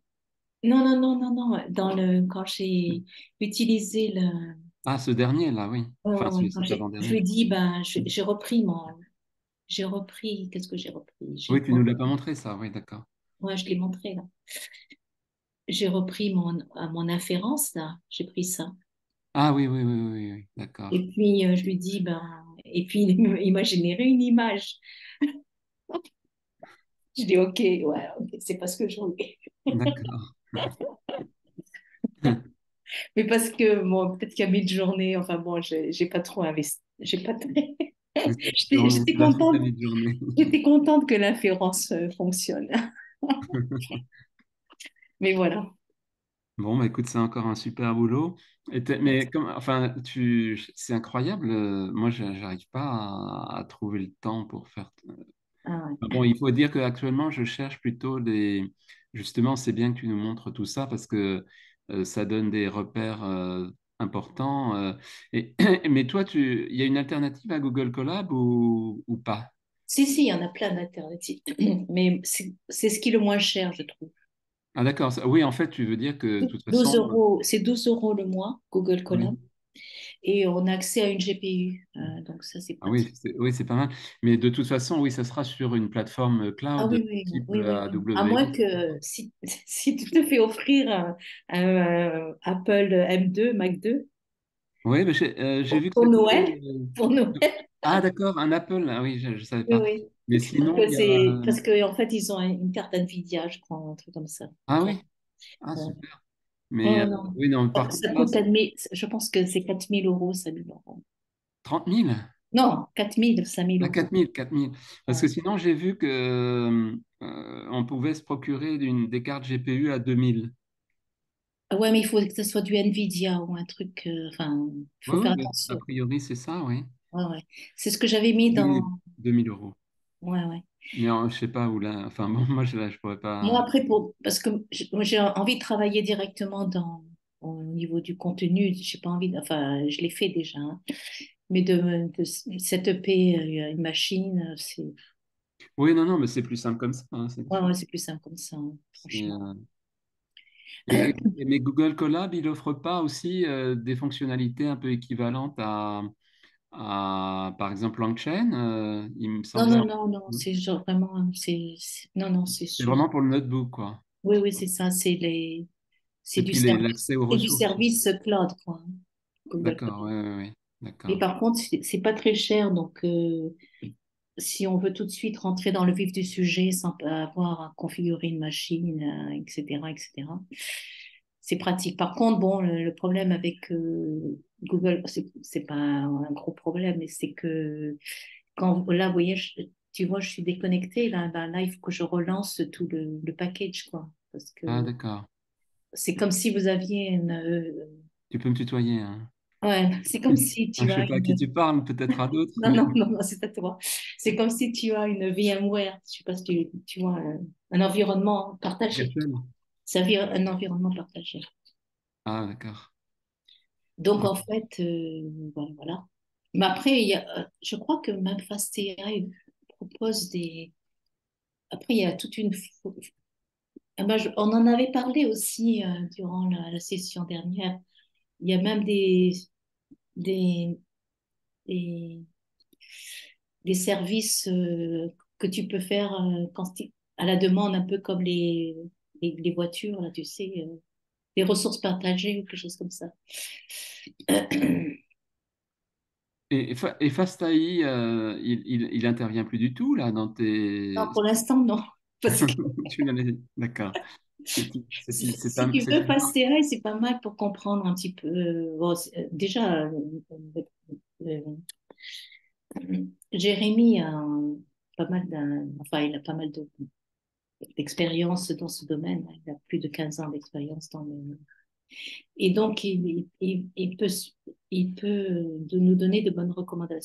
Non, non, non, non, non. Quand j'ai utilisé le. Ah, ce dernier-là, oui. Enfin, Ouais, quand cet je lui avant-dernier. ai dit, ben, j'ai repris mon. J'ai repris. Qu'est-ce que j'ai repris? Oui, tu nous l'as pas montré, ça. Oui, d'accord. Ouais, je l'ai montré, là. J'ai repris mon inférence, là. J'ai pris ça. Ah oui, oui, oui, oui, oui, oui, d'accord. Et puis, je lui dis, ben. Et puis, il m'a généré une image. Je dis, OK, ouais, ok, c'est pas ce que je voulais. D'accord. Mais parce que, bon, peut-être qu'il y a mi-journée, enfin bon, j'ai pas trop investi. J'ai pas très- Journée, J'étais c'est la suite de contente, mi-journée. j'étais contente que l'inférence fonctionne. Mais voilà. Bon, bah, écoute, c'est encore un super boulot. Mais comme, enfin, c'est incroyable. Moi, j'arrive pas à trouver le temps pour faire. Ah Ah ouais. bon, il faut dire qu'actuellement, je cherche plutôt des. Justement, c'est bien que tu nous montres tout ça parce que ça donne des repères importants. Et... Mais toi, il y a une alternative à Google Colab ou pas? Si, si, il y en a plein d'alternatives. Mais c'est ce qui est le moins cher, je trouve. Ah, d'accord. Oui, en fait, tu veux dire que de toute 12 façon. euros, c'est 12 euros le mois, Google Oui. Colab. Et on a accès à une GPU. Donc ça, c'est Ah pratique. oui, c'est pas mal. Mais de toute façon, oui, ça sera sur une plateforme Ah cloud oui, oui, type oui, oui, oui. À moins AWS. que si, si tu te fais offrir un Apple M2, Mac 2 Oui, mais j'ai vu que pour c'était. Noël, pour Noël. Ah, d'accord, un Apple. Ah oui, je ne savais Oui, pas. oui. Mais Parce sinon, que il y a. parce que en fait, ils ont une carte Nvidia, je crois, un truc comme ça. Ah Pour- oui, ah ouais. super. Mais Oh non. oui, non, par contre, Ça là, coûte 4000, je pense que c'est 4000 euros, 5000 euros. 30 000. Non, 4000, 5000 Ah, euros. 4 000, 4 000. Parce que Ouais. sinon, j'ai vu que on pouvait se procurer des cartes GPU à 2 000. Ah ouais, mais il faut que ce soit du Nvidia ou un truc. Enfin, il Oui, faut oui, faire mais a attention. priori, c'est ça, oui. Ouais, ouais. C'est ce que j'avais mis 2 000, dans. 2 000 euros. Ouais, ouais. Mais je sais pas où là. Enfin, bon, moi, je pourrais Moi, pas. après, parce que moi, j'ai envie de travailler directement au niveau du contenu. J'ai pas envie, enfin, je l'ai fait déjà, hein. Mais de setuper une machine, c'est Oui, non, non, mais c'est plus simple comme ça, hein, c'est ouais, sûr. ouais, c'est plus simple comme ça, hein, Et, franchement. mais Google Colab, il offre pas aussi des fonctionnalités un peu équivalentes par exemple, LangChain, il me Non, semblait. non, non, non, c'est genre vraiment, non, non, c'est C'est sûr. vraiment pour le notebook, quoi. Oui, oui, c'est ça, Et puis l'accès aux c'est du ressources aussi. service cloud, quoi, hein, Google D'accord, Cloud. ouais, ouais, ouais, Mais d'accord. par contre, c'est pas très cher, donc si on veut tout de suite rentrer dans le vif du sujet sans avoir à configurer une machine, etc., etc., c'est pratique. Par contre, bon, le problème avec Google, c'est pas un gros problème, mais c'est que quand là, vous voyez, tu vois, je suis déconnectée, là, ben là, il faut que je relance tout le package, quoi. Parce Ah, que d'accord. c'est comme si vous aviez une. Tu peux me tutoyer, hein. Ouais, c'est comme si Je tu sais as pas à qui une. tu parles, peut-être à d'autres, Non, mais non, non, non, c'est à toi. C'est comme si tu as une VMware, je sais pas si tu vois, un environnement partagé. virtuel. C'est un environnement partagé. Ah, d'accord. Donc, Ah, en fait, voilà. Mais après, je crois que même FastAI propose des. Après, il y a toute une. Ah ben, on en avait parlé aussi durant la session dernière. Il y a même des, des, des services que tu peux faire à la demande, un peu comme les voitures, là, tu sais, les ressources partagées ou quelque chose comme ça. et FastAI, il intervient plus du tout, là, dans Non, tes. pour l'instant, non. Parce que Tu l'as dit. D'accord. si tu veux passer là, c'est pas mal pour comprendre un petit peu. Bon, déjà, euh, Jérémy a pas mal enfin, il a pas mal d'expérience dans ce domaine. Il a plus de 15 ans d'expérience dans le... Et donc, il peut nous donner de bonnes recommandations.